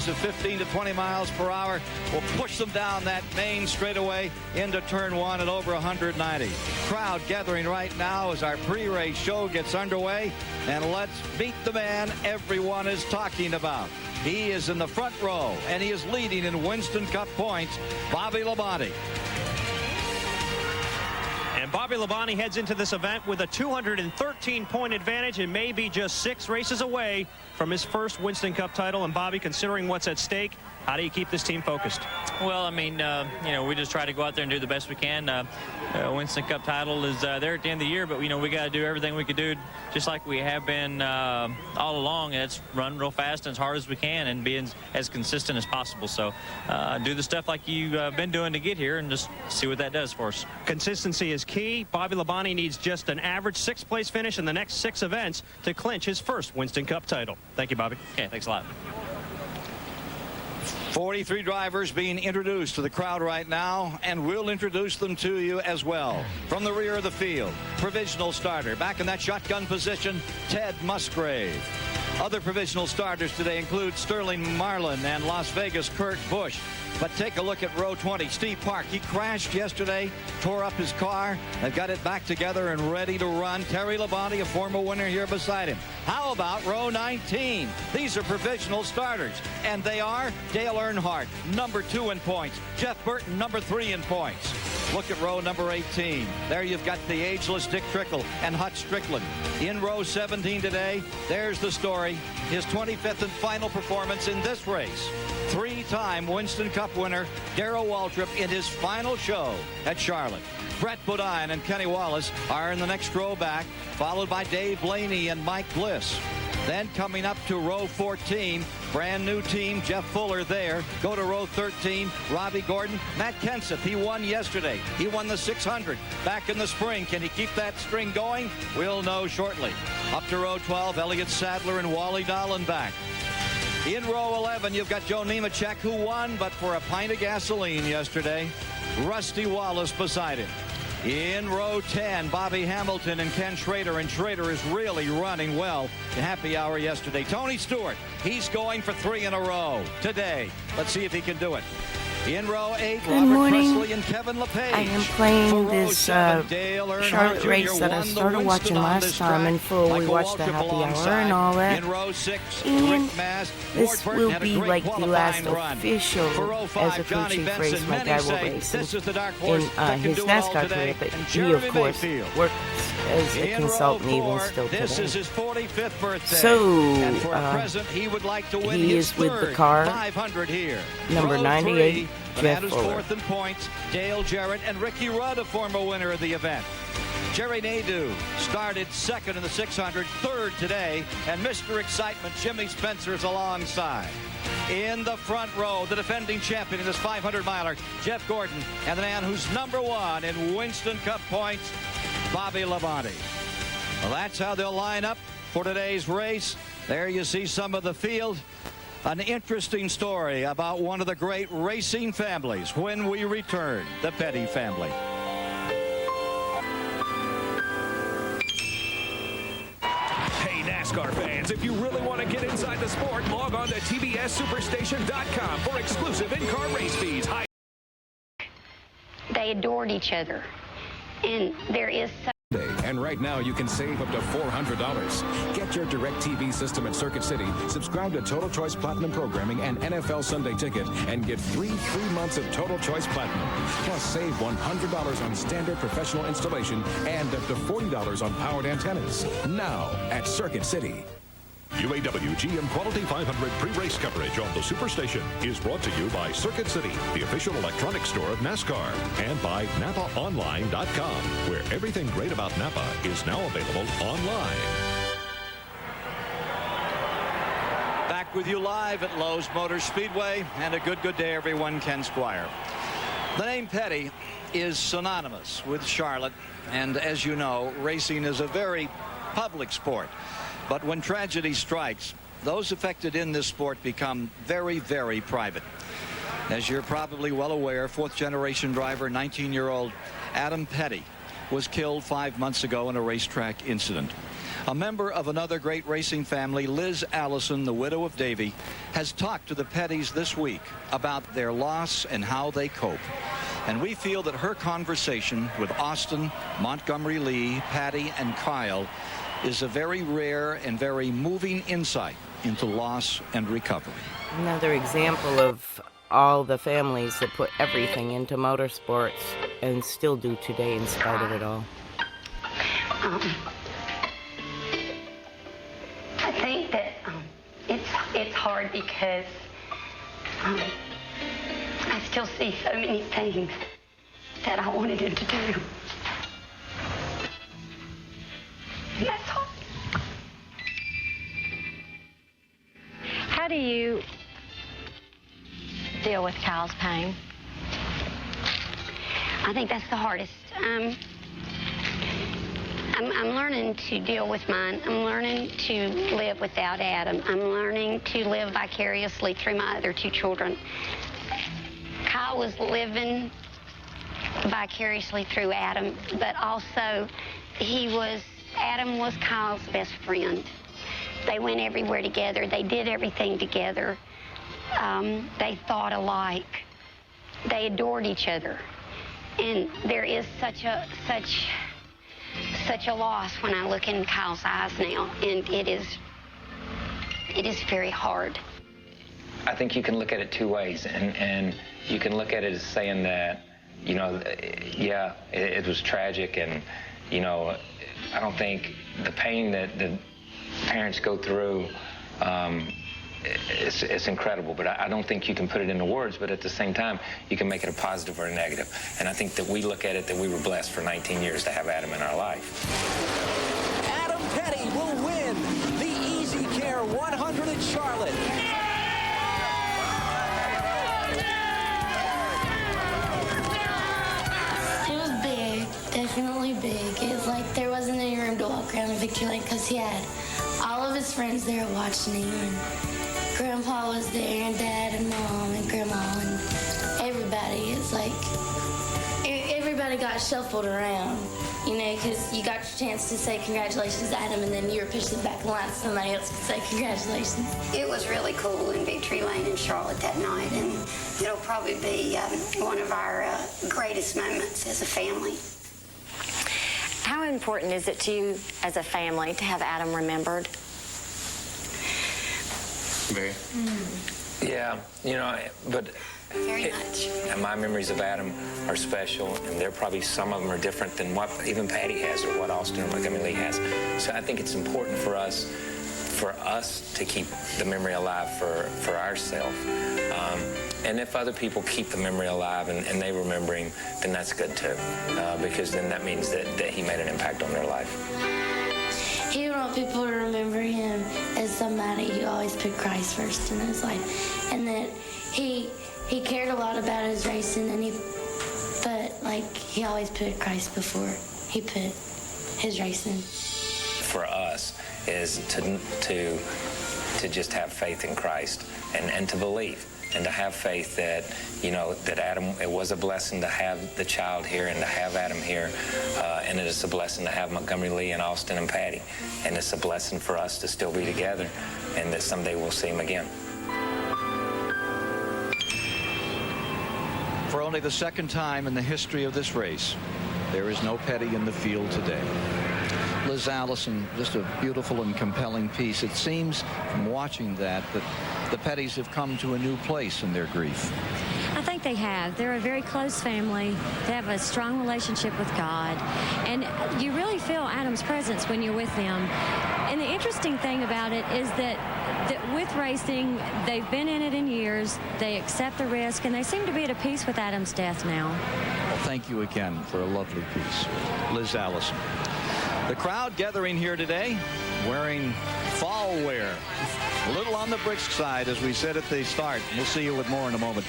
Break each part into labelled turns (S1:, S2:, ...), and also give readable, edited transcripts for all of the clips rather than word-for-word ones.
S1: of 15 to 20 miles per hour will push them down that main straightaway into turn 1 at over 190. Crowd gathering right now as our pre-race show gets underway, and let's meet the man everyone is talking about. He is in the front row, and he is leading in Winston Cup points, Bobby Labonte.
S2: And Bobby Labonte heads into this event with a 213-point advantage and may be just 6 races away from his first Winston Cup title. And Bobby, considering what's at stake, how do you keep this team focused?
S3: Well, I mean, you know, we just try to go out there and do the best we can. Winston Cup title is there at the end of the year, but, you know, we got to do everything we could do, just like we have been all along. And it's run real fast and as hard as we can and being as consistent as possible. So do the stuff like you've been doing to get here and just see what that does for us. Consistency is key. Bobby Labonte needs just an average 6th place finish in the next 6 events to clinch his first Winston Cup title. Thank you, Bobby. Okay, thanks a lot.
S1: 43 drivers being introduced to the crowd right now, and we'll introduce them to you as well. From the rear of the field, provisional starter, back in that shotgun position, Ted Musgrave. Other provisional starters today include Sterling Marlin and Las Vegas' Kurt Busch. But take a look at row 20. Steve Park, he crashed yesterday, tore up his car. They've got it back together and ready to run. Terry Labonte, a former winner, here beside him. How about row 19? These are provisional starters, and they are Dale Earnhardt, number 2 in points. Jeff Burton, number 3 in points. Look at row number 18. There you've got the ageless Dick Trickle and Hut Strickland. In row 17 today, there's the story. His 25th and final performance in this race. 3-time Winston Cup winner Darrell Waltrip in his final show at Charlotte. Brett Bodine and Kenny Wallace are in the next row back, followed by Dave Blaney and Mike Bliss. Then coming up to row 14, brand new team, Jeff Fuller there. Go to row 13, Robbie Gordon, Matt Kenseth. He won yesterday. He won the 600 back in the spring. Can he keep that string going? We'll know shortly. Up to row 12, Elliott Sadler and Wally Dallenbach. In row 11, you've got Joe Nemechek, who won, but for a pint of gasoline yesterday. Rusty Wallace beside him. In row 10, Bobby Hamilton and Ken Schrader, and Schrader is really running well. Happy hour yesterday. Tony Stewart, he's going for 3 in a row today. Let's see if he can do it. In row 8, Robert Presley and Kevin LePage.
S4: I am playing this Charlotte race that I started watching last time in full. We watched the happy hour and all that.
S1: In row 6,
S4: and this will be like the last official as a crew chief race my dad will race in his NASCAR career, but he of course works as a consultant even still today.
S1: This is his 45th birthday.
S4: So
S1: and for present, he would like to win
S4: he
S1: his
S4: is with
S1: third
S4: the car
S1: 500 here.
S4: number
S1: Row
S4: 98.
S1: 3, the
S4: Jeff
S1: man who's
S4: Fuller.
S1: 4th in points, Dale Jarrett and Ricky Rudd, a former winner of the event. Jerry Nadeau started 2nd in the 600, 3rd today, and Mr. Excitement, Jimmy Spencer, is alongside. In the front row, the defending champion in this 500-miler, Jeff Gordon, and the man who's number 1 in Winston Cup points, Bobby Labonte. Well, that's how they'll line up for today's race. There you see some of the field. An interesting story about one of the great racing families when we return, the Petty family.
S5: Hey, NASCAR fans, if you really want to get inside the sport, log on to TBSSuperstation.com for exclusive in-car race feeds.
S6: They adored each other, and there is so
S5: And right now, you can save up to $400. Get your DirecTV system at Circuit City, subscribe to Total Choice Platinum Programming and NFL Sunday Ticket, and get free 3 months of Total Choice Platinum. Plus, save $100 on standard professional installation and up to $40 on powered antennas. Now at Circuit City.
S7: UAW GM Quality 500 pre-race coverage on the Superstation is brought to you by Circuit City, the official electronic store of NASCAR, and by NapaOnline.com, where everything great about Napa is now available online.
S1: Back with you live at Lowe's Motor Speedway, and a good day, everyone. Ken Squire. The name Petty is synonymous with Charlotte, and as you know, racing is a very public sport. But when tragedy strikes, those affected in this sport become very, very private. As you're probably well aware, 4th-generation driver, 19-year-old Adam Petty, was killed 5 months ago in a racetrack incident. A member of another great racing family, Liz Allison, the widow of Davey, has talked to the Pettys this week about their loss and how they cope. And we feel that her conversation with Austin, Montgomery Lee, Patty, and Kyle is a very rare and very moving insight into loss and recovery.
S4: Another example of all the families that put everything into motorsports and still do today in spite of it all.
S6: I think that it's hard because I still see so many things that I wanted him to do. And that's hard.
S8: How do you deal with Kyle's pain?
S6: I think that's the hardest. I'm learning to deal with mine. I'm learning to live without Adam. I'm learning to live vicariously through my other two children. Kyle was living vicariously through Adam, but also Adam was Kyle's best friend. They went everywhere together. They did everything together. They thought alike. They adored each other. And there is such a loss when I look in Kyle's eyes now, and it is very hard.
S9: I think you can look at it two ways, and you can look at it as saying that, you know, yeah, it was tragic, and, you know, I don't think the pain that the parents go through, it's incredible, but I don't think you can put it into words, but at the same time, you can make it a positive or a negative. And I think that we look at it that we were blessed for 19 years to have Adam in our life.
S10: Adam Petty will win the Easy Care 100 in Charlotte.
S11: It was big, definitely big. It was like there wasn't any room to walk around in Victory Lane because he had all of his friends there watching him, and Grandpa was there, and Dad, and Mom, and Grandma, and everybody. It's like everybody got shuffled around, you know, because you got your chance to say congratulations to Adam, and then you were pushed back in line so somebody else could say congratulations.
S6: It was really cool in Victory Lane in Charlotte that night, and it'll probably be one of our greatest moments as a family.
S8: How important is it to you as a family to have Adam remembered?
S9: Very. Yeah, you know, but
S6: very much.
S9: And my memories of Adam are special, and there probably some of them are different than what even Patty has or what Austin or Montgomery Lee has. So I think it's important for us to keep the memory alive for ourselves. And if other people keep the memory alive and they remember him, then that's good too, because then that means that he made an impact on their life.
S11: He would want people to remember him as somebody who always put Christ first in his life, and that he cared a lot about his racing, and he always put Christ before he put his racing.
S9: For us is to just have faith in Christ and to believe. And to have faith that, you know, that Adam, it was a blessing to have the child here and to have Adam here. And it is a blessing to have Montgomery Lee and Austin and Patty. And it's a blessing for us to still be together and that someday we'll see him again.
S1: For only the second time in the history of this race, there is no Petty in the field today. Liz Allison, just a beautiful and compelling piece. It seems from watching that the Pettys have come to a new place in their grief.
S12: I think they have. They're a very close family. They have a strong relationship with God. And you really feel Adam's presence when you're with them. And the interesting thing about it is that with racing, they've been in it in years. They accept the risk, and they seem to be at a peace with Adam's death now.
S1: Well, thank you again for a lovely piece, Liz Allison. The crowd gathering here today wearing fall wear. A little on the brisk side, as we said at the start. We'll see you with more in a moment.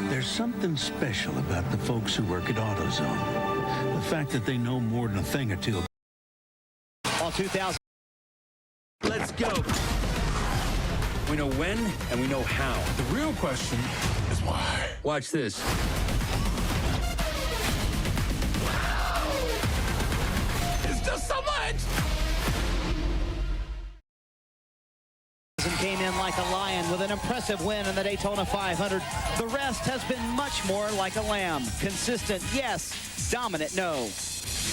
S13: There's something special about the folks who work at AutoZone. The fact that they know more than a thing or two.
S10: All 2000. Let's go. We know when and we know how. The real question is why. Watch this.
S14: an impressive win in the Daytona 500. The rest has been much more like a lamb. Consistent, yes. Dominant, no.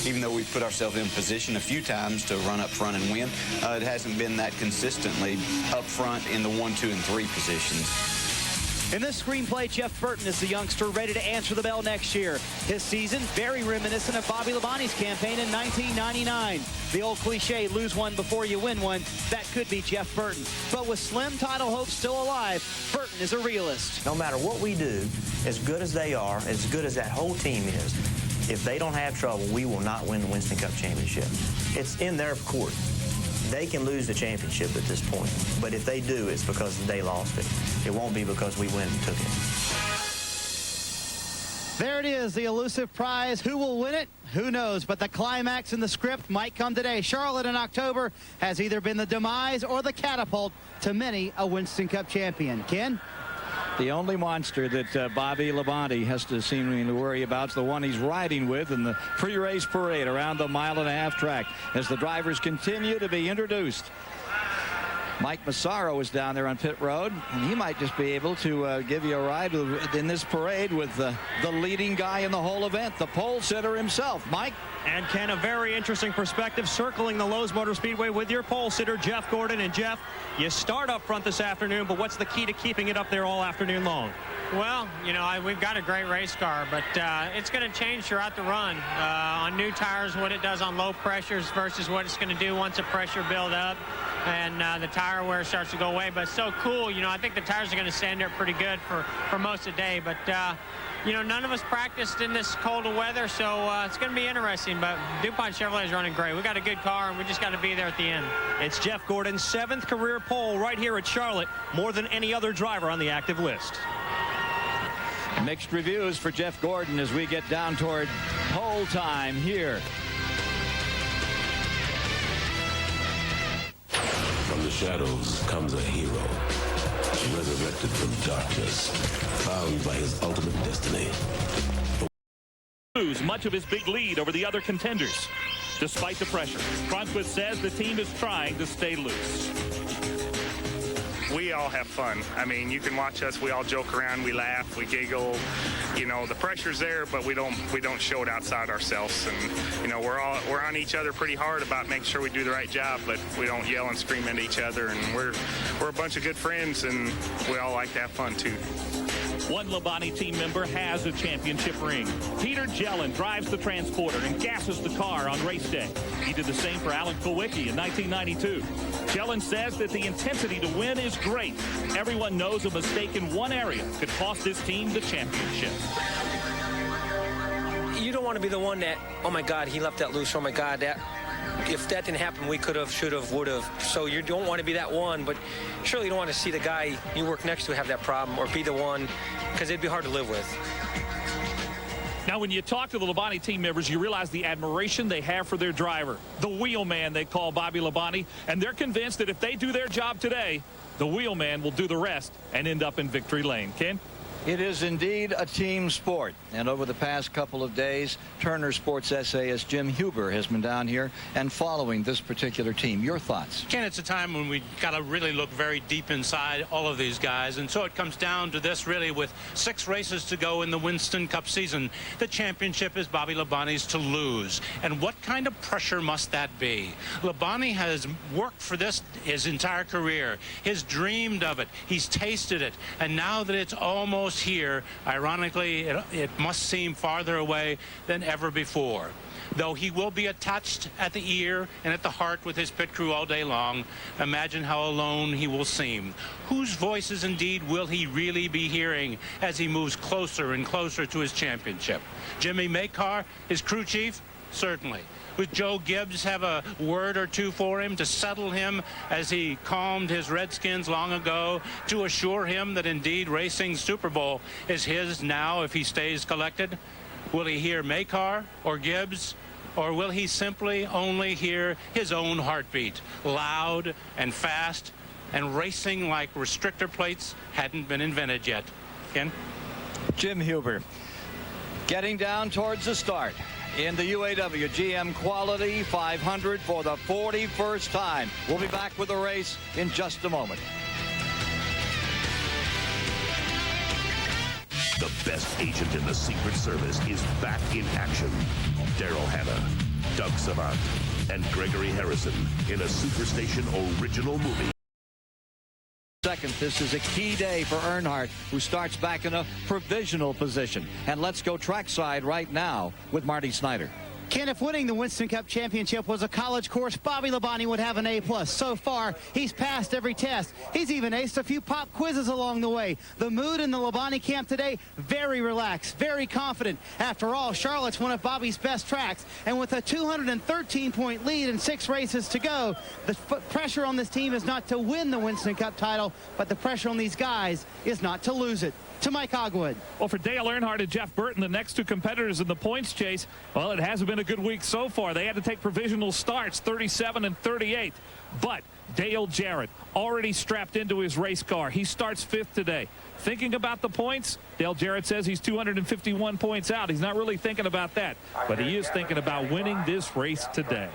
S15: Even though we've put ourselves in position a few times to run up front and win, it hasn't been that consistently up front in the 1, 2, and 3 positions.
S14: In this screenplay, Geoff Burton is the youngster ready to answer the bell next year. His season, very reminiscent of Bobby Labonte's campaign in 1999. The old cliche, lose one before you win one, that could be Geoff Burton. But with slim title hopes still alive, Burton is a realist.
S16: No matter what we do, as good as they are, as good as that whole team is, if they don't have trouble, we will not win the Winston Cup Championship. It's in their court. They can lose the championship at this point, but if they do, it's because they lost it. It won't be because we went and took it.
S14: There it is, the elusive prize. Who will win it? Who knows, but the climax in the script might come today. Charlotte in October has either been the demise or the catapult to many a Winston Cup champion. Ken?
S1: The only monster that Bobby Labonte has to seem to worry about is the one he's riding with in the pre-race parade around the 1.5-mile track as the drivers continue to be introduced. Mike Massaro is down there on pit road, and he might just be able to give you a ride in this parade with the leading guy in the whole event, the pole sitter himself. Mike?
S2: And Ken, a very interesting perspective circling the Lowe's Motor Speedway with your pole sitter, Geoff Gordon. And Geoff, you start up front this afternoon, but what's the key to keeping it up there all afternoon long?
S17: Well, you know, we've got a great race car, but it's going to change throughout the run. On new tires, what it does on low pressures versus what it's going to do once the pressure build up and the tire wear starts to go away. But it's so cool, you know, I think the tires are going to stand there pretty good for most of the day. But, you know, none of us practiced in this cold of weather, so it's going to be interesting. But DuPont Chevrolet is running great. We got a good car, and we just got to be there at the end.
S2: It's Geoff Gordon's 7th career pole right here at Charlotte, more than any other driver on the active list.
S1: Mixed reviews for Geoff Gordon as we get down toward pole time here.
S18: From the shadows comes a hero, resurrected from darkness, found by his ultimate destiny.
S19: Lose much of his big lead over the other contenders. Despite the pressure, Cronquist says the team is trying to stay loose.
S20: We all have fun. I mean, you can watch us. We all joke around. We laugh. We giggle. You know, the pressure's there, but we don't show it outside ourselves. And you know, we're on each other pretty hard about making sure we do the right job, but we don't yell and scream at each other. And we're a bunch of good friends, and we all like to have fun too.
S19: One Labonte team member has a championship ring. Peter Jellin drives the transporter and gasses the car on race day. He did the same for Alan Kulwicki in 1992. Jellin says that the intensity to win is great. Everyone knows a mistake in one area could cost this team the championship.
S21: You don't want to be the one that, oh my God, he left that loose, oh my God, that. If that didn't happen, we could have, should have, would have. So you don't want to be that one, but surely you don't want to see the guy you work next to have that problem or be the one, because it'd be hard to live with.
S19: Now, when you talk to the Labonte team members, you realize the admiration they have for their driver, the wheelman they call Bobby Labonte, and they're convinced that if they do their job today, the wheelman will do the rest and end up in victory lane. Ken?
S1: It is indeed a team sport, and over the past couple of days, Turner Sports essayist Jim Huber has been down here and following this particular team. Your thoughts?
S22: Ken, it's a time when we got to really look very deep inside all of these guys, and so it comes down to this really with 6 races to go in the Winston Cup season. The championship is Bobby Labonte's to lose, and what kind of pressure must that be? Labonte has worked for this his entire career. He's dreamed of it. He's tasted it, and now that it's almost here, ironically, it must seem farther away than ever before. Though he will be attached at the ear and at the heart with his pit crew all day long, imagine how alone he will seem. Whose voices indeed will he really be hearing as he moves closer and closer to his championship? Jimmy Makar, his crew chief? Certainly. Would Joe Gibbs have a word or two for him to settle him as he calmed his Redskins long ago, to assure him that indeed racing Super Bowl is his now if he stays collected? Will he hear Makar or Gibbs, or will he simply only hear his own heartbeat, loud and fast and racing like restrictor plates hadn't been invented yet? Ken?
S1: Jim Huber getting down towards the start in the UAW GM Quality 500 for the 41st time. We'll be back with the race in just a moment.
S18: The best agent in the Secret Service is back in action. Daryl Hannah, Doug Savant, and Gregory Harrison in a Superstation original movie.
S1: Second, this is a key day for Earnhardt, who starts back in a provisional position. And let's go trackside right now with Marty Snyder.
S14: Ken, if winning the Winston Cup Championship was a college course, Bobby Labonte would have an A+. So far, he's passed every test. He's even aced a few pop quizzes along the way. The mood in the Labonte camp today, very relaxed, very confident. After all, Charlotte's one of Bobby's best tracks. And with a 213-point lead and 6 races to go, the pressure on this team is not to win the Winston Cup title, but the pressure on these guys is not to lose it. To Mike Ogwood.
S19: Well, for Dale Earnhardt and Geoff Burton, the next 2 competitors in the points chase, well, it hasn't been a good week so far. They had to take provisional starts, 37 and 38. But Dale Jarrett already strapped into his race car. He starts 5th today. Thinking about the points, Dale Jarrett says he's 251 points out. He's not really thinking about that, but he is thinking about winning this race today.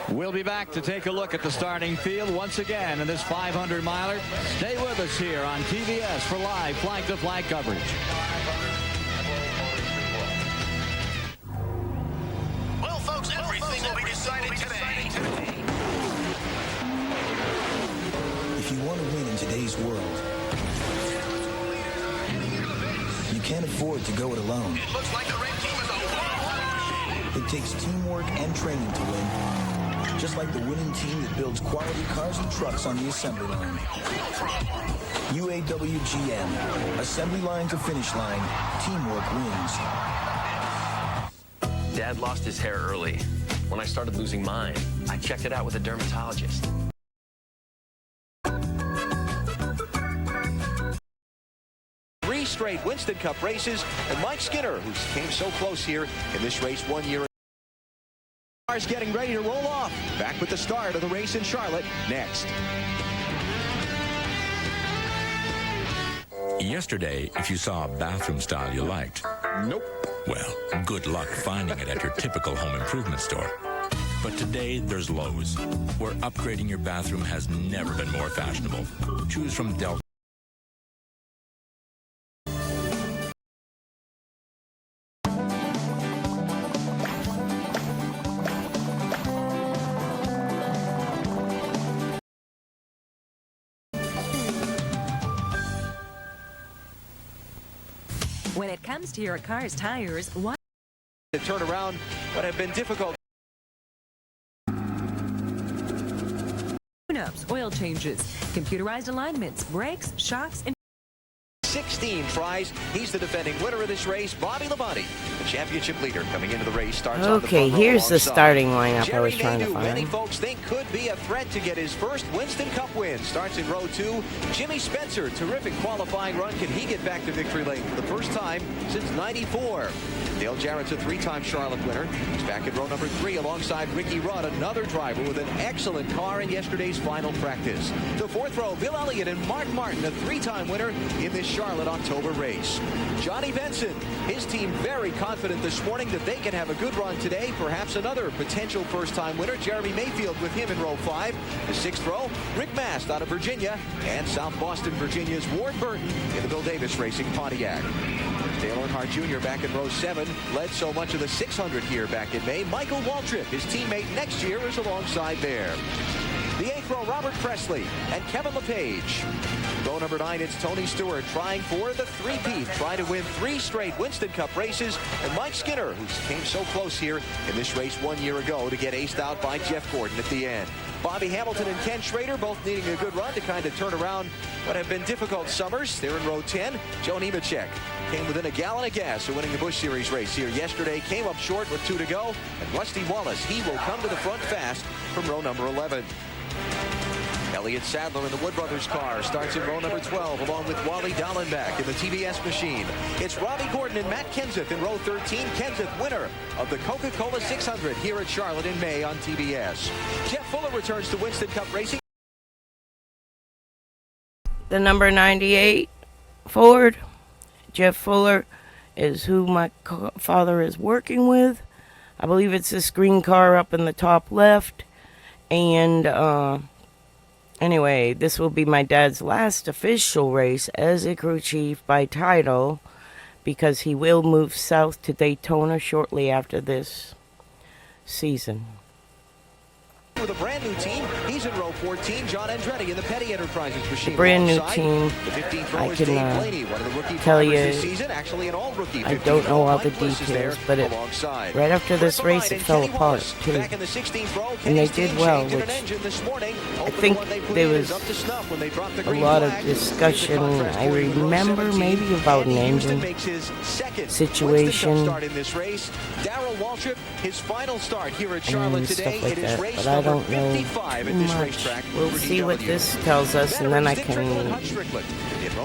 S1: We'll be back to take a look at the starting field once again in this 500-miler. Stay with us here on TBS for live flag-to-flag coverage.
S3: Well, folks, everything will be decided today.
S5: If you want to win in today's world, you can't afford to go it alone.
S3: It looks like the red team is a
S5: It takes teamwork and training to win. Just like the winning team that builds quality cars and trucks on the assembly line. UAWGM, assembly line to finish line, teamwork wins.
S23: Dad lost his hair early. When I started losing mine, I checked it out with a dermatologist.
S24: Three straight Winston Cup races, and Mike Skinner, who came so close here in this race 1 year ago. Cars getting ready to roll off. Back with the start of the race in Charlotte next.
S25: Yesterday, if you saw a bathroom style you liked,
S24: nope.
S25: Well, good luck finding it at your typical home improvement store. But today, there's Lowe's, where upgrading your bathroom has never been more fashionable. Choose from Delta.
S26: When it comes to your car's tires, why
S24: The turnaround would have been difficult.
S26: tune-ups, oil changes, computerized alignments, brakes, shocks, and
S24: 16 tries. He's the defending winner of this race, Bobby Labonte, the championship leader coming into the race. Starts on the
S4: Okay,
S24: front row
S4: here's the
S24: alongside
S4: starting lineup I was
S24: Jerry
S4: trying to
S24: Nadeau, many
S4: find.
S24: folks think could be a threat to get his first Winston Cup win. Starts in row 2. Jimmy Spencer, terrific qualifying run. Can he get back to victory lane for the first time since '94? Dale Jarrett's a 3-time Charlotte winner. He's back in row number 3 alongside Ricky Rudd, another driver with an excellent car in yesterday's final practice. The 4th row, Bill Elliott and Mark Martin, a 3-time winner in this Charlotte October race. Johnny Benson, his team very confident this morning that they can have a good run today. Perhaps another potential first-time winner, Jeremy Mayfield, with him in row 5. The 6th row, Rick Mast out of Virginia, and South Boston, Virginia's Ward Burton in the Bill Davis Racing Pontiac. Dale Earnhardt Jr. back in row 7, led so much of the 600 here back in May. Michael Waltrip, his teammate next year, is alongside there. The 8th row, Robert Presley and Kevin LePage. Row number 9, it's Tony Stewart trying for the three-peat, trying to win 3 straight Winston Cup races. And Mike Skinner, who came so close here in this race 1 year ago to get aced out by Jeff Gordon at the end. Bobby Hamilton and Ken Schrader both needing a good run to kind of turn around what have been difficult summers. They're in row 10. Joe Nemechek came within a gallon of gas of winning the Busch Series race here yesterday. Came up short with 2 to go. And Rusty Wallace, he will come to the front fast from row number 11. Elliott Sadler in the Wood Brothers car starts in row number 12 along with Wally Dallenbach in the TBS machine. It's Robbie Gordon and Matt Kenseth in row 13. Kenseth, winner of the Coca-Cola 600 here at Charlotte in May on TBS. Jeff Fuller returns to Winston Cup Racing.
S4: The number 98 Ford, Jeff Fuller, is who my father is working with. I believe it's this green car up in the top left. And Anyway, this will be my dad's last official race as a crew chief by title, because he will move south to Daytona shortly after this season.
S24: With a brand new team, he's in row 14. John Andretti in the Petty Enterprises machine.
S4: The brand new
S24: alongside.
S4: team,
S24: The 15th row
S4: I
S24: is Dave
S4: can
S24: Blaney, one of the rookie
S4: tell
S24: drivers
S4: you,
S24: this season. Actually, an all-rookie.
S4: I don't know all the
S24: Mike Bliss is
S4: details,
S24: there
S4: but
S24: alongside.
S4: right after this race it fell apart too,
S24: Back in the 16th row,
S4: and they
S24: Kenny's
S4: did
S24: team
S4: well,
S24: changed an
S4: which
S24: engine this morning.
S4: I think there was a lot of discussion. I remember maybe about an engine situation
S24: Darrell Waltrip, his final start here at Charlotte
S4: and
S24: today.
S4: stuff like
S24: It is
S4: that,
S24: race
S4: but I
S24: number
S4: don't know
S24: 55
S4: too
S24: at this
S4: much.
S24: racetrack.
S4: We'll
S24: for
S4: see what
S24: DW.
S4: this tells us, and then I can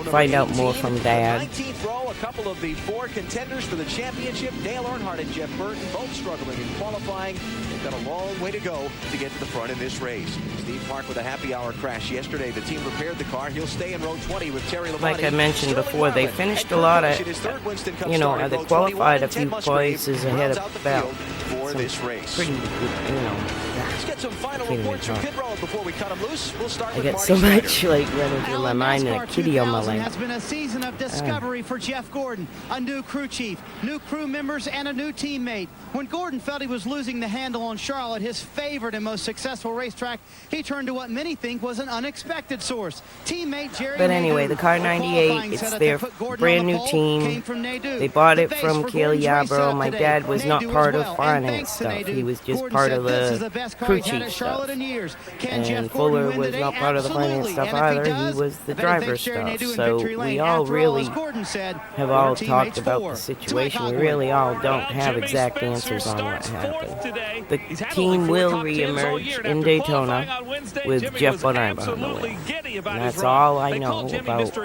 S4: find out more from Dad.
S24: 19th row, a couple of the four contenders for the championship. Dale Earnhardt and Geoff Burton both struggling in qualifying. They've got a long way to go to get to the front in this race. Steve Park with a happy hour crash yesterday. The team repaired the car. He'll stay in row 20 with Terry Labonte.
S4: Like I mentioned before, they finished a lot of, they qualified a few places ahead of Bell.
S24: For this race.
S4: Pretty,
S24: Let's get some final reports from pit road before we cut them loose. We'll start
S4: I
S24: with
S4: get
S24: Marty
S4: so
S24: Snyder.
S4: much running through my mind and a kitty on my lap.
S14: Has been a season of discovery for Jeff Gordon, a new crew chief, new crew members, and a new teammate. When Gordon felt he was losing the handle on Charlotte, his favorite and most successul racetrack, he turned to what many think was an unexpected source. Teammate Jerry
S4: But anyway, the car 98, it's their brand new team. They bought it from Cale Yarborough. My dad was not part of finance stuff. He was just part of the crew chief stuff. And Fuller was not part of the finance stuff either. He was the driver stuff. So we all really have all talked about the situation. We really all don't have exact answers on what happened. The team will reemerge in Daytona with Geoff Bodine behind the wheel. And that's all I know about the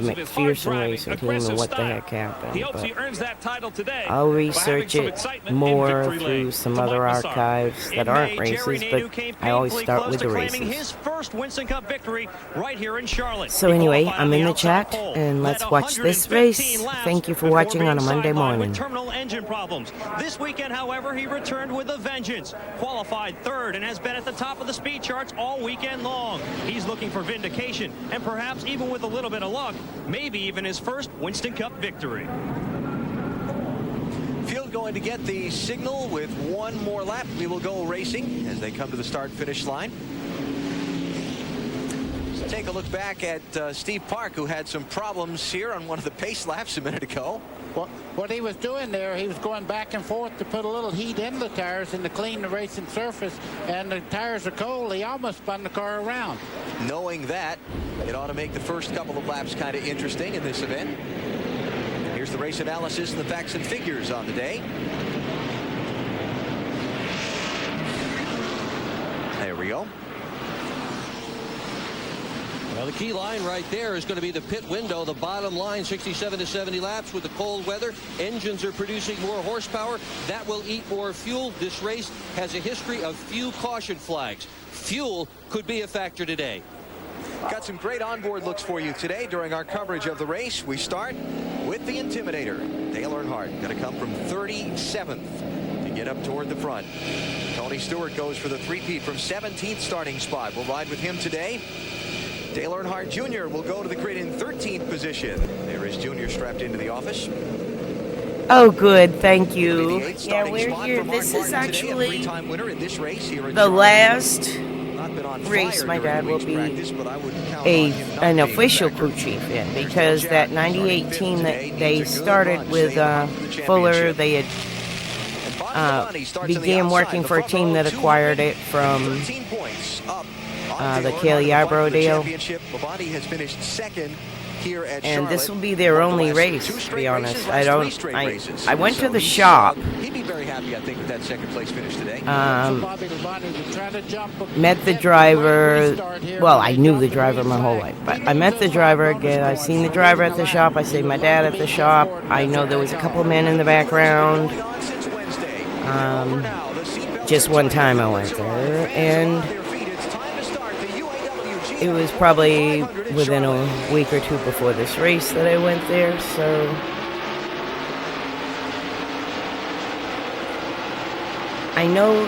S4: McPherson Racing team and what the heck happened. But I'll research it more through some other archives that aren't races, but I always start with the races. So anyway, I'm in the chat, and let's watch this race. Thank you for watching on a Monday morning.
S2: Terminal engine problems. This weekend, however, he returned with a vengeance. Qualified third and has been at the top of the speed charts all weekend long. He's looking for vindication, and perhaps even with a little bit of luck, maybe even his first Winston Cup victory.
S24: Field going to get the signal with one more lap. We will go racing as they come to the start-finish line. Let's take a look back at Steve Park, who had some problems here on one of the pace laps a minute ago.
S6: Well, what he was doing there, he was going back and forth to put a little heat in the tires and to clean the racing surface, and the tires are cold. He almost spun the car around.
S24: Knowing that, it ought to make the first couple of laps kind of interesting in this event. Here's the race analysis and the facts and figures on the day. There we go.
S7: Well, the key line right there is going to be the pit window, the bottom line, 67 to 70 laps with the cold weather. Engines are producing more horsepower. That will eat more fuel. This race has a history of few caution flags. Fuel could be a factor today.
S24: Got some great onboard looks for you today during our coverage of the race. We start with the Intimidator. Dale Earnhardt going to come from 37th to get up toward the front. Tony Stewart goes for the three-peat from 17th starting spot. We'll ride with him today. Dale Earnhardt Jr. will go to the grid in 13th position. There is Jr. strapped into the office.
S4: Oh, good. Thank you. Yeah, we're here. This is actually the last race my dad will be an official crew chief in, because that 98 team that they started with Fuller, they had began working for a team that acquired it from the Cale Yarborough deal. And this will be their only race, to be honest. I went to the shop.
S24: He'd be very happy, I think, with that second place finish today.
S4: Met the driver. Well, I knew the driver my whole life, but I met the driver again. I've seen the driver at the shop. I see my dad at the shop. I know there was a couple of men in the background. Just one time I went there, and it was probably within a week or two before this race that I went there, so I know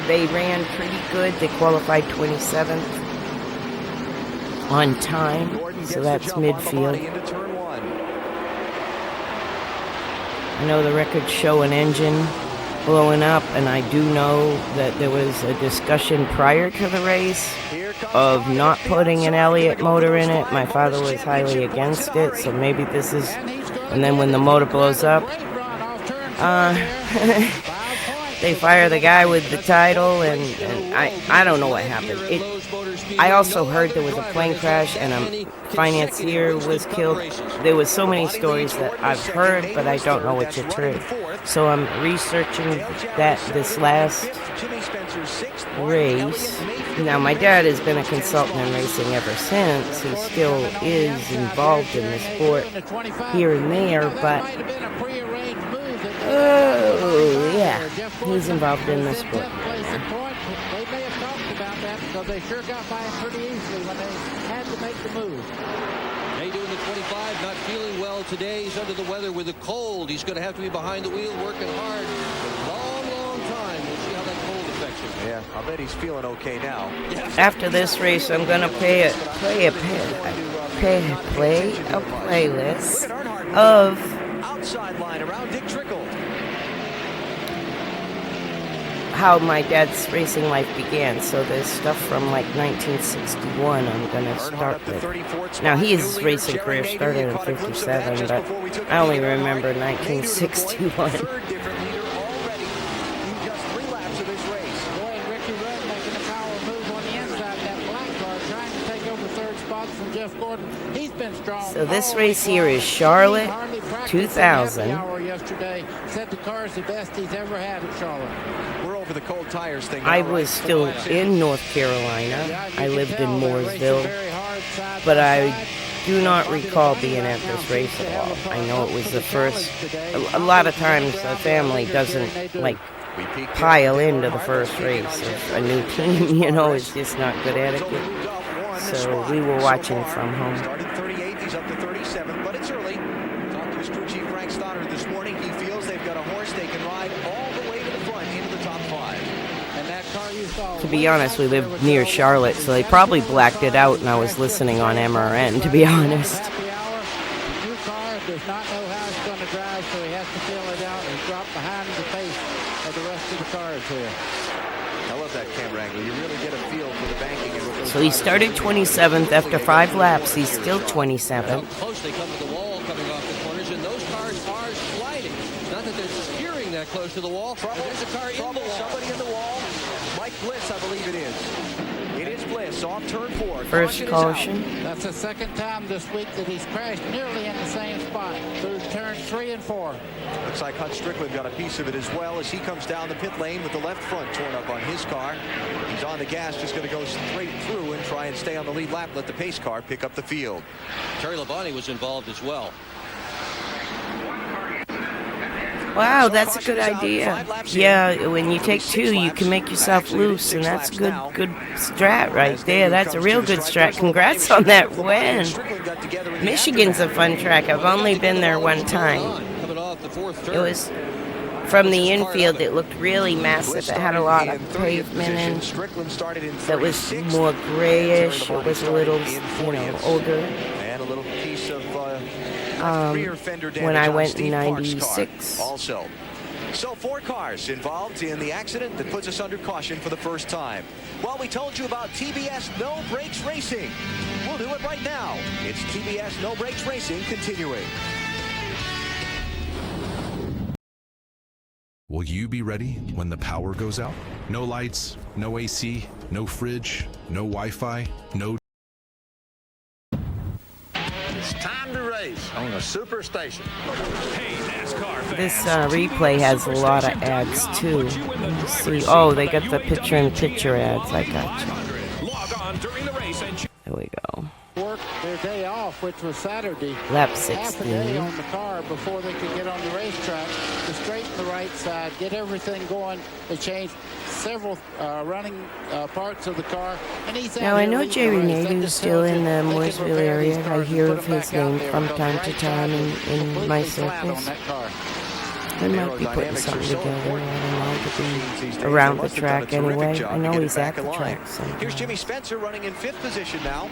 S4: they ran pretty good. They qualified 27th. on time, so that's midfield. I know the records show an engine blowing up, and I do know that there was a discussion prior to the race of not putting an Elliott motor in it. My father was highly against it, so maybe this is... And then when the motor blows up, they fire the guy with the title, and I don't know what happened. I also heard there was a plane crash and a financier was killed. There was so many stories that I've heard, but I don't know which are true. So I'm researching this last race. Now, my dad has been a consultant in racing ever since. He still is involved in the sport here and there, but oh, yeah, he's involved in the sport.
S6: They may have talked about that because they sure got by him pretty easily when they had to make the move.
S7: They doing the 25, not feeling well today. He's under the weather with the cold. He's going to have to be behind the wheel working hard for a long, long time. We'll see how that cold affects him.
S24: Yeah, I'll bet he's feeling okay now.
S4: After this race, I'm going to play a playlist of
S24: outside line around Dick Trickle.
S4: How my dad's racing life began. So there's stuff from like 1961 I'm going to start with. Now his racing career started in 57, but I only remember 1961. So this race here is Charlotte 2000.
S6: Said the car's the best he's ever had at Charlotte.
S24: We're over the cold tires thing.
S4: I was still in North Carolina. I lived in Mooresville, but I do not recall being at this race at all. I know it was the first. A lot of times a family doesn't like pile into the first race of a new team. You know, it's just not good etiquette. So we were watching from home.
S24: Started 38th, he's up to 37, but it's early. Talked to his crew chief Frank Stoddard this morning. He feels they've got a horse they can ride all the way to the front into the top 5.
S6: And that car you saw.
S4: To be honest, we lived near Charlotte, so they probably blacked it out, and I was listening on MRN. To be honest.
S6: The new car does not know how it's going to drive, so he has to feel it out and drop behind the pace of the rest of the cars here.
S24: I love that camera angle. You really get a feel for the banking.
S4: So he started 27th. After 5 laps, he's still 27th.
S7: How close they come to the wall coming off the corners, and those cars are sliding. Not that they're steering that close to the wall. There's a car in the wall.
S24: Somebody in the wall. Mike Bliss, I believe it is. It is Bliss off turn 4.
S4: First caution.
S6: That's the second time this week that he's crashed nearly in the same spot through turns 3 and 4.
S24: Looks like Hunt Strickland got a piece of it as well as he comes down the pit lane with the left front torn up on his car. He's on the gas, just going to go straight through and try and stay on the lead lap, let the pace car pick up the field.
S7: Terry Labonte was involved as well.
S4: Wow, that's a good idea. Yeah, when you take 2, you can make yourself loose, and that's good strat right there. That's a real good strat. Congrats on that win. Michigan's a fun track. I've only been there one time. It was from the infield. It looked really massive. It had a lot of pavement in. That was more grayish. It was a little, older.
S24: And a little piece of
S4: when I went in 96.
S24: Also. So 4 cars involved in the accident that puts us under caution for the first time. Well, we told you about TBS No Brakes Racing. We'll do it right now. It's TBS No Brakes Racing continuing.
S8: Will you be ready when the power goes out? No lights, no AC, no fridge, no Wi-Fi, no...
S3: It's time to race on a superstation.
S19: Hey, NASCAR fans.
S4: This replay has a lot of ads too. Let's see. Oh, they got the picture-in-picture ads. I got you. There we go.
S6: Work their day off, which was Saturday.
S4: Lap
S6: Half a day
S4: 16.
S6: on the car before they could get on the racetrack to straighten the right side, get everything going. They changed several running parts of the car. And he's
S4: Now, I know Jerry Nadeau's still in the Mooresville area. I hear of his name from time to time in my circles. They might be putting something together. I don't know, to be around the track anyway. I know he's at the track.
S24: Here's Jimmy Spencer running in 5th position now.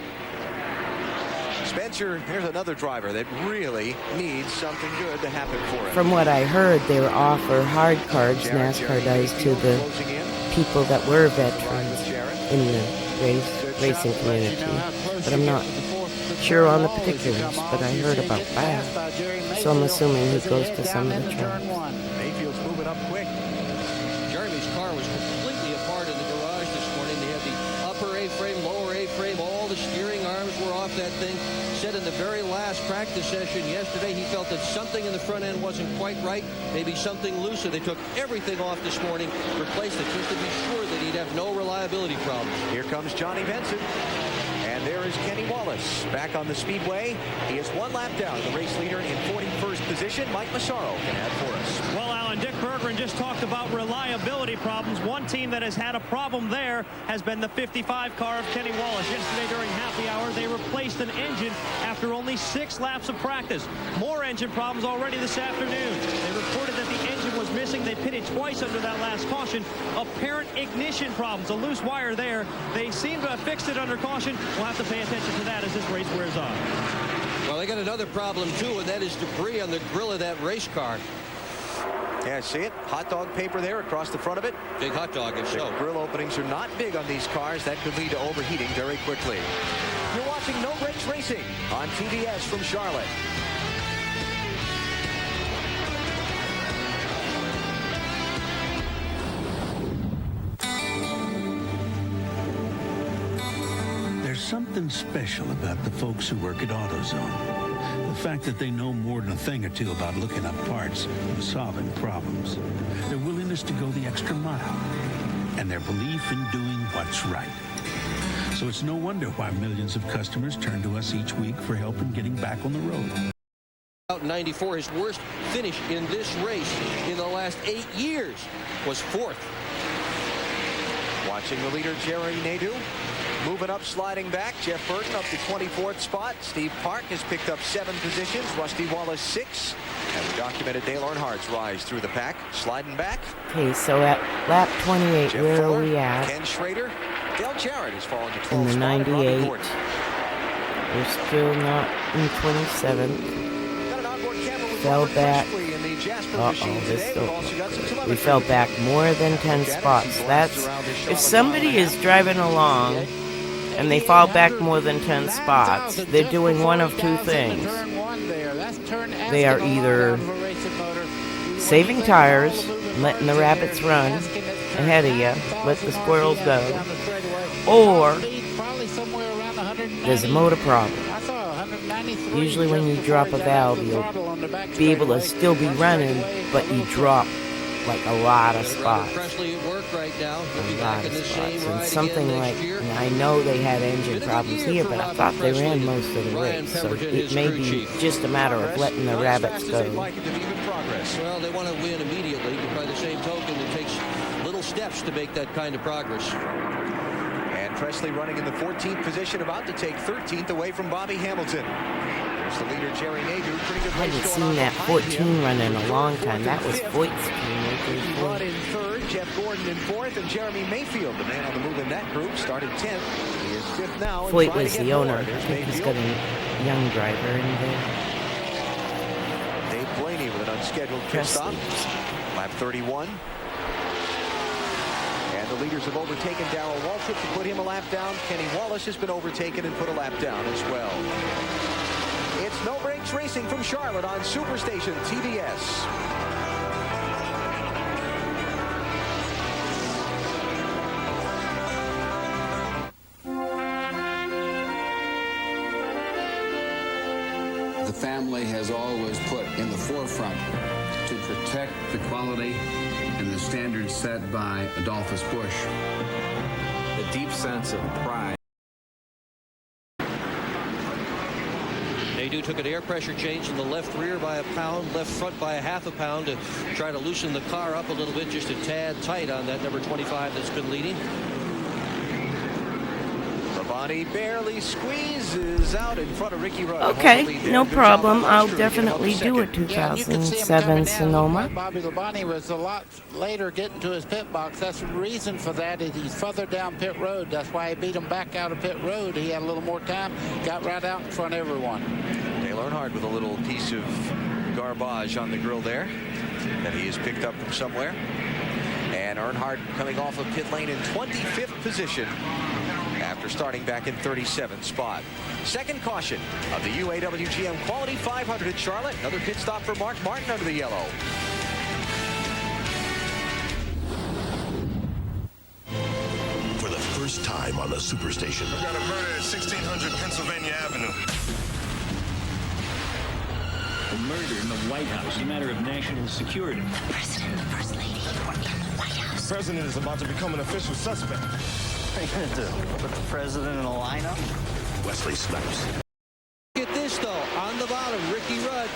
S24: Spencer, here's another driver that really needs something good to happen for him.
S4: From what I heard, they offer hard cards, NASCAR does, to the people that were veterans in the racing community. But I'm not sure on the particulars, but I heard about that. So I'm assuming he goes to some of the tracks.
S24: Mayfield's moving up quick.
S7: Jeremy's car was completely apart in the garage this morning. They had the upper A-frame, lower A-frame, all the steering arms were off that thing. Said in the very last practice session yesterday he felt that something in the front end wasn't quite right, maybe something loose, so they took everything off this morning, replaced it just to be sure that he'd have no reliability problems.
S24: Here comes Johnny Benson. And there is Kenny Wallace back on the speedway. He is one lap down. The race leader in 41st position. Mike Massaro can add for us.
S2: Well, Alan, Dick Bergeron just talked about reliability problems. One team that has had a problem there has been the 55 car of Kenny Wallace. Yesterday during happy hour, they replaced an engine after only 6 laps of practice. More engine problems already this afternoon. They reported that the engine was missing. They pitted twice under that last caution. Apparent ignition problems. A loose wire there. They seem to have fixed it under caution. We'll have to pay attention to that as this race wears on.
S7: Well, they got another problem, too, and that is debris on the grill of that race car.
S24: Yeah, see it? Hot dog paper there across the front of it.
S7: Big hot dog, if so.
S24: Grill openings are not big on these cars. That could lead to overheating very quickly. You're watching No Brakes Racing on TBS from Charlotte.
S9: There's something special about the folks who work at AutoZone. The fact that they know more than a thing or two about looking up parts and solving problems. Their willingness to go the extra mile. And their belief in doing what's right. So it's no wonder why millions of customers turn to us each week for help in getting back on the road.
S7: Out in 94, his worst finish in this race in the last 8 years was 4th.
S24: Watching the leader, Jerry Nadeau. Moving up, sliding back. Jeff Burton up to 24th spot. Steve Park has picked up 7 positions. Rusty Wallace 6. And the documented Dale Earnhardt's rise through the pack. Sliding back.
S4: Okay, so at lap 28,
S24: Jeff
S4: where
S24: Fuller,
S4: are we at?
S24: Ken Schrader. Dale Jarrett has fallen to 12th
S4: In the
S24: spot.
S4: 98. We're still not in 27th. Fell back. We fell back more than 10 spots. That's if somebody is driving along and they fall back more than 10 spots, they're doing one of 2 things. They are either saving tires, letting the rabbits run ahead of you, let the squirrels go, or there's a motor problem. Usually when you drop a valve, you'll be able to still be running, but you drop like a lot of spots. A lot of spots. And something like, I know they had engine problems here, but I thought they ran most of the race. So it may be just a matter of letting the rabbits go.
S7: Well, they want to win immediately, but by the same token, it takes little steps to make that kind of progress.
S24: And Presley running in the 14th position, about to take 13th away from Bobby Hamilton. There's the leader, Jerry Nadeau. Pretty good
S4: I
S24: race
S4: haven't
S24: going on
S4: seen that 14 run in a long time. That was Voigt's team.
S24: Brought in 3rd, Jeff Gordon in 4th, and Jeremy Mayfield, the man on the move in that group, started 10th. He is 5th now.
S4: Voigt was the owner. I think he's got a young driver in there.
S24: Dave Blaney with an unscheduled pit stop. Lap 31. The leaders have overtaken Darrell Waltrip to put him a lap down. Kenny Wallace has been overtaken and put a lap down as well. It's No Brakes Racing from Charlotte on Superstation TBS.
S10: The family has always put in the forefront to protect the quality and the standards set by Adolphus Busch.
S11: A deep sense of pride.
S7: Nadeau took an air pressure change in the left rear by 1 pound, left front by a ½ pound to try to loosen the car up a little bit, just a tad tight on that number 25 that's been leading.
S24: Labonte barely squeezes out in front of Ricky Rudd.
S4: Okay, no problem. I'll definitely do it. 2007 Sonoma.
S6: Bobby Labonte was a lot later getting to his pit box. That's the reason for that is he's further down pit road. That's why he beat him back out of pit road. He had a little more time, got right out in front of everyone.
S24: Dale Earnhardt with a little piece of garbage on the grill there that he has picked up from somewhere. And Earnhardt coming off of pit lane in 25th position after starting back in 37th spot. Second caution of the UAW GM Quality 500 at Charlotte. Another pit stop for Mark Martin under the yellow.
S18: For the first time on the Superstation.
S12: We got a murder at 1600 Pennsylvania Avenue.
S13: A murder in the White House, a matter of national security.
S12: The president and the first lady were in the White House. The president is about to become an official suspect.
S15: What are you going to do? Put the president in a lineup?
S18: Wesley Snipes.
S7: Look at this, though. On the bottom, Ricky Rudd.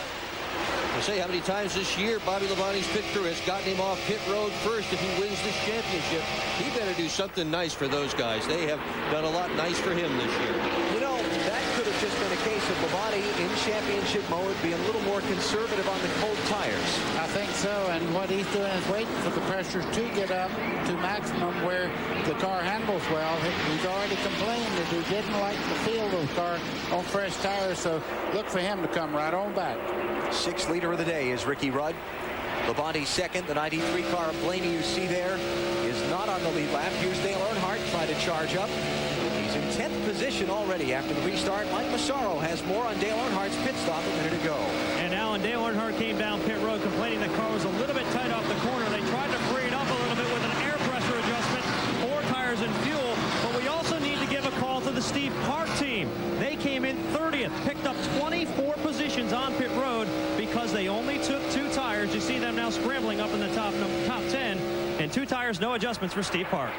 S7: I say how many times this year Bobby Labonte's pit crew has gotten him off pit road first if he wins this championship. He better do something nice for those guys. They have done a lot nice for him this year.
S24: You know, that could have just been a case of Labonte in championship mode being a little more conservative on the cold tires.
S6: I think so, and what he's doing is waiting for the pressure to get up to maximum where the car handles well. He's already complained that he didn't like the feel of the car on fresh tires, so look for him to come right on back.
S24: Sixth leader of the day is Ricky Rudd. Labonte second. The 93 car of Blaney you see there is not on the lead lap. Here's Dale Earnhardt trying to charge up. He's in 10th position already after the restart. Mike Massaro has more on Dale Earnhardt's pit stop a minute ago.
S2: And Alan, Dale Earnhardt came down pit road complaining the car was a little bit tight off the corner. They tried to free it up a little bit with an air pressure adjustment, 4 tires and fuel. But we also need to give a call to the Steve Park team. They came in 30th, picked up 24 positions on pit road because they only took 2 tires. You see them now scrambling up in the top 10, and 2 tires, no adjustments for Steve Park.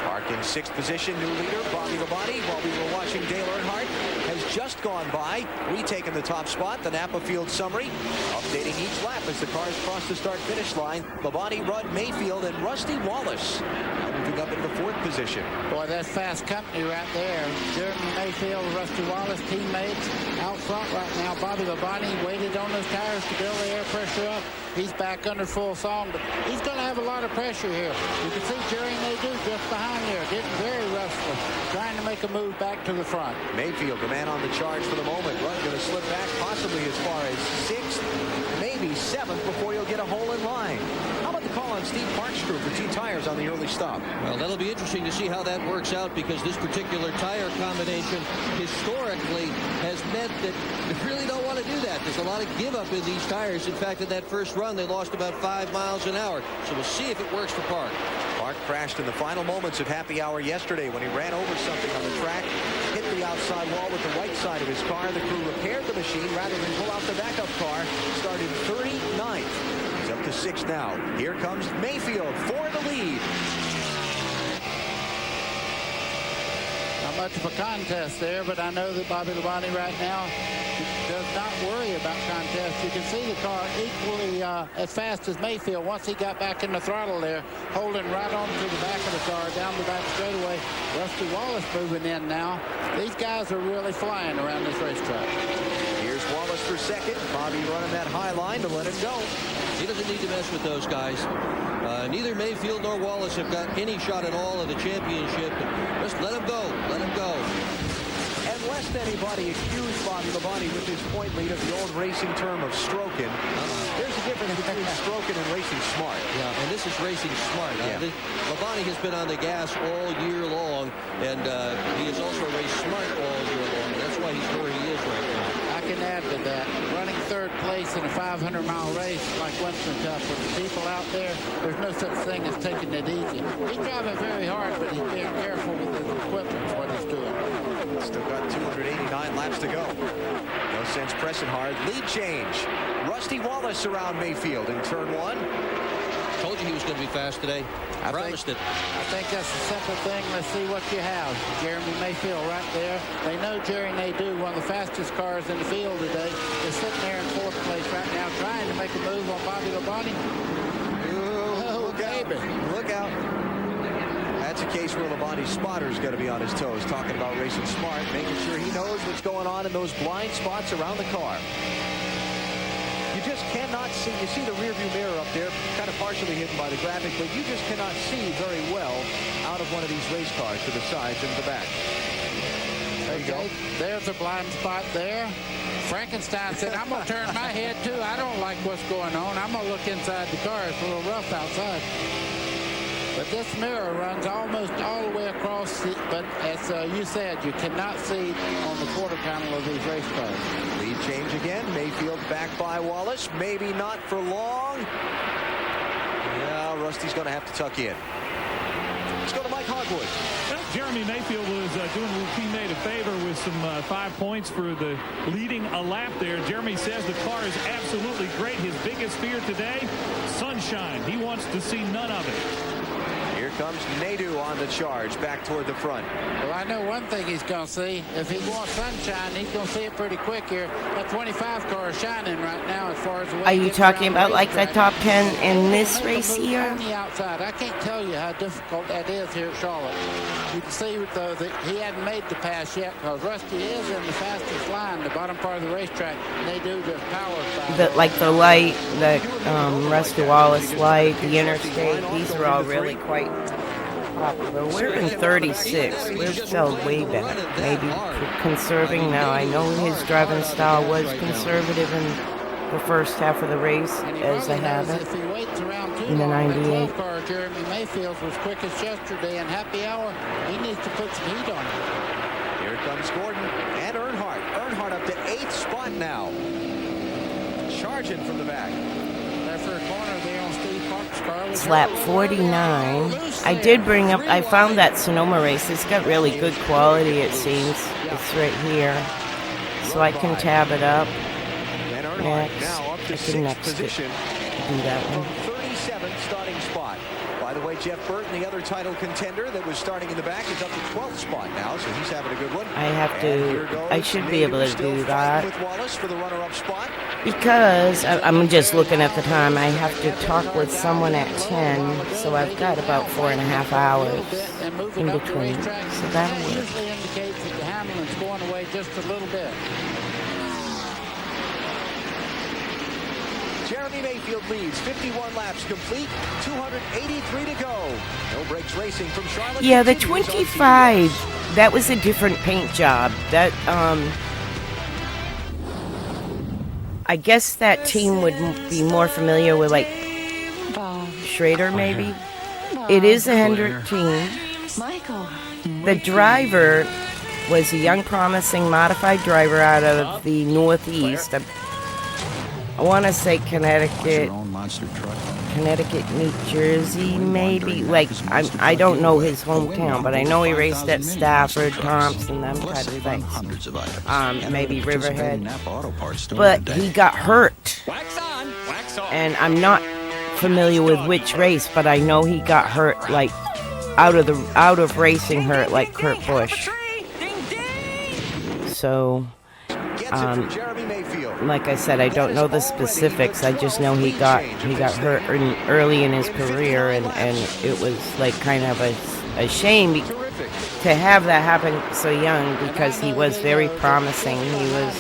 S24: Park in 6th position, new leader Bobby Labonte, while we were watching Dale Earnhardt, has just gone by, retaken the top spot. The Napa Field summary, updating each lap as the cars cross the start-finish line. Labonte, Rudd, Mayfield, and Rusty Wallace moving up into 4th position.
S6: Boy, that's fast company right there. Jeremy Mayfield, Rusty Wallace, teammates out front right now. Bobby Labonte waited on those tires to build the air pressure up. He's back under full song, but he's going to have a lot of pressure here. You can see Jerry Nadeau just behind there, getting very restless, trying to make a move back to the front.
S24: Mayfield, the man on the charge for the moment. Rudd going to slip back possibly as far as 6th, maybe 7th before he'll get a hole in line. How about the call on Steve Park's crew for 2 tires on the early stop?
S7: Well, that'll be interesting to see how that works out because this particular tire combination historically has meant that you really don't want to do that. There's a lot of give up in these tires. In fact, in that first run, they lost about 5 miles an hour. So we'll see if it works for Park.
S24: Park crashed in the final moments of happy hour yesterday when he ran over something on the track, hit the outside wall with the right side of his car. The crew repaired the machine rather than pull out the backup car. Started 39th. He's up to 6th now. Here comes Mayfield for the lead.
S6: Not much of a contest there, but I know that Bobby Labonte right now does not worry about contests. You can see the car equally as fast as Mayfield once he got back in the throttle there, holding right on to the back of the car, down the back straightaway. Rusty Wallace moving in now. These guys are really flying around this racetrack.
S24: Here's Wallace for second. Bobby running that high line to let him go.
S7: He doesn't need to mess with those guys. Neither Mayfield nor Wallace have got any shot at all of the championship. Just let him go. Let him go.
S24: And lest anybody accuse Bobby Labonte with his point lead of the old racing term of stroking, there's a difference between stroking and racing smart.
S7: Yeah, and this is racing smart.
S24: Yeah.
S7: Labonte has been on the gas all year long, and he has also raced smart all year long. That's why he's where he is right now.
S6: I can add to that. Running 3rd place in a 500-mile race like Winston Cup with the people out there, there's no such thing as taking it easy. He's driving very hard, but he's being careful with his equipment, is what he's doing.
S24: Still got 289 laps to go. No sense pressing hard. Lead change. Rusty Wallace around Mayfield in turn 1.
S7: Told you he was going to be fast today. I promised it.
S6: I think that's a simple thing. Let's see what you have. Jeremy Mayfield right there. They know Jerry Nadeau, one of the fastest cars in the field today, is sitting there in 4th place right now, trying to make a move on Bobby Labonte.
S24: Oh, baby. Look out. that's a case where Labonte's spotter's got to be on his toes, talking about racing smart, making sure he knows what's going on in those blind spots around the car. You just cannot see. You see the rearview mirror up there, kind of partially hidden by the graphic, but you just cannot see very well out of one of these race cars to the sides and the back. There you go.
S6: There's a blind spot there. Frankenstein said, I'm going to turn my head too. I don't like what's going on. I'm going to look inside the car. It's a little rough outside. But this mirror runs almost all the way across, but as you said, you cannot see on the quarter panel of these race cars.
S24: Lead change again. Mayfield back by Wallace. Maybe not for long. Yeah, Rusty's going to have to tuck in. Let's go to Mike Hogwood.
S19: Well, Jeremy Mayfield was doing a little teammate a favor with some 5 points for the leading a lap there. Jeremy says the car is absolutely great. His biggest fear today, sunshine. He wants to see none of it.
S24: Here comes Nadeau on the charge, back toward the front.
S6: Well, I know one thing he's going to see. If he wants sunshine, he's going to see it pretty quick here. That 25 car is shining right now as far as the way.
S4: Are you talking about like the top 10 in this race here?
S6: On the outside. I can't tell you how difficult that is here at Charlotte. You can see, though, that he hadn't made the pass yet because Rusty is in the fastest line, the bottom part of the racetrack. Nadeau just powers by.
S4: Like the light, the Rusty Wallace light, the interstate, these are all really quite popular. We're in 36. We're still way back. Maybe conserving now. I know his driving style was conservative in the first half of the race, as I have it in the 98.
S6: Jeremy Mayfield was quickest yesterday in happy hour. He needs to put some heat on it.
S24: Here comes Gordon and Earnhardt. Earnhardt up to 8th spot now. Charging from the back.
S4: It's lap 49. I did bring up, I found that Sonoma race. It's got really good quality, it seems. It's right here. So I can tab it up. Next. I can next do that one.
S24: 37th starting spot. By the way, Geoff Burton, the other title contender that was starting in the back, is up to 12th spot now, so he's having a good one.
S4: I have to, I should be able to do that.
S24: With Wallace for the runner-up spot.
S4: Because I'm just looking at the time, I have to talk with someone at 10, so I've got about 4.5 hours in between. So that'll work.
S6: Indicates that the Hamlin's going away just a little bit.
S24: Jeremy Mayfield leads, 51 laps complete, 283 to go. No brakes racing from Charlotte.
S4: Yeah, the 25, that was a different paint job. That, I guess that team would be more familiar with, like, Schrader, maybe. It is a Hendrick team. The driver was a young, promising, modified driver out of the Northeast. I want to say Connecticut, New Jersey, maybe. Like, I don't know his hometown, but I know he raced at Stafford, Thompson, them type of things. Maybe Riverhead. But he got hurt. And I'm not familiar with which race, but I know he got hurt, like, out of racing hurt, like Kurt Busch. So, like I said, I don't know the specifics. I just know he got hurt early in his career, and it was like kind of a shame to have that happen so young, because he was very promising. He was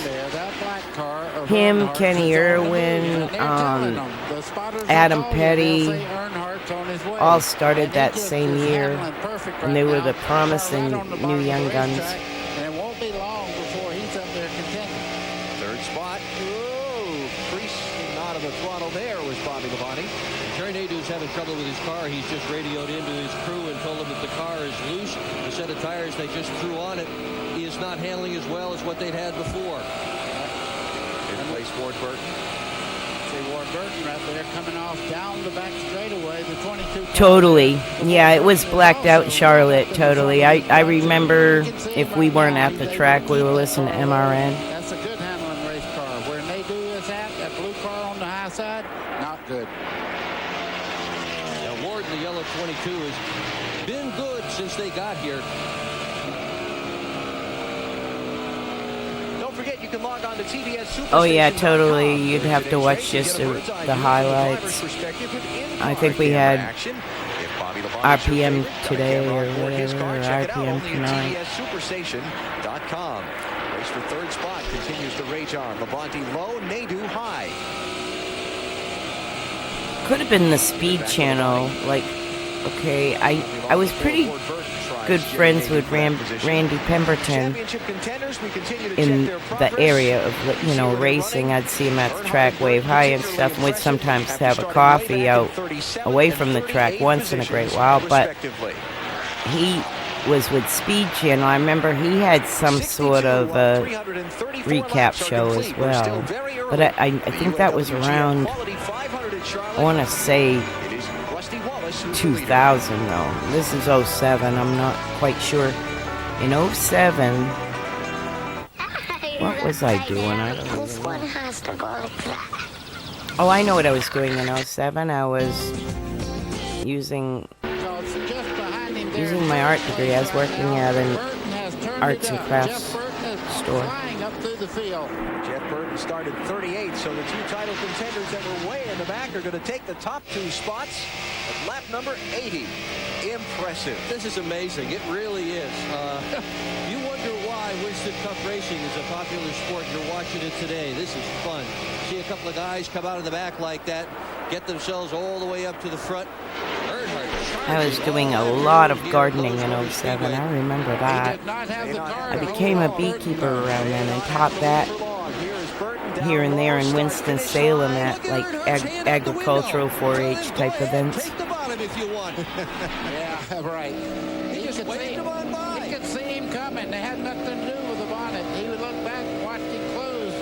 S4: him, Kenny Irwin, Adam Petty, all started that same year, and they were the promising new young guns.
S7: Having trouble with his car. He's just radioed into his crew and told them that the car is loose. The set of tires they just threw on it is not handling as well as what they'd had before.
S24: In place, Ward Burton.
S6: See Ward Burton right there coming off down the back straightaway, the 22.
S4: Totally. Yeah, it was blacked out in Charlotte, totally. I remember, if we weren't at the track, we were listening to MRN.
S6: That's a good handling race car. Where Nadeau is at, that blue car on the high side, not good.
S7: The yellow 22 has been good since they got here.
S24: Don't forget, you can log on to TBS Super.
S4: Oh yeah, totally. You'd have to watch just the highlights. I think we had RPM today or whatever, or RPM tonight.
S24: WTSSuperstation.com. Race for third spot continues to rage on. Labonte low, Nadu high.
S4: Could have been the Speed Channel. Like, okay, I was pretty good friends with Randy Pemberton in the area of, you know, racing. I'd see him at the track, wave high and stuff, and we'd sometimes have a coffee out away from the track once in a great while, but he was with Speed Channel. I remember he had some sort of a recap show as well, but I think that was around, I want to say 2000 though. This is 07, I'm not quite sure. In 07, what was I doing? I don't know. Oh, I know what I was doing in 07. I was using my art degree. I was working at an arts and crafts store.
S24: Jeff Burton started 38, so the two title contenders that were way in the back are going to take the top two spots at lap number 80. Impressive.
S7: This is amazing. It really is. You wonder why Winston Cup racing is a popular sport. You're watching it today. This is fun. See a couple of guys come out of the back like that, get themselves all the way up to the front.
S4: I was doing a lot of gardening in 07. I remember that. I became a beekeeper around then and taught that here and there in Winston-Salem at like agricultural 4-H type events.
S6: Yeah, right. You could see him coming. They had nothing to do with the bonnet. He would look back and watch him close.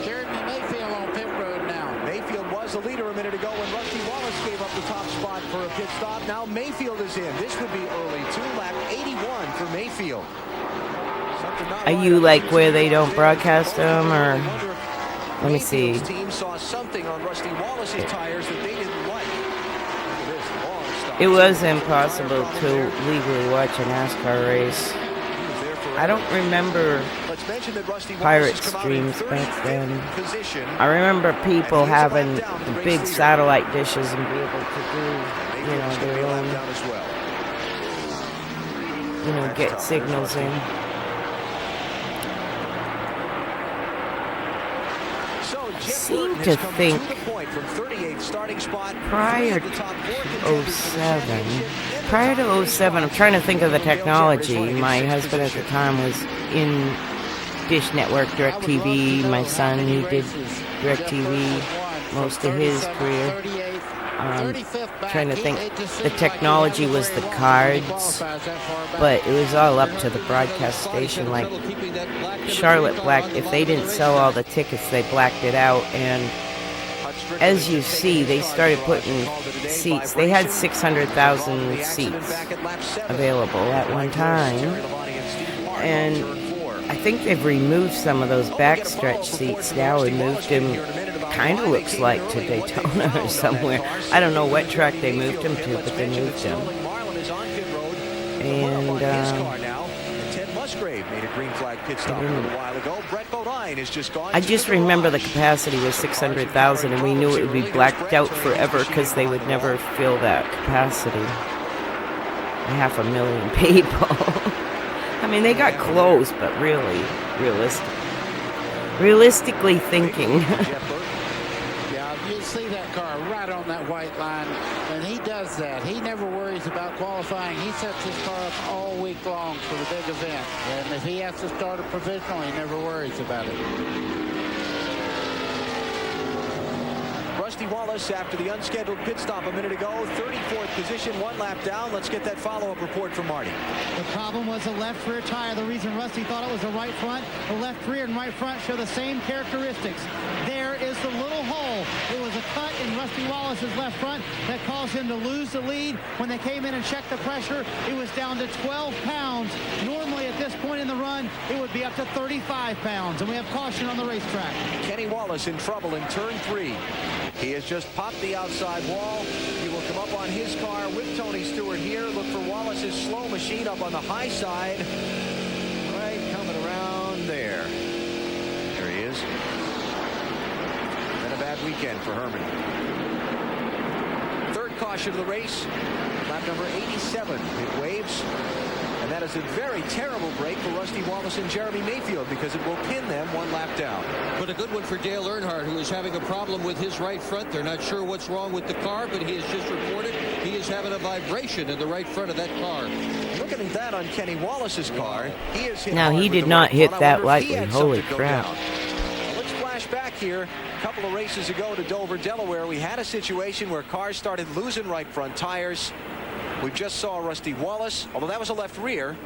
S6: Jeremy Mayfield on pit road now.
S24: Mayfield was the leader a minute ago when Rusty Wallace gave up the top spot for a pit stop. Now Mayfield is in. This would be early too. Lap 81 for Mayfield.
S4: Are you like where they don't broadcast them, or let me see.
S24: Team saw something on Rusty Wallace's tires that they didn't like.
S4: It was impossible to legally watch a NASCAR race. I don't remember pirate streams back then. I remember people having the big satellite dishes and be able to do, you know, their own, you know, get signals in. Seem to think prior to 07, I'm trying to think of the technology. My husband at the time was in Dish Network, DirecTV. My son, he did DirecTV most of his career. Trying to think, the technology was the cards, but it was all up to the broadcast station. Like Charlotte Black, if they didn't sell all the tickets, they blacked it out. And as you see, they started putting seats. They had 600,000 seats available at one time, and I think they've removed some of those backstretch seats now and moved them. Kind of looks like to Daytona or somewhere. I don't know what track they moved him to, but they moved him. And I just remember the capacity was 600,000, and we knew it would be blacked out forever because they would never fill that capacity. 500,000 people. I mean, they got close, but really, realistically thinking.
S6: You see that car right on that white line, and he does that. He never worries about qualifying. He sets his car up all week long for the big event, and if he has to start a provisional, he never worries about it.
S24: Rusty Wallace, after the unscheduled pit stop a minute ago, 34th position, one lap down. Let's get that follow-up report from Marty.
S1: The problem was the left rear tire. The reason Rusty thought it was the right front, the left rear and right front show the same characteristics. There is the little hole. It was a cut in Rusty Wallace's left front that caused him to lose the lead. When they came in and checked the pressure, it was down to 12 pounds. Normally at this point in the run, it would be up to 35 pounds, and we have caution on the racetrack.
S24: Kenny Wallace in trouble in turn 3. He has just popped the outside wall. He will come up on his car with Tony Stewart here. Look for Wallace's slow machine up on the high side. Right, coming around there. There he is. Been a bad weekend for Herman. Third caution of the race. lap number 87. It waves. And that is a very terrible break for Rusty Wallace and Jeremy Mayfield because it will pin them one lap down.
S7: But a good one for Dale Earnhardt, who is having a problem with his right front. They're not sure what's wrong with the car, but he has just reported he is having a vibration in the right front of that car.
S24: Looking at that on Kenny Wallace's car, he is hit
S4: Now,
S24: hard
S4: he
S24: with
S4: did
S24: the
S4: not
S24: right
S4: hit
S24: front. I
S4: that
S24: wonder if he
S4: lightly.
S24: had
S4: Holy
S24: something go
S4: crap.
S24: down. Let's flash back here. A couple of races ago to Dover, Delaware, we had a situation where cars started losing right front tires. We just saw Rusty Wallace, although that was a left rear,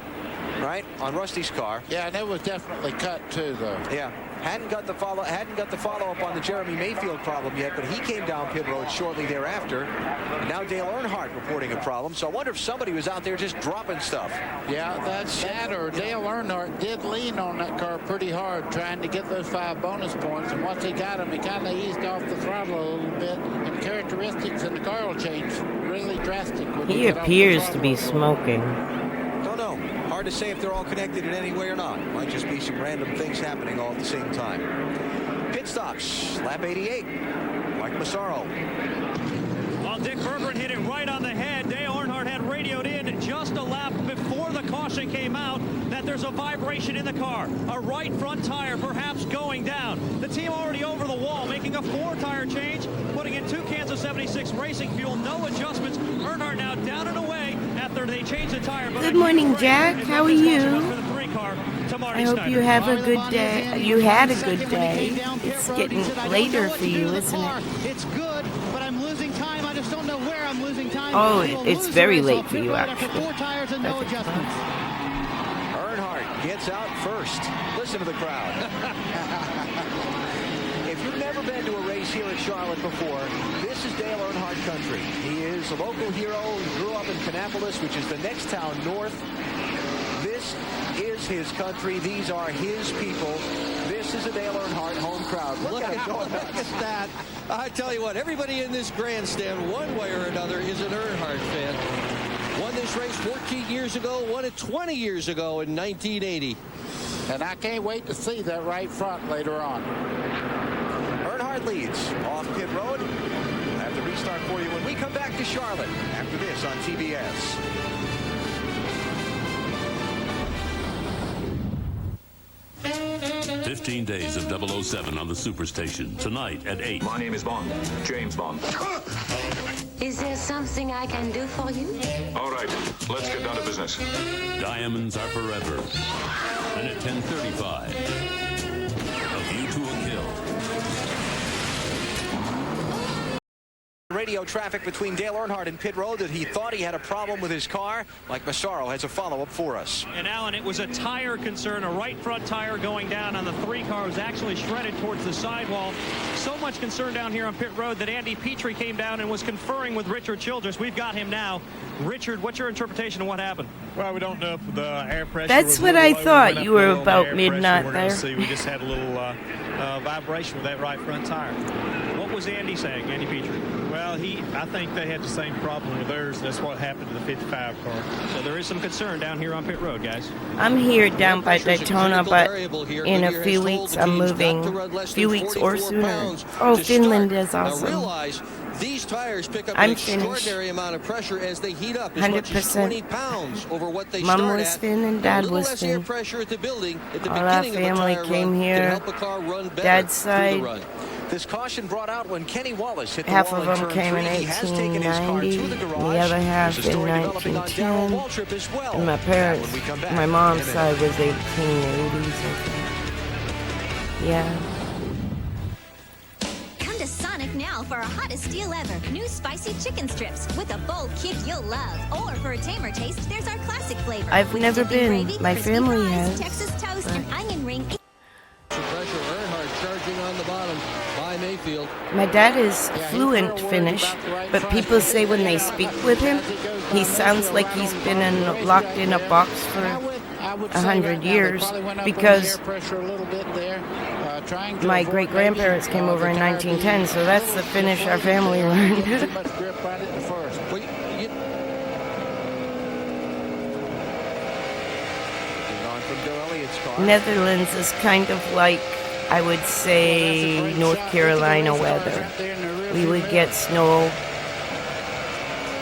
S24: right, on Rusty's car.
S6: Yeah, and it was definitely cut too, though.
S24: Yeah, hadn't got the follow up on the Jeremy Mayfield problem yet, but he came down pit road shortly thereafter. And now Dale Earnhardt reporting a problem. So I wonder if somebody was out there just dropping stuff.
S6: Yeah, that's that, or Dale Earnhardt did lean on that car pretty hard trying to get those 5 bonus points, and once he got them, he kind of eased off the throttle a little bit, and characteristics in the car will change really drastic.
S4: He appears to be smoking.
S24: Don't know. Hard to say if they're all connected in any way or not. Might just be some random things happening all at the same time. Pit stops, lap 88. Mike Massaro.
S2: Well, Dick Berggren hit it right on the head. Dale Earnhardt had radioed in just a lap before the caution came out that there's a vibration in the car. A right front tire perhaps going down. The team already over the wall, making a 4-tire change, putting in 2 cans of 76 racing fuel, no adjustments. Earnhardt now down and away after they changed the tire.
S4: Good morning, Jack. How are you? I hope you have a good day. You had a good day. It's getting later for you, isn't it?
S1: It's good, but I'm losing time. I just don't know where I'm losing time.
S4: Oh, it's very late for you, actually.
S1: 4 tires and no adjustments.
S24: Earnhardt gets out first. Listen to the crowd. If you've never been to a race here at Charlotte before, this is Dale Earnhardt country. He is a local hero. He grew up in Kannapolis, which is the next town north. This is his country. These are his people. This is a Dale Earnhardt home crowd. Look at that.
S7: I tell you what, everybody in this grandstand, one way or another, is an Earnhardt fan. Won this race 14 years ago, won it 20 years ago in 1980.
S6: And I can't wait to see that right front later on.
S24: Earnhardt leads off pit road. We'll have the restart for you when we come back to Charlotte after this on TBS.
S18: "15 Days of 007 on the Superstation tonight at 8.
S5: My name is Bond, James Bond.
S16: Is there something I can do for you?
S5: All right, let's get down to business.
S18: Diamonds Are Forever. And at 10:35, A View to a Kill.
S24: Radio traffic between Dale Earnhardt and pit road that he thought he had a problem with his car. Mike Massaro has a follow-up for us.
S2: And Alan, it was a tire concern. A right front tire going down on the 3 car was actually shredded towards the sidewall. So much concern down here on pit road that Andy Petrie came down and was conferring with Richard Childress. We've got him now. Richard, what's your interpretation of what happened?
S17: Well, we don't know if the air pressure.
S4: That's what I thought. You were about midnight there.
S17: We're going to see. We just had a little vibration with that right front tire.
S2: What was Andy saying, Andy Petrie?
S17: Well, I think they had the same problem with theirs. That's what happened to the 55 car.
S2: So there is some concern down here on pit road, guys.
S4: I'm here down by Daytona, but in a few weeks I'm moving. A few weeks or sooner. Oh, Finland is awesome.
S7: These tires pick up an extraordinary amount of pressure as they heat up, as much as 20 pounds over what they
S4: Mom
S7: start
S4: was
S7: at.
S4: Finn and Dad was
S7: less
S4: Finn.
S7: air pressure at the building at the
S4: All our
S7: beginning of a
S4: family
S7: tire
S4: came
S7: run
S4: here.
S7: can help a car run better
S4: Dad's
S7: through the
S4: side.
S7: run.
S24: This caution brought out when Kenny Wallace hit the
S4: Half
S24: wall
S4: of
S24: in
S4: them
S24: turn
S4: came in
S24: 3. He has taken his car to
S4: 1890,
S24: the
S4: the
S24: garage.
S4: other half
S24: There's a
S4: in
S24: story developing on Darrell
S4: 1910,
S24: Waltrip as well.
S4: and my parents,
S24: When we come back
S4: my
S24: in a
S4: mom's
S24: minute.
S4: side was 1880s, I think. Yeah.
S20: Come to Sonic now for our hottest deal ever. New spicy chicken strips with a bold kick you'll love. Or for a tamer taste, there's our classic flavor.
S4: I've
S20: with
S4: never
S20: dipping
S4: been.
S20: gravy,
S4: My
S20: crispy
S4: family
S20: fries,
S4: has,
S20: Texas toast, and onion ring.
S7: Pressure, Earnhardt charging on the bottom by Mayfield.
S4: My dad is fluent Finnish, but people say when they speak with him, he sounds like he's been locked in a box for 100 years because my great-grandparents came over in 1910, so that's the Finnish our family learned. Netherlands is kind of like, I would say, North Carolina weather. We would get snow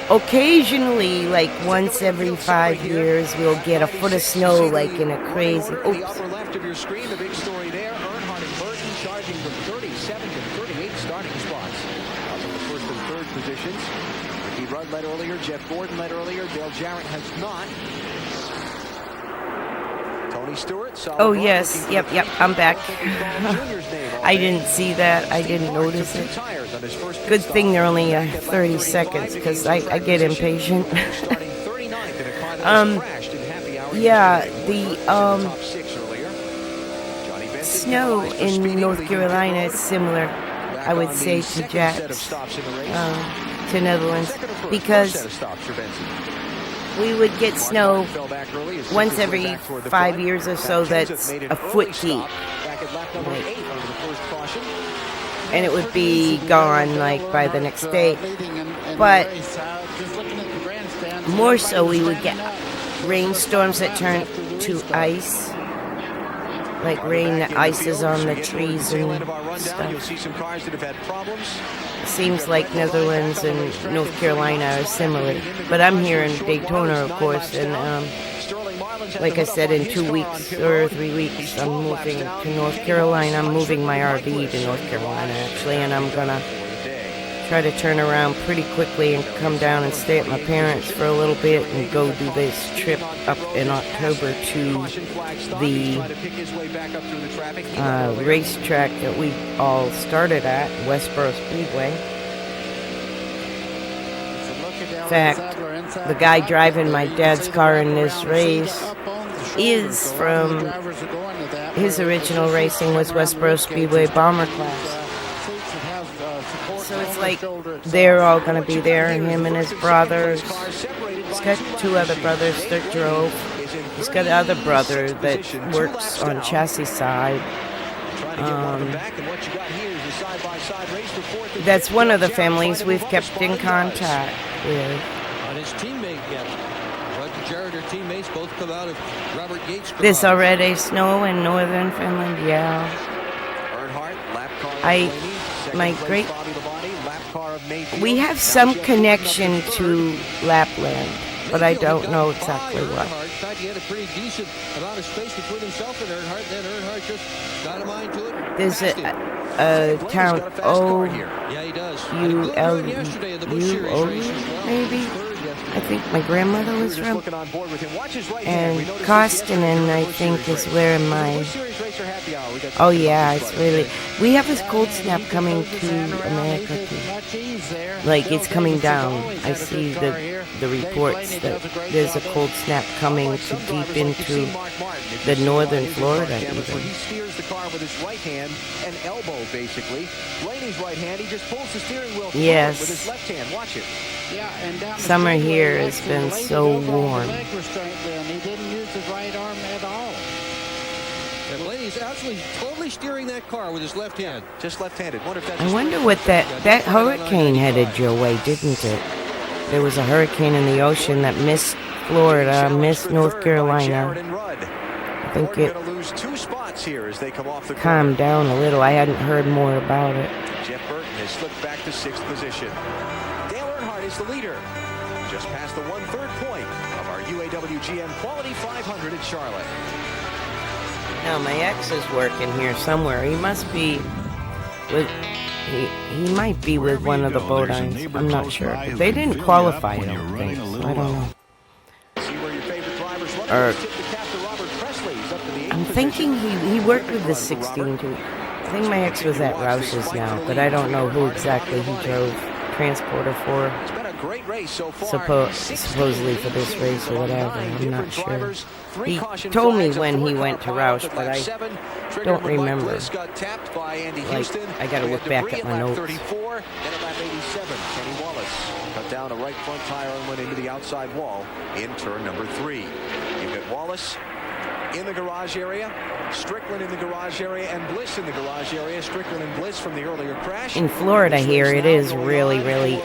S4: occasionally, like once every 5 years, we'll get a foot of snow, like in a crazy. Oops.
S24: Upper left of your screen, the big story there. Earnhardt and Burton charging from 37 to 38 starting spots. Out in the first and third positions. Ricky Rudd led earlier. Jeff Gordon led earlier. Dale Jarrett has not. Tony Stewart.
S4: Oh, yes. Yep. I'm back. I didn't see that. I didn't notice it. Good thing they're only 30 seconds because I get impatient. Yeah, the snow in North Carolina is similar, I would say, to Jack's, to Netherlands, because we would get snow once every 5 years or so that's a foot deep. And it would be gone like by the next day. But more so we would get rainstorms that turn to ice. Like rain that ices on the trees and stuff. Seems like Netherlands and North Carolina are similar. But I'm here in Daytona, of course, and like I said, in 2 weeks or 3 weeks, I'm moving to North Carolina. I'm moving my RV to North Carolina, actually, and I'm going to try to turn around pretty quickly and come down and stay at my parents' for a little bit and go do this trip up in October to the racetrack that we all started at, Westboro Speedway. In fact, the guy driving my dad's car in this race is from, his original racing was Westboro Speedway Bomber Class. So it's like they're all going to be there, him and his brothers. He's got two other brothers that drove. He's got another brother that works on chassis side. That's one of the families we've kept in contact with.
S7: His teammate, teammates both come out of Robert Yates' garage.
S4: There's already snow in northern Finland, yeah. We have some connection to Lapland, but I don't know exactly what.
S7: He had a pretty decent amount of space between himself and Earnhardt, then Earnhardt just got a mind to it.
S4: There's a town, O-U-L-U, maybe? I think my grandmother was from. And Costinen, I think, is where my... Oh, yeah, it's really... We have this cold snap coming to America, too. Like, it's coming down. I see the reports that there's a cold snap coming to deep into the northern Florida, even.
S24: He steers the car with his right hand and elbow, basically. Blaney's right hand, he just pulls the steering wheel with his left hand. Watch it.
S4: Summer here has been so warm.
S6: He didn't use his right arm at all.
S7: And Blaney's actually totally steering that car with his left hand.
S24: Just left-handed.
S4: I wonder what that hurricane headed your way, didn't it? There was a hurricane in the ocean that missed Florida, missed North Carolina. I think it calmed down a little. I hadn't heard more about it.
S24: Jeff Burton has slipped back to 6th position. Dale Earnhardt is the leader. Just past the 1/3 point of our UAW GM Quality 500 at Charlotte.
S4: Now my ex is working here somewhere. He must be with... He might be with one of the Bodines. I'm not sure. But they didn't qualify, I don't think. So I don't know. Or... I'm thinking he worked with the 16 too. I think my ex was at Roush's now, but I don't know who exactly he drove transporter for. Supposedly for this race or whatever. I'm not sure. He told me when he went to Roush, but I don't remember. Like, I gotta look back at my notes.
S24: Cut down a right front tire and went into the outside wall in turn number 3. You've got Wallace in the garage area, Strickland in the garage area, and Bliss in the garage area. Strickland and Bliss from the earlier crash.
S4: In Florida here, it is really, really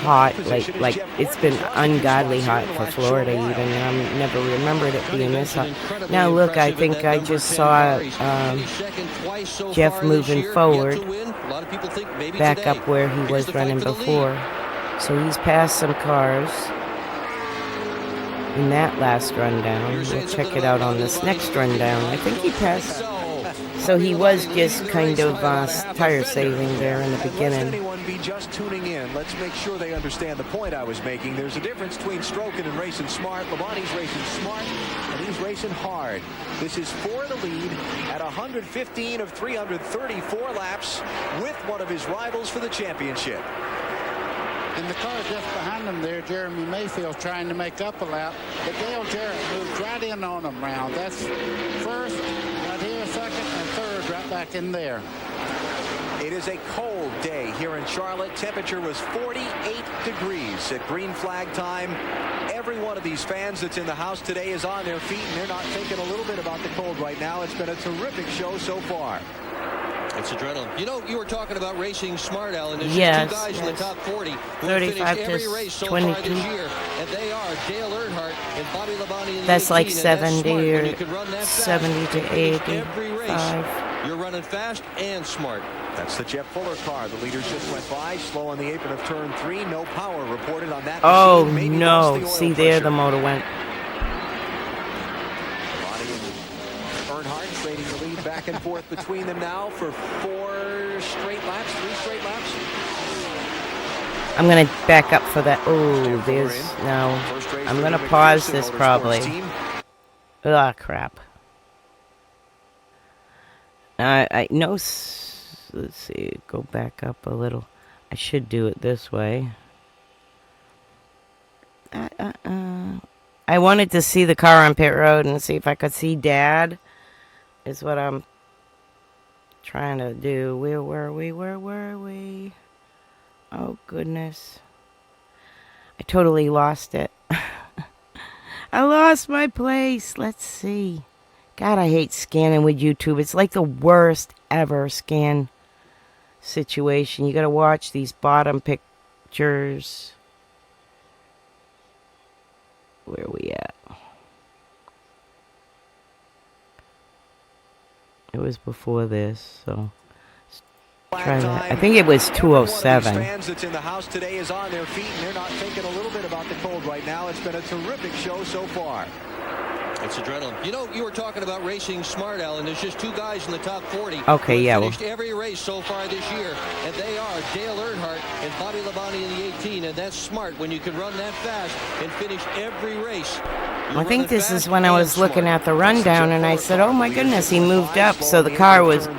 S4: hot. Like it's been ungodly hot for Florida even. I never remembered it being this hot. Now look, I think I just saw Geoff moving forward, back up where he was running before. So he's passed some cars in that last rundown. We'll check it out on this next rundown. I think he passed. So he was just kind of tire saving there in the beginning.
S24: Anyone be just tuning in? Let's make sure they understand the point I was making. There's a difference between stroking and racing smart. Labonte's racing smart, and he's racing hard. This is for the lead at 115 of 334 laps with one of his rivals for the championship.
S6: In the car just behind him there, Jeremy Mayfield's trying to make up a lap, but Dale Jarrett moved right in on him round. That's first, right here, second, and third, right back in there.
S24: It is a cold day here in Charlotte. Temperature was 48 degrees at green flag time. Every one of these fans that's in the house today is on their feet, and they're not thinking a little bit about the cold right now. It's been a terrific show so far. It's adrenaline. You know, you were talking about racing smart, Alan. There's just two guys in the top 40 who have finished every race so far this year, and they are Dale Earnhardt and Bobby Labonte.
S4: That's like 70 or 70 to 85.
S24: You're running fast and smart. That's the Jeff Fuller car. The leaders just went by, slow on the apron of turn 3. No power reported on that.
S4: Oh, no. See, there the motor went.
S24: Earnhardt trading the lead back and forth between them now for 3 straight laps.
S4: I'm going to back up for that. Oh, there's no. I'm going to pause this probably. Ah, crap. I know. Let's see. Go back up a little. I should do it this way. I wanted to see the car on pit road and see if I could see Dad. Is what I'm trying to do. Where were we? Oh, goodness. I totally lost it. I lost my place. Let's see. God, I hate scanning with YouTube. It's like the worst ever scan situation. You gotta watch these bottom pictures. Where are we at? It was before this, so try that. I think it was 207.
S24: Fans that's in the house today is on their feet, and they're not thinking a little bit about the cold right now. It's been a terrific show so far. It's adrenaline. You know, you were talking about racing smart, Alan. There's just two guys in the top 40.
S4: Okay, yeah.
S24: Who have finished every race so far this year, and they are Dale Earnhardt and Bobby Labonte in the 18, and that's smart when you can run that fast and finish every race.
S4: I think this is when I was looking at the rundown, and I said, "Oh my goodness, he moved up, so the car was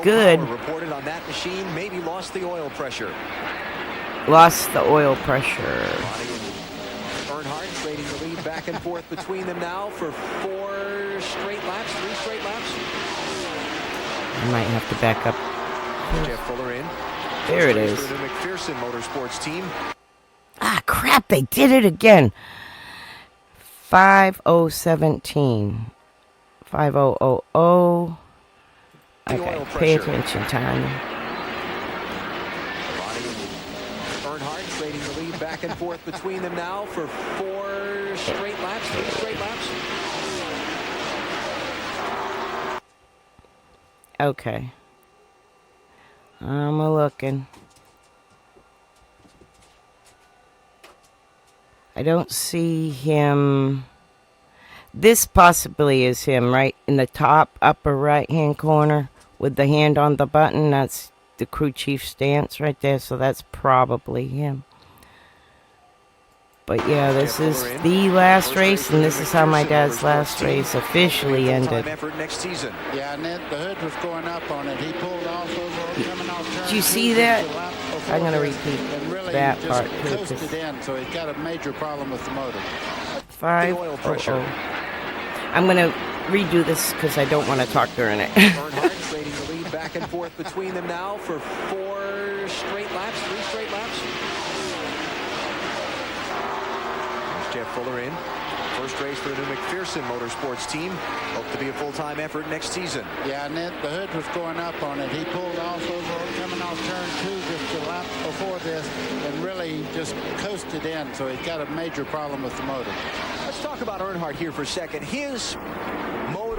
S4: good."
S24: Reported on that machine, maybe lost the oil pressure.
S4: Lost the oil pressure.
S24: Earnhardt trading the lead back and forth between them now for 3 straight laps.
S4: I might have to back up.
S24: Jeff Fuller in.
S4: There it is.
S24: For the McPherson Motorsports team.
S4: Ah, crap! They did it again. 5017. 5000. Okay, pay attention, Tanya.
S24: Earnhardt trading the lead back and forth between them now for 3 straight laps.
S4: Okay. I'm looking. I don't see him. This possibly is him, right in the top upper right-hand corner with the hand on the button. That's the crew chief stance right there, so that's probably him. But yeah, this is the last race, and this is how my dad's last race officially ended.
S6: Yeah, and then the hood was going up on it. He pulled off over, coming off turn.
S4: Did you see that? I'm going to repeat that part too.
S6: Coasted in, so he's got a major problem with the motor.
S4: 500. I'm going to redo this because I don't want to talk during it.
S24: Earnhardt trading the lead back and forth between them now for 3 straight laps. Jeff Fuller in. First race for the new McPherson Motorsports team. Hope to be a full-time effort next season.
S6: Yeah, and then the hood was going up on it. He pulled off over, coming off turn 2 just a lap before this, and really just coasted in, so he's got a major problem with the motor.
S24: Let's talk about Earnhardt here for a second. His mode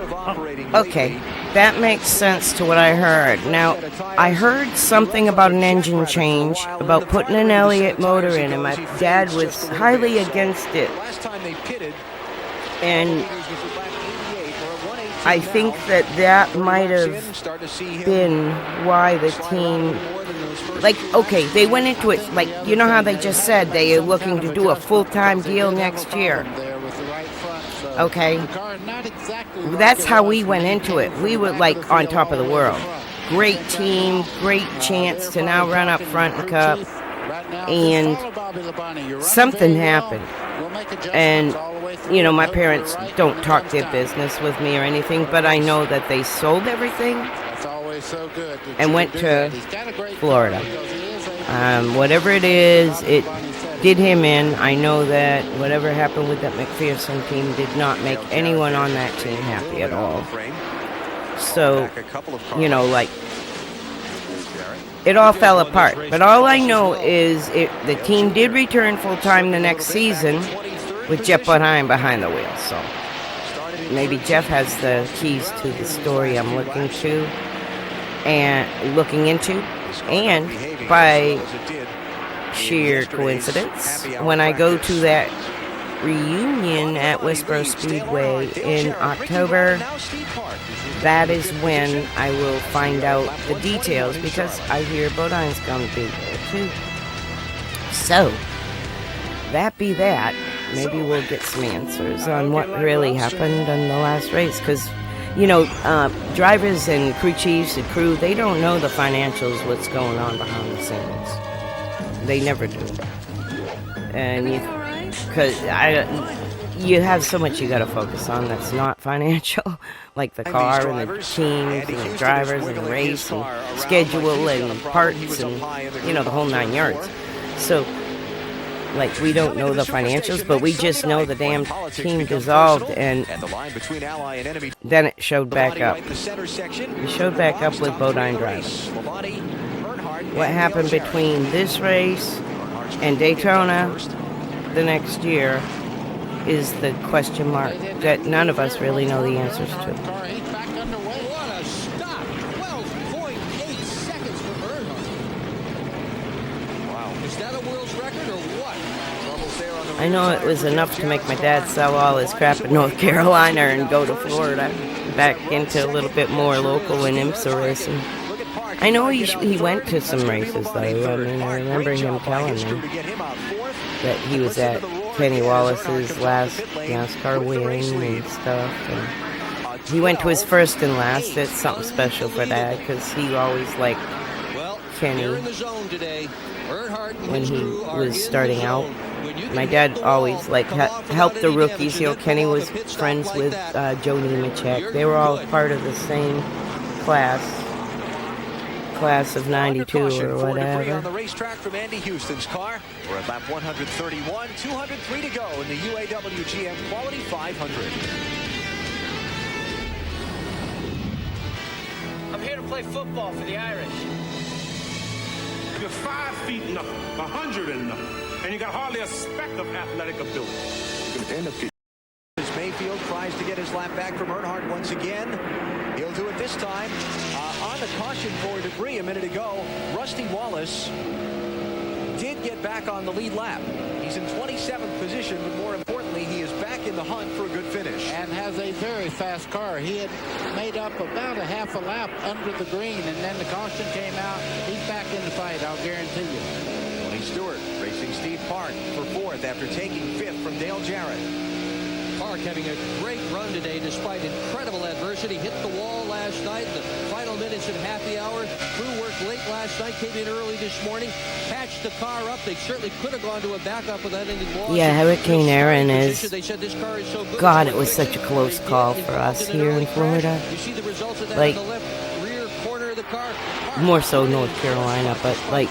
S4: Okay, that makes sense to what I heard. Now, I heard something about an engine change, about putting an Elliott motor in, and my dad was highly against it. And I think that might have been why the team, like, okay, they went into it, like, you know how they just said they are looking to do a full-time deal next year. Okay, that's how we went into it. We were like on top of the world. Great team, great chance to now run up front in Cup. And something happened. And, you know, my parents don't talk their business with me or anything, but I know that they sold everything and went to Florida. Whatever it is, it did him in. I know that whatever happened with that McPherson team did not make anyone on that team happy at all. So, you know, like, it all fell apart. But all I know is the team did return full-time the next season with Geoff Bodine behind the wheel. So maybe Geoff has the keys to the story I'm looking into. And by sheer coincidence, when I go to that reunion at Westboro Speedway in October, that is when I will find out the details, because I hear Bodine's going to be there too. So, that be that. Maybe we'll get some answers on what really happened in the last race, because, you know, drivers and crew chiefs and crew, they don't know the financials, what's going on behind the scenes. They never do. And because you have so much you got to focus on that's not financial, like the car and the teams and the drivers and the race and schedule and parts and, you know, the whole 9 yards. So, like, we don't know the financials, but we just know the damn team dissolved, and then it showed back up. It showed back up with Bodine driving. What happened between this race and Daytona the next year is the question mark that none of us really know the answers to.
S7: What a stop! 12.8 seconds for Earnhardt. Wow. Is that a world's record or what?
S4: I know it was enough to make my dad sell all his crap in North Carolina and go to Florida, back into a little bit more local and IMSA racing. I know he went to some races, though. I mean, I remember him telling me that he was at Kenny Wallace's last NASCAR win and stuff. And he went to his first and last. That's something special for Dad, because he always liked Kenny when he was starting out. My dad always helped the rookies. You know, Kenny was friends with Joe Nemechek. They were all part of the same class of 92 or whatever.
S24: On the racetrack from Andy Houston's car. We're at lap 131, 203 to go in the UAW GM Quality 500.
S14: I'm here to play football for the Irish.
S12: You're 5 feet nothing, 100 and nothing, and you got hardly a speck of athletic ability. You're gonna end up getting.
S24: Mayfield tries to get his lap back from Earnhardt once again. He'll do it this time. On the caution for debris a minute ago, Rusty Wallace did get back on the lead lap. He's in 27th position, but more importantly, he is back in the hunt for a good finish.
S6: And has a very fast car. He had made up about a half a lap under the green, and then the caution came out. He's back in the fight, I'll guarantee you.
S24: Tony Stewart racing Steve Park for fourth after taking fifth from Dale Jarrett. Park having a great run today despite incredible adversity. Hit the wall last night. The final minutes of happy hour. Crew worked late last night, came in early this morning, patched the car up. They certainly could have gone to a backup without any loss.
S4: Yeah, Hurricane Aaron is...
S24: They said this car is so good.
S4: God, it was such a close call for us here in Florida.
S24: You see the results of that
S4: like,
S24: in the left rear corner of the car.
S4: More so North Carolina, but, like,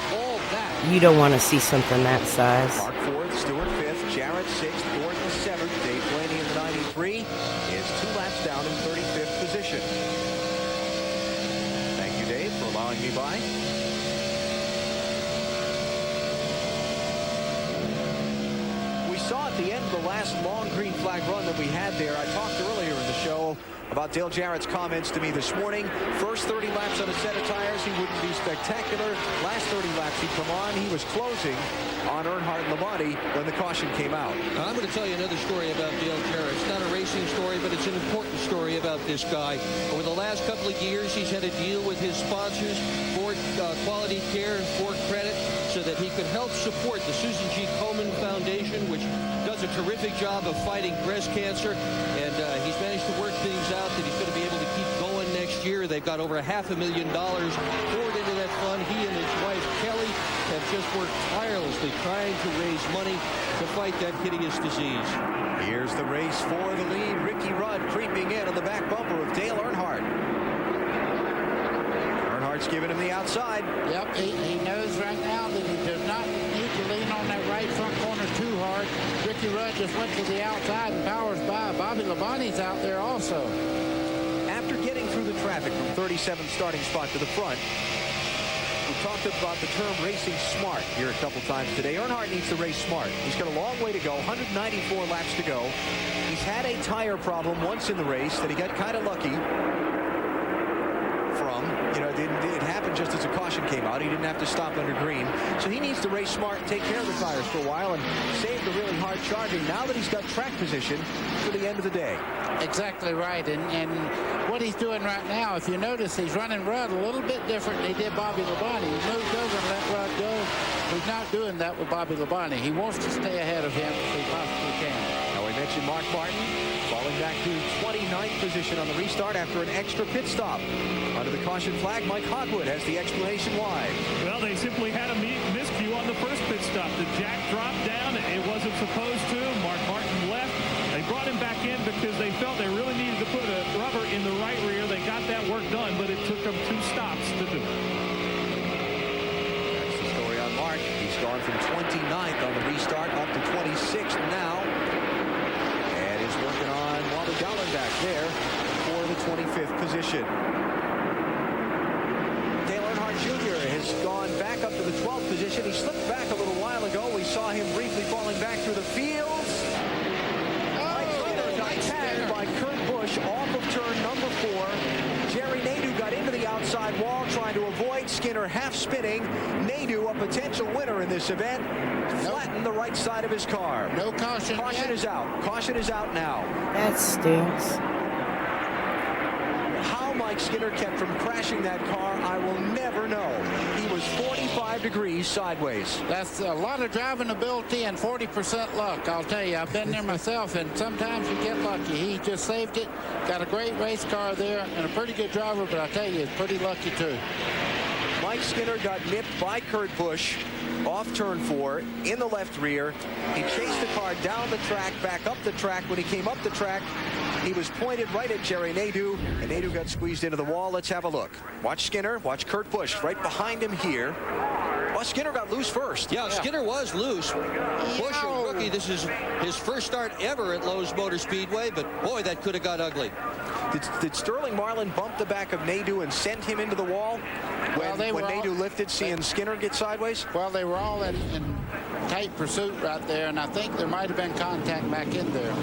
S4: you don't want to see something that size.
S24: Park fourth, Stewart fifth, Jarrett sixth, Gordon seventh, Dave Blaney in the 93 is 2 laps down in 35th position. Thank you, Dave, for allowing me by. We saw at the end of the last long green flag run that we had there. I talked earlier in the show about Dale Jarrett's comments to me this morning. First 30 laps on a set of tires, he wouldn't be spectacular. Last 30 laps he'd come on, he was closing on Earnhardt and Labonte when the caution came out.
S7: Now, I'm going to tell you another story about Dale Jarrett. It's not a racing story, but it's an important story about this guy. Over the last couple of years, he's had a deal with his sponsors for quality care and for credit so that he could help support the Susan G. Komen Foundation, which does a terrific job of fighting breast cancer. And he's managed to work things out that he's going to be able to keep going next year. They've got over $500,000 poured into that fund. He and his wife, Kelly, have just worked tirelessly trying to raise money to fight that hideous disease.
S24: Here's the race for the lead. Ricky Rudd creeping in on the back bumper of Dale Earnhardt. Earnhardt's giving him the outside.
S6: Yep, he knows right now that he does not need to lean on that right front corner too hard. Ricky Rudd just went to the outside and powers by. Bobby Labonte's out there also.
S24: After getting through the traffic from 37th starting spot to the front, we talked about the term racing smart here a couple times today. Earnhardt needs to race smart. He's got a long way to go, 194 laps to go. He's had a tire problem once in the race that he got kind of lucky from. You know, it happened just as a caution came out. He didn't have to stop under green. So he needs to race smart and take care of the tires for a while and save the really hard charging now that he's got track position for the end of the day.
S6: Exactly right. And what he's doing right now, if you notice, he's running Rudd a little bit different than he did Bobby Labonte. He moved over and let Rudd go. He's not doing that with Bobby Labonte. He wants to stay ahead of him if he possibly can.
S24: Now we mentioned Mark Martin falling back to 29th position on the restart after an extra pit stop. Under the caution flag, Mike Hogwood has the explanation why.
S19: Well, they simply had a miscue on the first pit stop. The jack dropped down. It wasn't supposed to. Mark Martin left. They brought him back in because they felt they really needed to put a rubber in the right rear. They got that work done, but it took them 2 stops to do it.
S24: That's the story on Mark. He's gone from 29th on the restart up to 26th now. And is working on Wally Dallin back there for the 25th position. Dale Earnhardt Jr. has gone back up to the 12th position. He slipped back a little while ago. We saw him briefly falling back through the fields. By Kurt Busch off of turn number 4. Jerry Nadeau got into the outside wall trying to avoid Skinner half spinning. Nadeau, a potential winner in this event, flattened the right side of his car.
S6: No caution.
S24: Caution is out. Caution is out now.
S4: That stinks.
S24: How Mike Skinner kept from crashing that car, I will never know. He was 45 degrees sideways.
S6: That's a lot of driving ability and 40% luck. I'll tell you, I've been there myself, and sometimes you get lucky. He just saved it. Got a great race car there and a pretty good driver, but I tell you, it's pretty lucky too.
S24: Mike Skinner got nipped by Kurt Busch off turn 4 in the left rear. He chased the car down the track, back up the track. When he came up the track, he was pointed right at Jerry Nadeau, and Nadeau got squeezed into the wall. Let's have a look. Watch Skinner, watch Kurt Busch right behind him here. Well, Skinner got loose first.
S7: Yeah, Skinner was loose. Busch, a rookie, this is his first start ever at Lowe's Motor Speedway, but boy, that could have got ugly.
S24: Did Sterling Marlin bump the back of Nadeau and send him into the wall when Nadeau lifted, seeing Skinner get sideways?
S6: Well, they were all in tight pursuit right there, and I think there might have been contact back in there.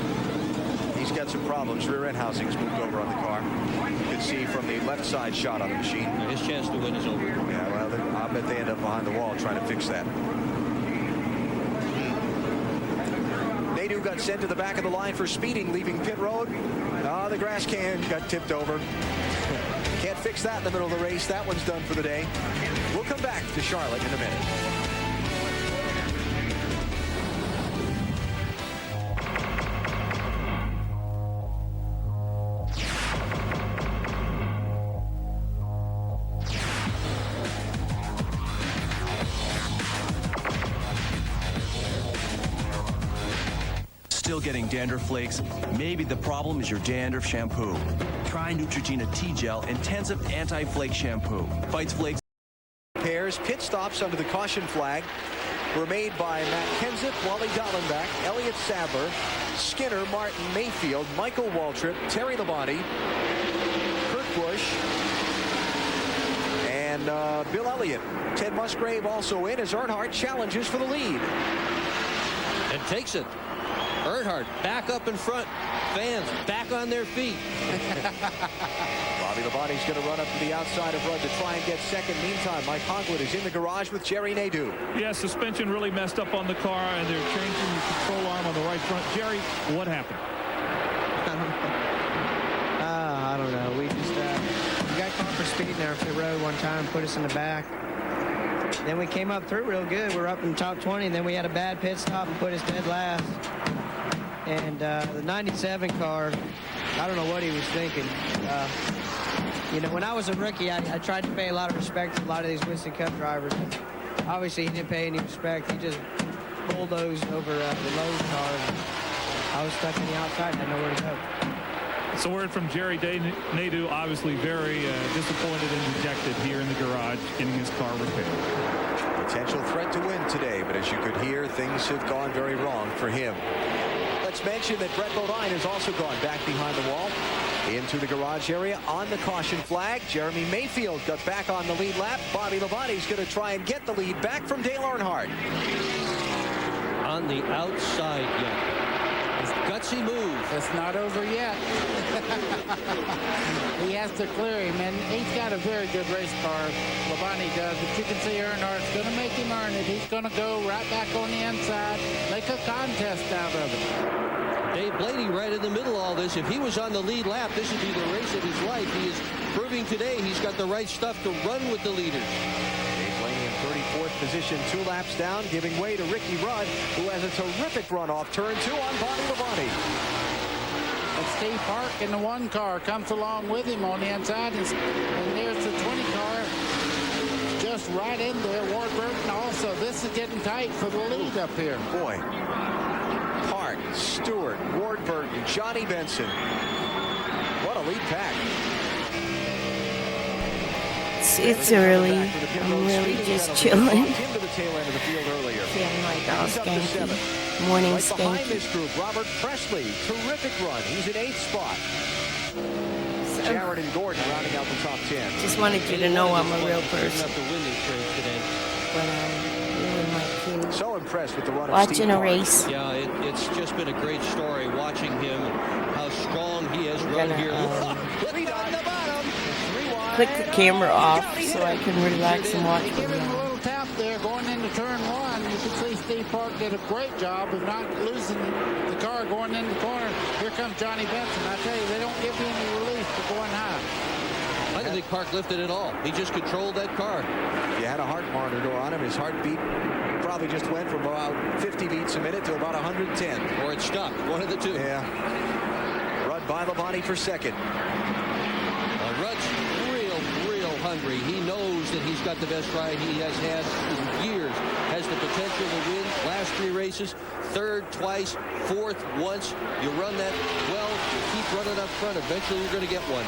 S24: He's got some problems. Rear end housing's moved over on the car. You can see from the left side shot on the machine.
S7: His chance to win is over.
S24: Yeah, well, I bet they end up behind the wall trying to fix that. Nadeau got sent to the back of the line for speeding, leaving pit road. The grass can got tipped over. Can't fix that in the middle of the race. That one's done for the day. We'll come back to Charlotte in a minute.
S8: Still getting dandruff flakes? Maybe the problem is your dandruff shampoo. Try Neutrogena T-Gel Intensive Anti-Flake Shampoo. Fights flakes.
S24: Pairs pit stops under the caution flag were made by Matt Kenseth, Wally Dallenbach, Elliott Sadler, Skinner, Martin, Mayfield, Michael Waltrip, Terry Labonte, Kurt Busch, and Bill Elliott. Ted Musgrave also in as Earnhardt challenges for the lead.
S7: And takes it. Earnhardt back up in front. Fans back on their feet.
S24: Bobby Labonte's going to run up to the outside of Rudd to try and get second. Meantime, Mike Hogwood is in the garage with Jerry Nadeau.
S19: Yeah, suspension really messed up on the car, and they're changing the control arm on the right front. Jerry, what happened?
S3: I don't know. We just we got caught for speeding there off the road one time, put us in the back. Then we came up through real good. We were up in the top 20, and then we had a bad pit stop and put us dead last. And the 97 car, I don't know what he was thinking. You know, when I was a rookie, I tried to pay a lot of respect to a lot of these Winston Cup drivers. Obviously, he didn't pay any respect. He just bulldozed over the Lowe's car. And I was stuck on the outside, had nowhere to go.
S19: It's a word from Jerry Nadeau, obviously very disappointed and dejected here in the garage, getting his car repaired.
S24: Potential threat to win today, but as you could hear, things have gone very wrong for him. Let's mention that Brett Bodine has also gone back behind the wall into the garage area on the caution flag. Jeremy Mayfield got back on the lead lap. Bobby Labonte's going to try and get the lead back from Dale Earnhardt.
S7: On the outside yet. Gutsy move.
S6: It's not over yet. He has to clear him, and he's got a very good race car. Labonte does, but you can see Earnhardt's going to make him earn it. He's going to go right back on the inside, make a contest out of it.
S7: Dave Blaney right in the middle of all this. If he was on the lead lap, this would be the race of his life. He is proving today he's got the right stuff to run with the leaders.
S24: Dave Blaney in 34th position, 2 laps down, giving way to Ricky Rudd, who has a terrific run off turn 2 on Bobby Labonte.
S6: And Steve Park in the 1 car comes along with him on the inside, and there's the 20 car just right in there. Ward Burton also. This is getting tight for the lead up here.
S24: Boy. Park, Stewart, Ward Burton, Johnny Benson. What a lead pack.
S4: It's early. I'm really just chilling.
S24: Feeling
S4: like all skanky. Morning
S24: right behind
S4: skanky.
S24: this group, Robert Presley. Terrific run. He's in 8th spot. Jarrett and Gordon rounding out the top 10.
S4: Just wanted you to know I'm a real person.
S7: Enough to win this race today.
S4: But really my kid.
S24: So impressed with the run of
S4: Watching
S24: Steve
S4: a
S24: Park.
S4: race.
S7: Yeah, it's just been a great story watching him, how strong he has run here. Lead on the bottom.
S4: Click the camera off so I can relax and watch.
S6: Give him a little tap there going into turn 1. You can see Steve Park did a great job of not losing the car going in the corner. Here comes Johnny Benson. I tell you, they don't give you any relief for going high.
S7: I didn't think Park lifted at all. He just controlled that car.
S24: If you had a heart monitor on him, his heartbeat probably just went from about 50 beats a minute to about 110.
S7: Or it stopped. One of the two.
S24: Yeah. Rudd by Labonte for second.
S7: Rudd's real hungry. He knows that he's got the best ride he has had for years. Has the potential to win last 3 races. 3rd twice, 4th once. You run that well, you keep running up front. Eventually you're going to get one.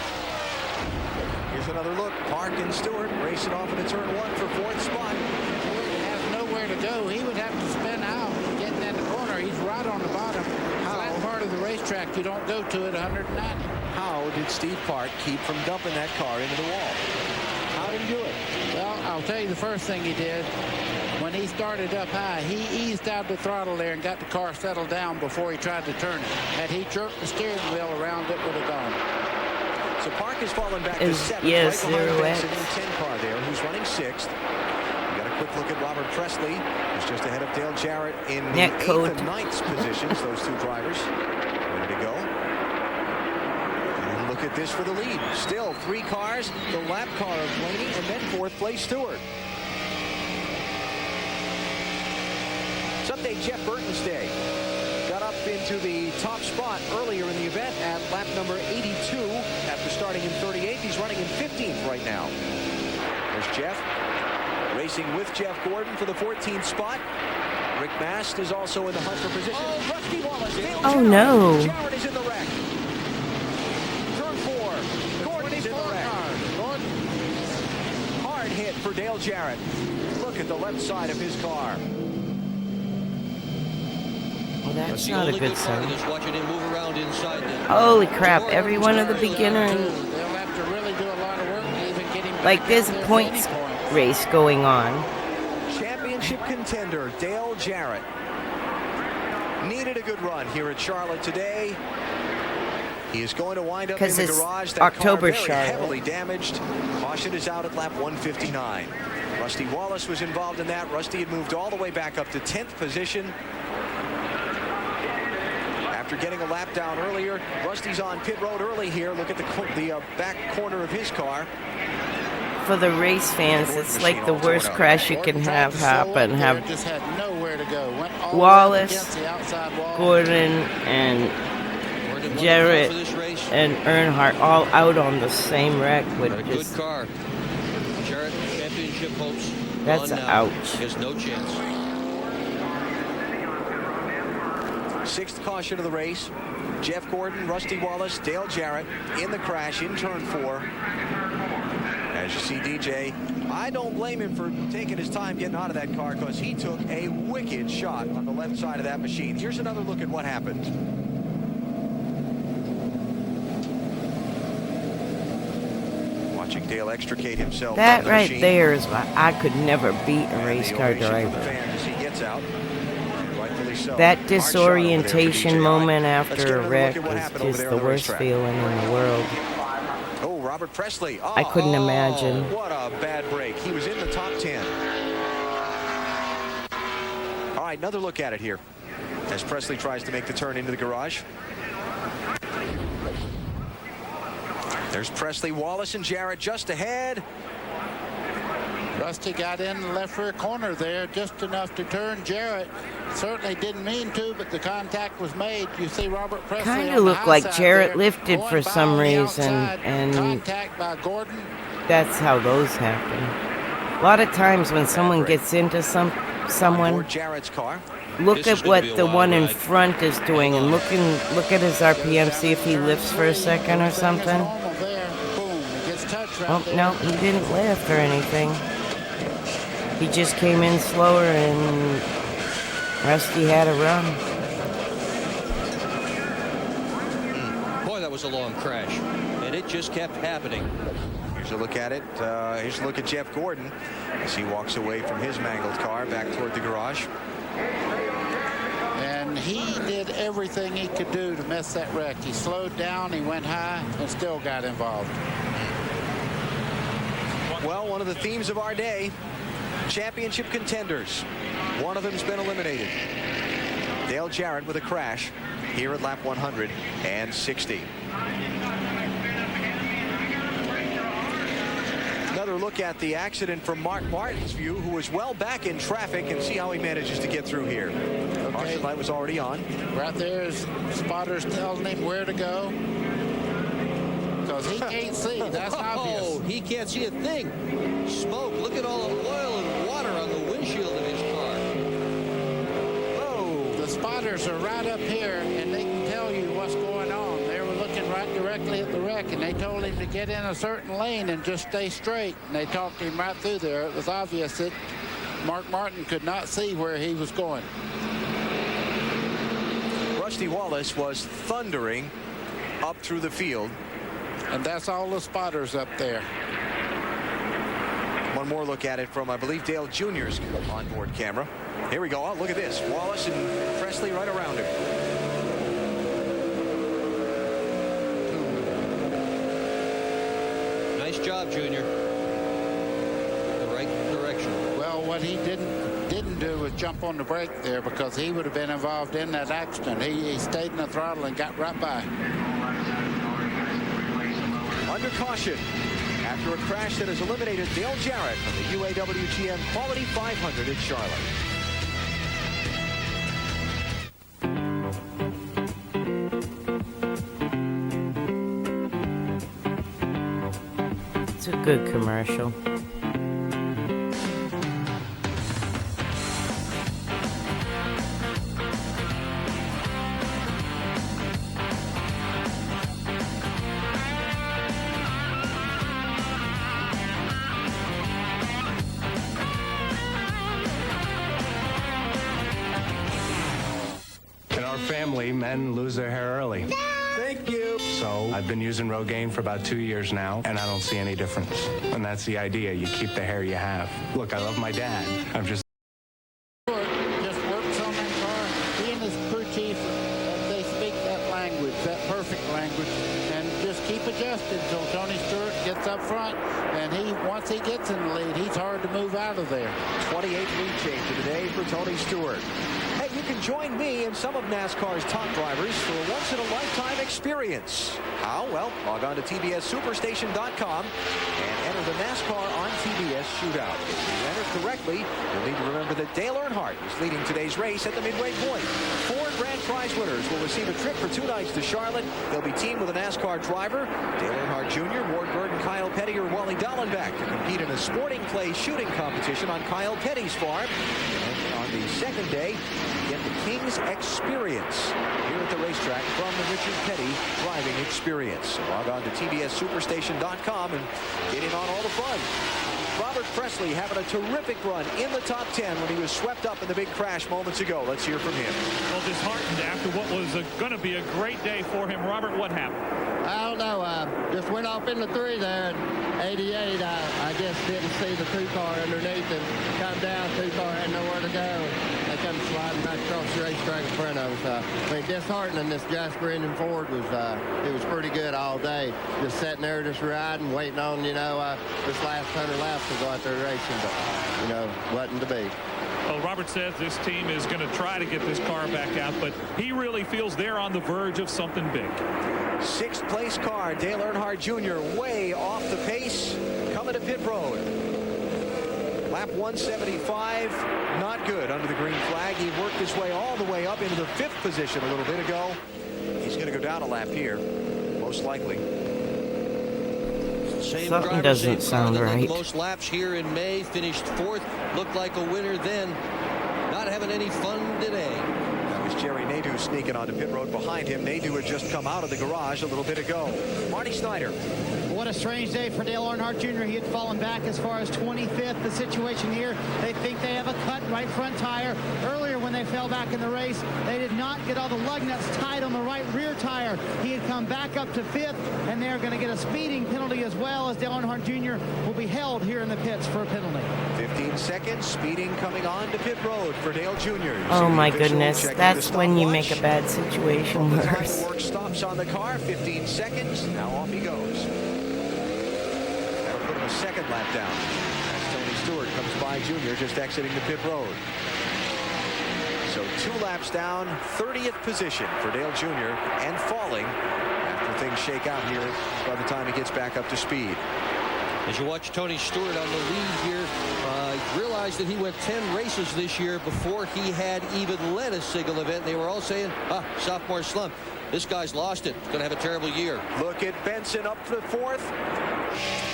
S24: Here's another look. Park and Stewart racing off into turn 1 for 4th spot.
S6: He has nowhere to go. He would have to spin out getting in the corner. He's right on the bottom. Flat part of the racetrack you don't go to at 190.
S24: How did Steve Park keep from dumping that car into the wall? How did he do it?
S6: Well, I'll tell you the first thing he did. When he started up high, he eased out the throttle there and got the car settled down before he tried to turn it. Had he jerked the steering wheel around, it would have gone.
S24: So Park has fallen back to 7th,
S4: yes,
S24: right behind Benson
S4: X.
S24: in 10 car there, who's running 6th. We got a quick look at Robert Presley, who's just ahead of Dale Jarrett in the 8th and 9th positions, those 2 drivers. Ready to go. And look at this for the lead. Still 3 cars, the lap car of Blaney, and then 4th place Stewart. Someday Jeff Burton's day. Got up into the top spot earlier in the event at lap number 82 after starting in 38th. He's running in 15th right now. There's Geoff racing with Jeff Gordon for the 14th spot. Rick Mast is also in the hunt for position. Oh, Rusty Wallace.
S4: Oh, no.
S24: Jarrett is in the wreck. Turn 4. Gordon's in the wreck. Hard hit for Dale Jarrett. Look at the left side of his car.
S4: Well, that's not a good sign.
S7: Watching him move around inside
S4: Holy crap, every one of the beginner and
S6: They'll have to really do a lot of work to even get him
S4: like there's a points race going on.
S24: Championship contender Dale Jarrett. needed a good run here at Charlotte today. He is going to wind up in the
S4: Because it's
S24: garage. That
S4: October
S24: car very
S4: Charlotte.
S24: heavily damaged. Caution is out at lap 159. Rusty Wallace was involved in that. Rusty had moved all the way back up to 10th position. After getting a lap down earlier, Rusty's on pit road early here. Look at the back corner of his car.
S4: For the race fans, it's like the worst crash you can have happen. Have
S6: Just had nowhere to go. Went all
S4: Wallace,
S6: against the outside wall.
S4: Gordon, and Jarrett, and Earnhardt all out on the same wreck. With
S7: A good car. Jarrett, championship hopes.
S4: That's
S7: on
S4: an
S7: now.
S4: ouch.
S7: He has no chance.
S24: 6th caution of the race. Jeff Gordon, Rusty Wallace, Dale Jarrett in the crash in turn 4. As you see DJ, I don't blame him for taking his time getting out of that car because he took a wicked shot on the left side of that machine. Here's another look at what happened. Watching Dale extricate himself.
S4: That
S24: from the
S4: right
S24: machine.
S4: there is why I could never beat a race car driver.
S24: As he gets out. Rightfully so.
S4: That
S24: Hard shot over
S4: disorientation
S24: there for DJ.
S4: moment
S24: Let's
S4: after
S24: get
S4: a
S24: another
S4: wreck
S24: look at what
S4: is
S24: happened over
S4: just
S24: there
S4: the
S24: on the
S4: worst
S24: racetrack.
S4: feeling in the world.
S24: Oh, Robert Presley. Oh,
S4: I couldn't imagine.
S24: What a bad break. He was in the top 10. All right, another look at it here as Presley tries to make the turn into the garage. There's Presley, Wallace, and Jarrett just ahead.
S6: Rusty got in the left rear corner there just enough to turn Jarrett. Certainly didn't mean to, but the contact was made. You see Robert Presley
S4: Kind
S6: on
S4: of
S6: the
S4: looked
S6: high
S4: like
S6: side
S4: Jarrett
S6: there,
S4: lifted
S6: going
S4: for
S6: by
S4: some
S6: on the
S4: reason,
S6: outside.
S4: and
S6: Contact by Gordon.
S4: that's how those happen. A lot of times when someone gets into someone,
S24: Jarrett's car.
S4: look at what the one in front is doing, and look at his RPM, see if he lifts for a second or something. Oh, no, he didn't lift or anything. He just came in slower, and Rusty had a run.
S7: Boy, that was a long crash. And it just kept happening.
S24: Here's a look at it. Here's a look at Jeff Gordon as he walks away from his mangled car back toward the garage.
S6: And he did everything he could do to miss that wreck. He slowed down, he went high, and still got involved.
S24: Well, one of the themes of our day, championship contenders. One of them's been eliminated. Dale Jarrett with a crash here at lap 160. Another look at the accident from Mark Martin's view, who was well back in traffic, and see how he manages to get through here. Caution light was already on.
S6: Right there is spotters telling him where to go. Because he can't see, that's obvious.
S7: Oh, he can't see a thing. Smoke, look at all the oil and water on the windshield of his car.
S6: Oh, the spotters are right up here, and they can tell you what's going on. They were looking right directly at the wreck, and they told him to get in a certain lane and just stay straight. And they talked him right through there. It was obvious that Mark Martin could not see where he was going.
S24: Rusty Wallace was thundering up through the field.
S6: And that's all the spotters up there.
S24: One more look at it from, I believe, Dale Jr.'s onboard camera. Here we go. Oh, look at this. Wallace and Presley right around him.
S7: Nice job, Junior. The right direction.
S6: Well, what he didn't do was jump on the brake there, because he would have been involved in that accident. He stayed in the throttle and got right by.
S24: Under caution after a crash that has eliminated Dale Jarrett from the UAW GM Quality 500 at Charlotte.
S4: It's a good commercial.
S9: In our family, men lose their hair early.
S24: Thank you.
S9: So I've been using Rogaine for about 2 years now, and I don't see any difference. And that's the idea. You keep the hair you have. Look, I love my dad. I'm just
S6: Just works on that car. He and his crew chief until Tony Stewart gets up front. And once he gets in the lead, he's hard to move out of there.
S24: 28 lead change of the day for Tony Stewart. Hey, you can join me and some of NASCAR's top drivers for a once-in-a-lifetime experience. How? Well, log on to TBSSuperstation.com and enter the NASCAR on TBS shootout. If you enter correctly, you'll need to remember that Dale Earnhardt is leading today's race at the midway point. 4 grand prize winners will receive a trip for 2 nights to Charlotte. They'll be teamed with a NASCAR driver, Dale Earnhardt Jr., Ward Burton, Kyle Petty, or Wally Dallenbach to compete in a sporting clay shooting competition on Kyle Petty's farm. And on the second day, get the King's Experience here at the racetrack from the Richard Petty driving experience. So log on to TBSSuperstation.com and get in on all the fun. Robert Presley having a terrific run in the top 10 when he was swept up in the big crash moments ago. Let's hear from him.
S19: Well, disheartened after what was going to be a great day for him. Robert, what happened?
S10: I don't know. Just went off in the 3 there. And 88, I just didn't see the 2-car underneath and come down. 2-car had nowhere to go. They come sliding back across the racetrack in front of us. I mean, disheartening. This Jasper Engine Ford was, it was pretty good all day. Just sitting there, just riding, waiting on, this last 100 laps to go out there racing, but, wasn't to be.
S19: Well, Robert says this team is going to try to get this car back out, but he really feels they're on the verge of something big.
S24: 6th place car, Dale Earnhardt Jr. way off the pace, coming to pit road. Lap 175, not good under the green flag. He worked his way all the way up into the 5th position a little bit ago. He's going to go down a lap here, most likely.
S4: Something doesn't sound right.
S7: Most laps here in May, finished 4th, looked like a winner then. Not having any fun today.
S24: That was Jerry Nadeau sneaking onto pit road behind him. Nadeau had just come out of the garage a little bit ago. Marty Snyder.
S1: What a strange day for Dale Earnhardt Jr. He had fallen back as far as 25th. The situation here, they think they have a cut right front tire. Earlier when they fell back in the race, they did not get all the lug nuts tied on the right rear tire. He had come back up to 5th, and they're going to get a speeding penalty as well, as Dale Earnhardt Jr. will be held here in the pits for a penalty.
S24: 15 seconds, speeding coming on to pit road for Dale Jr.
S4: Oh my goodness, that's when you make a bad situation worse.
S24: Work stops on the car, 15 seconds, now off he goes. That'll put him a 2nd lap down as Tony Stewart comes by Jr. just exiting the pit road. So 2 laps down, 30th position for Dale Jr. and falling after things shake out here by the time he gets back up to speed.
S7: As you watch Tony Stewart on the lead here, realize that he went 10 races this year before he had even led a single event. They were all saying, sophomore slump. This guy's lost it. He's going to have a terrible year.
S24: Look at Benson up to 4th.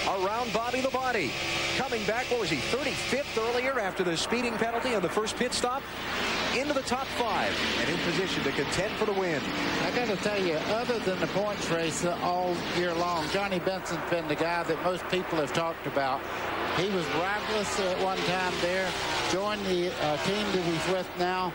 S24: Around Bobby Labonte. Coming back, what was he, 35th earlier after the speeding penalty on the first pit stop? Into the top 5 and in position to contend for the win.
S6: I got to tell you, other than the points race all year long, Johnny Benson's been the guy that most people have talked about. He was riderless at one time there, joined the team that he's with now,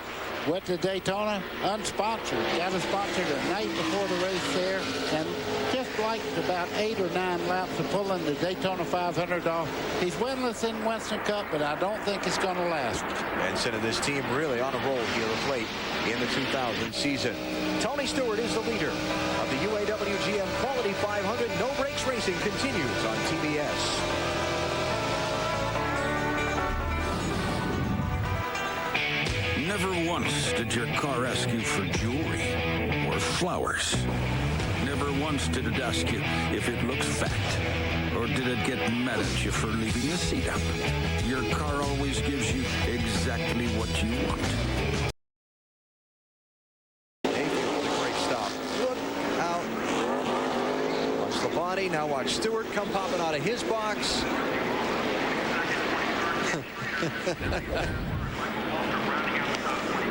S6: went to Daytona, unsponsored, got a sponsor the night before the race there, and just like about 8 or 9 laps of pulling the Daytona 500 off. He's winless in Winston Cup, but I don't think it's going to last.
S24: Benson and this team really on a roll here of late in the 2000 season. Tony Stewart is the leader of the UAW GM Quality 500. No Brakes Racing continues on TBS.
S13: Never once did your car ask you for jewelry or flowers. Never once did it ask you if it looks fat. Or did it get mad at you for leaving the seat up? Your car always gives you exactly what you want.
S24: Mayfield with a great stop. Look out. Watch Labonte. Now watch Stewart come popping out of his box.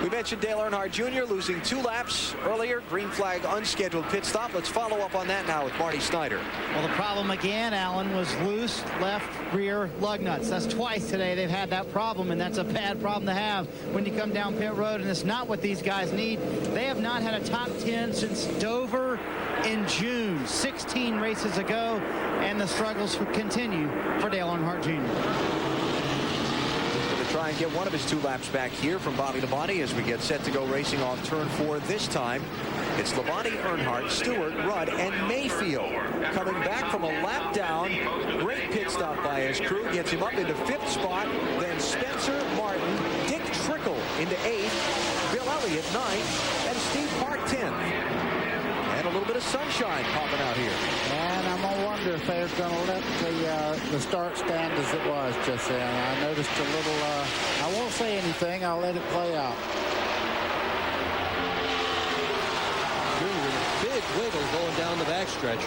S24: We mentioned Dale Earnhardt Jr. losing 2 laps earlier. Green flag unscheduled pit stop. Let's follow up on that now with Marty Snyder.
S1: Well, the problem again, Alan, was loose left rear lug nuts. That's twice today they've had that problem, and that's a bad problem to have when you come down pit road, and it's not what these guys need. They have not had a top 10 since Dover in June, 16 races ago, and the struggles continue for Dale Earnhardt Jr.
S24: try and get one of his 2 laps back here from Bobby Labonte as we get set to go racing off turn 4 this time. It's Labonte, Earnhardt, Stewart, Rudd, and Mayfield coming back from a lap down. Great pit stop by his crew. Gets him up into 5th spot. Then Spencer, Martin, Dick Trickle into 8th. Bill Elliott 9th. And Steve Park 10th. And a little bit of sunshine popping out here.
S6: And I'm going to wonder if they're going to let the start stand as it was just then. I noticed a little, I won't say anything. I'll let it play out.
S7: Big wiggle going down the backstretch.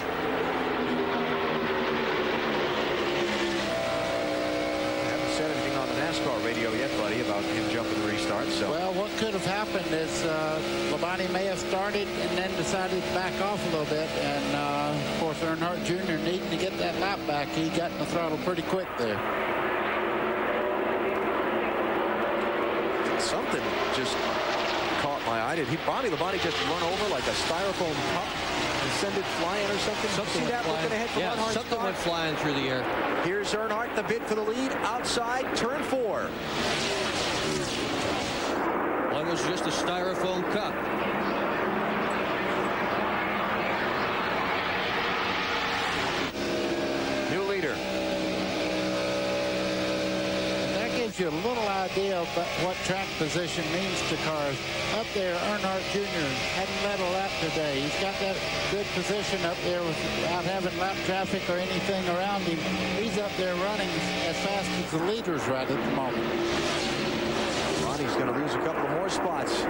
S24: Haven't said anything on the NASCAR radio yet, buddy, about him jumping the restart. So.
S6: Well, what could have happened is Labonte may have started and then decided to back off a little bit. And, of course, Earnhardt Jr. needing to get that lap back. He got in the throttle pretty quick there.
S24: Something just caught my eye. Did Bobby Labonte just run over like a styrofoam cup and send it flying or something?
S7: Something
S24: See
S7: went
S24: that
S7: flying.
S24: looking ahead for
S7: Yeah,
S24: Earnhardt's
S7: something
S24: car?
S7: went flying through the air.
S24: Here's Earnhardt, the bid for the lead, outside, turn 4.
S7: One was just a styrofoam cup.
S24: New leader.
S6: That gives you a little idea of what track position means to cars. Up there, Earnhardt Jr. hadn't led a lap today. He's got that good position up there without having lap traffic or anything around him. He's up there running as fast as the leaders right at the moment.
S24: Ronnie's going to lose a couple of more spots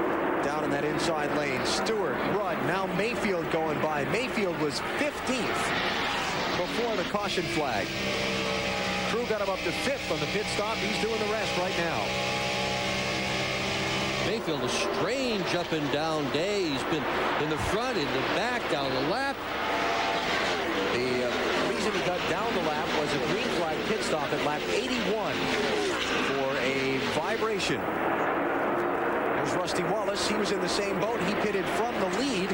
S24: down in that inside lane. Stewart, Rudd, now Mayfield going by. Mayfield was 15th before the caution flag. Crew got him up to 5th on the pit stop. He's doing the rest right now.
S7: Mayfield, a strange up and down day. He's been in the front, in the back, down the lap.
S24: The reason he got down the lap was a green flag pit stop at lap 81 for a vibration. There's Rusty Wallace. He was in the same boat. He pitted from the lead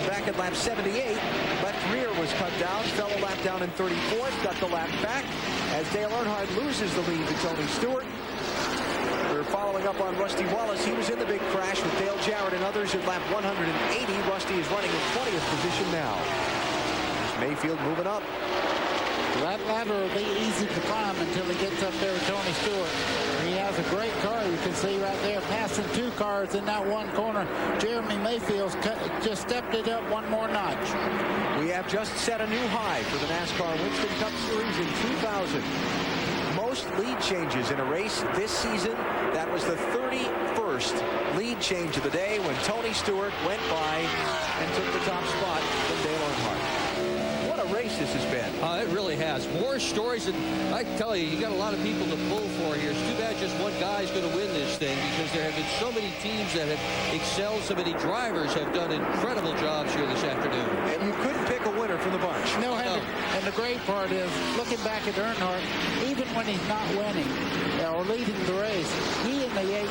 S24: back at lap 78. Left rear was cut down, fell a lap down in 34th, got the lap back as Dale Earnhardt loses the lead to Tony Stewart. We're following up on Rusty Wallace. He was in the big crash with Dale Jarrett and others at lap 180. Rusty is running in 20th position now. There's Mayfield moving up.
S6: That ladder will be easy to climb until he gets up there with Tony Stewart. He has a great car. You can see right there passing 2 cars in that one corner. Jeremy Mayfield's just stepped it up one more notch.
S24: We have just set a new high for the NASCAR Winston Cup Series in 2000. Most lead changes in a race this season. That was the 31st lead change of the day when Tony Stewart went by and took the top spot from Dale Earnhardt. What a race this has been.
S7: It really has. More stories, and I tell you, you got a lot of people to pull for here. It's too bad just one guy's going to win this thing because there have been so many teams that have excelled. So many drivers have done incredible jobs here this afternoon.
S24: And you couldn't pick a winner from the bunch.
S6: No. And the great part is, looking back at Earnhardt, even when he's not winning or leading the race, he and the 18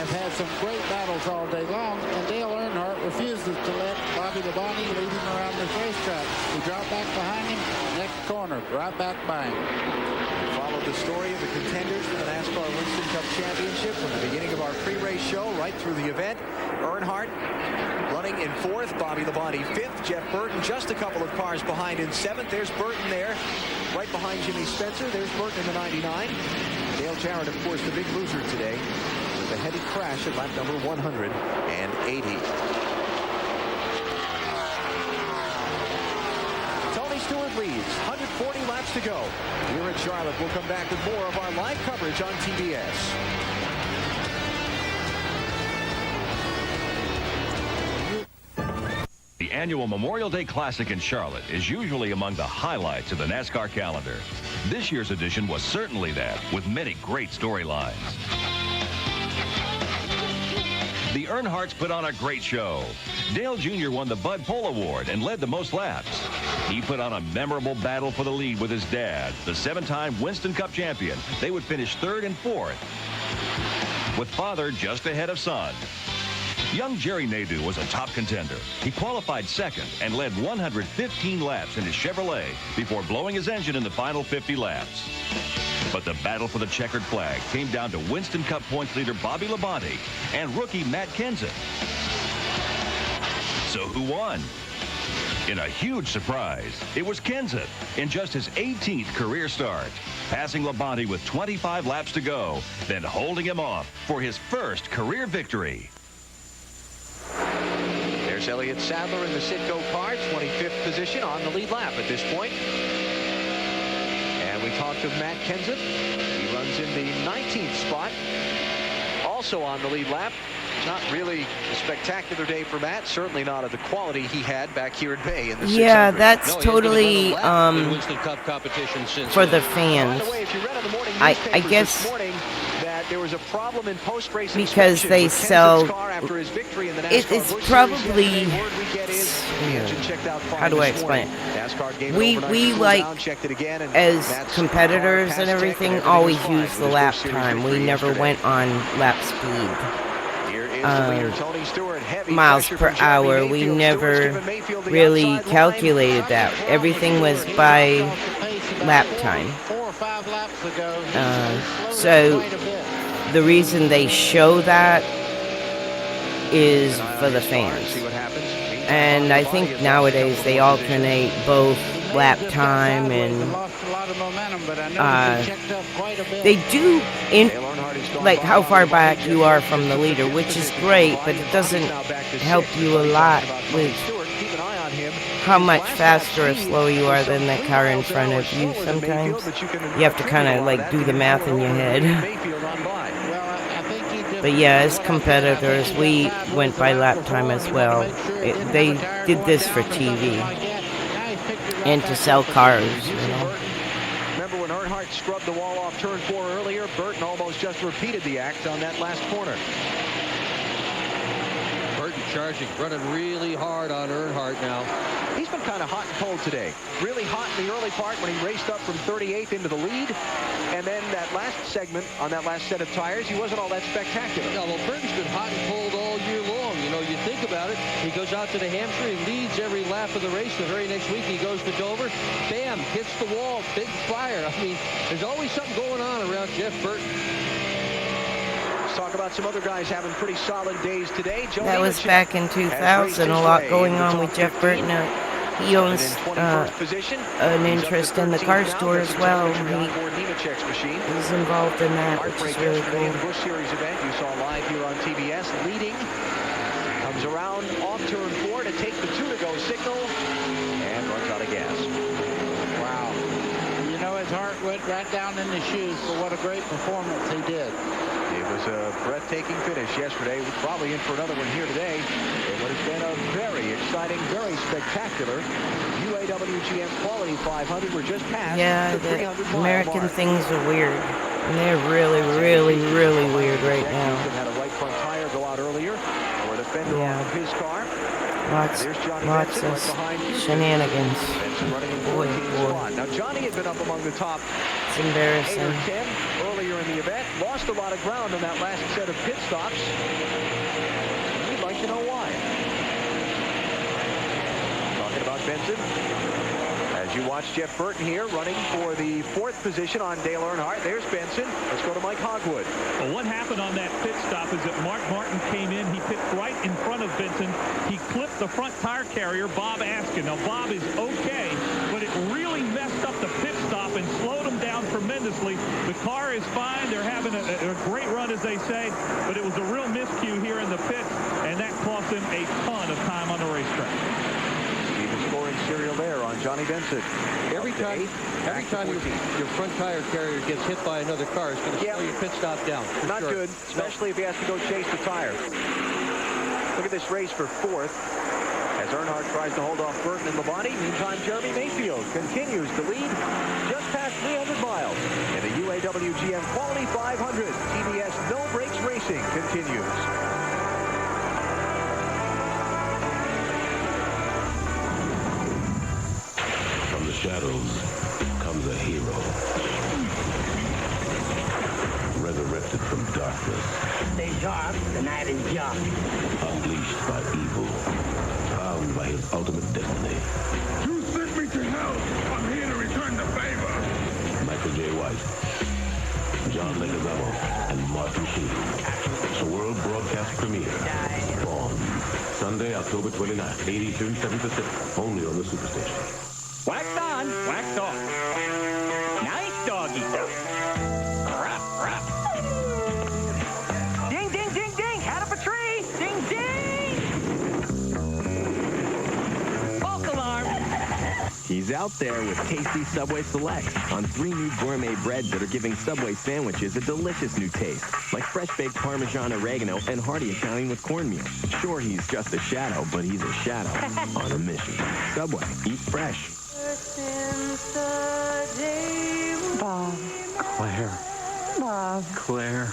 S6: have had some great battles all day long, and Dale Earnhardt refuses to let Bobby Labonte lead him around this racetrack. He dropped back behind him, next corner, right back by him.
S24: Followed the story of the contenders for the NASCAR Winston Cup Championship from the beginning of our pre-race show right through the event. Earnhardt running in 4th, Bobby Labonte 5th, Jeff Burton just a couple of cars behind in 7th. There's Burton there, right behind Jimmy Spencer. There's Burton in the 99. Dale Jarrett, of course, the big loser today with a heavy crash at lap number 180. Tony Stewart leads, 140 laps to go. Here in Charlotte, we'll come back with more of our live coverage on TBS.
S11: The annual Memorial Day Classic in Charlotte is usually among the highlights of the NASCAR calendar. This year's edition was certainly that, with many great storylines. The Earnhardts put on a great show. Dale Jr. won the Bud Pole Award and led the most laps. He put on a memorable battle for the lead with his dad, the 7-time Winston Cup champion. They would finish 3rd and 4th, with father just ahead of son. Young Jerry Nadeau was a top contender. He qualified 2nd and led 115 laps in his Chevrolet before blowing his engine in the final 50 laps. But the battle for the checkered flag came down to Winston Cup points leader Bobby Labonte and rookie Matt Kenseth. So who won? In a huge surprise, it was Kenseth in just his 18th career start, passing Labonte with 25 laps to go, then holding him off for his first career victory.
S24: There's Elliott Sadler in the Citgo car, 25th position on the lead lap at this point. And we talked of Matt Kenseth. He runs in the 19th spot, also on the lead lap. Not really a spectacular day for Matt. Certainly not of the quality he had back here in May in the 600.
S4: Yeah, that's totally
S7: Winston Cup competition since
S4: for the fans.
S24: By the way, if you read on the morning
S4: I
S24: newspapers
S4: guess
S24: this morning that there was a problem in post-race
S4: because they
S24: with
S4: sell.
S24: Kenseth's car after his victory in the NASCAR
S4: It's
S24: Busch
S4: probably.
S24: Series. Word we get is the engine checked out fine
S4: How do I
S24: this
S4: explain
S24: morning.
S4: it?
S24: NASCAR gave it
S4: We
S24: overnight to cool
S4: like
S24: down, checked it again, and
S4: as
S24: Matt's
S4: competitors
S24: car
S4: and
S24: passed
S4: everything
S24: check,
S4: always
S24: was fine
S4: use the
S24: with his
S4: lap
S24: Busch Series
S4: time. We
S24: victory
S4: never
S24: yesterday.
S4: went on lap speed. Miles per hour. We never really calculated that. Everything was by lap time.
S6: 4 or 5 laps ago.
S4: So the reason they show that is for the fans. And I think nowadays they alternate both lap time and they do like how far back you are from the leader, which is great, but it doesn't help you a lot with how much faster or slower you are than the car in front of you. Sometimes you have to kind of like do the math in your head. But yeah, as competitors, we went by lap time as well. They did this for TV and to sell cars, you know.
S24: Remember when Earnhardt scrubbed the wall off turn 4 earlier? Burton almost just repeated the act on that last corner.
S7: Burton charging, running really hard on Earnhardt now.
S24: He's been kind of hot and cold today. Really hot in the early part when he raced up from 38th into the lead. And then that last segment on that last set of tires, he wasn't all that spectacular.
S7: Yeah, well, Burton's been hot and cold all year long. You know, you think about it, he goes out to the Hampshire, he leads every lap of the race. The very next week, he goes to Dover, bam, hits the wall, big fire. I mean, there's always something going on around Jeff Burton.
S24: Let's talk about some other guys having pretty solid days today.
S4: That was back in 2000, a lot going on with Jeff Burton. He owns an interest in the car store as well. He's involved in that, which is really cool.
S24: The Busch Series event you saw live here on TBS, leading, comes around off turn 4 to take the 2-to-go signal and runs out of gas.
S6: Wow. You know, his heart went right down in his shoes for what a great performance he did.
S24: It was a breathtaking finish yesterday. We're probably in for another one here today. It would have been a very exciting, very spectacular UAWGM Quality 500. We're just past
S4: the
S24: the 300-mile
S4: American
S24: mark.
S4: things are weird. And they're really, really, really weird right now.
S24: Had a right front tire go out earlier, or the fender of his car.
S4: Lots of shenanigans. Boy, boy.
S24: Now Johnny had been up among the top.
S4: It's embarrassing.
S24: 8 or 10 earlier in the event. Lost a lot of ground on that last set of pit stops. We'd like to know why. Talking about Benson. As you watch Jeff Burton here running for the 4th position on Dale Earnhardt. There's Benson. Let's go to Mike Hogwood.
S19: Well, what happened on that pit stop is that Mark Martin came in. He pit right in front of Benson. He clipped the front tire carrier, Bob Askin. Now, Bob is okay, but it really messed up the pit stop and slowed him down tremendously. The car is fine. They're having a great run, as they say, but it was a real miscue here in the pits, and that cost him a ton of time on the racetrack.
S24: Even scoring serial there on Johnny Benson.
S7: Every time your front tire carrier gets hit by another car, it's going to slow your pit stop down.
S24: Not good, especially if he has to go chase the tire. Look at this race for 4th as Earnhardt tries to hold off Burton and Labonte. Meantime, Jeremy Mayfield continues to lead just past 300 miles in the UAWGM Quality 500. TBS No Brakes Racing continues.
S18: From the shadows comes a hero. Resurrected from darkness.
S14: Stay sharp, the night is young.
S18: Unleashed by evil. Bound by his ultimate destiny.
S12: You sent me to hell. I'm here to return the favor.
S18: Michael J. White. John Leguizamo, and Martin Sheen. It's a world broadcast premiere. Bond. Sunday, October 29th, 82.7 Pacific. Only on the Superstation.
S15: Wax on, wax off. Nice doggy dog. Ding, ding, ding, ding. Hat up a tree. Ding, ding. False alarm.
S8: He's out there with tasty Subway Selects on 3 new gourmet breads that are giving Subway sandwiches a delicious new taste, like fresh-baked Parmesan oregano and hearty Italian with cornmeal. Sure, he's just a shadow, but he's a shadow on a mission. Subway, eat fresh.
S21: Bob.
S8: Claire.
S21: Bob.
S8: Claire.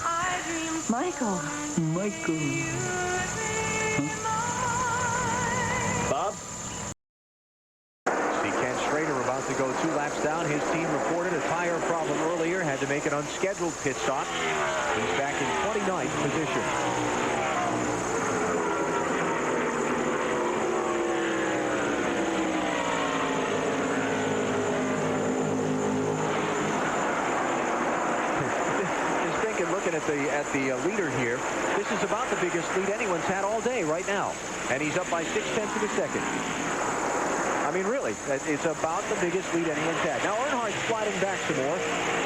S21: Michael.
S8: Michael.
S24: Bob? See Ken Schrader about to go 2 laps down. His team reported a tire problem earlier, had to make an unscheduled pit stop. He's back in 29th position. Looking at the leader here, this is about the biggest lead anyone's had all day right now, and he's up by 0.6 of a second. I mean, really, it's about the biggest lead anyone's had. Now Earnhardt's sliding back some more.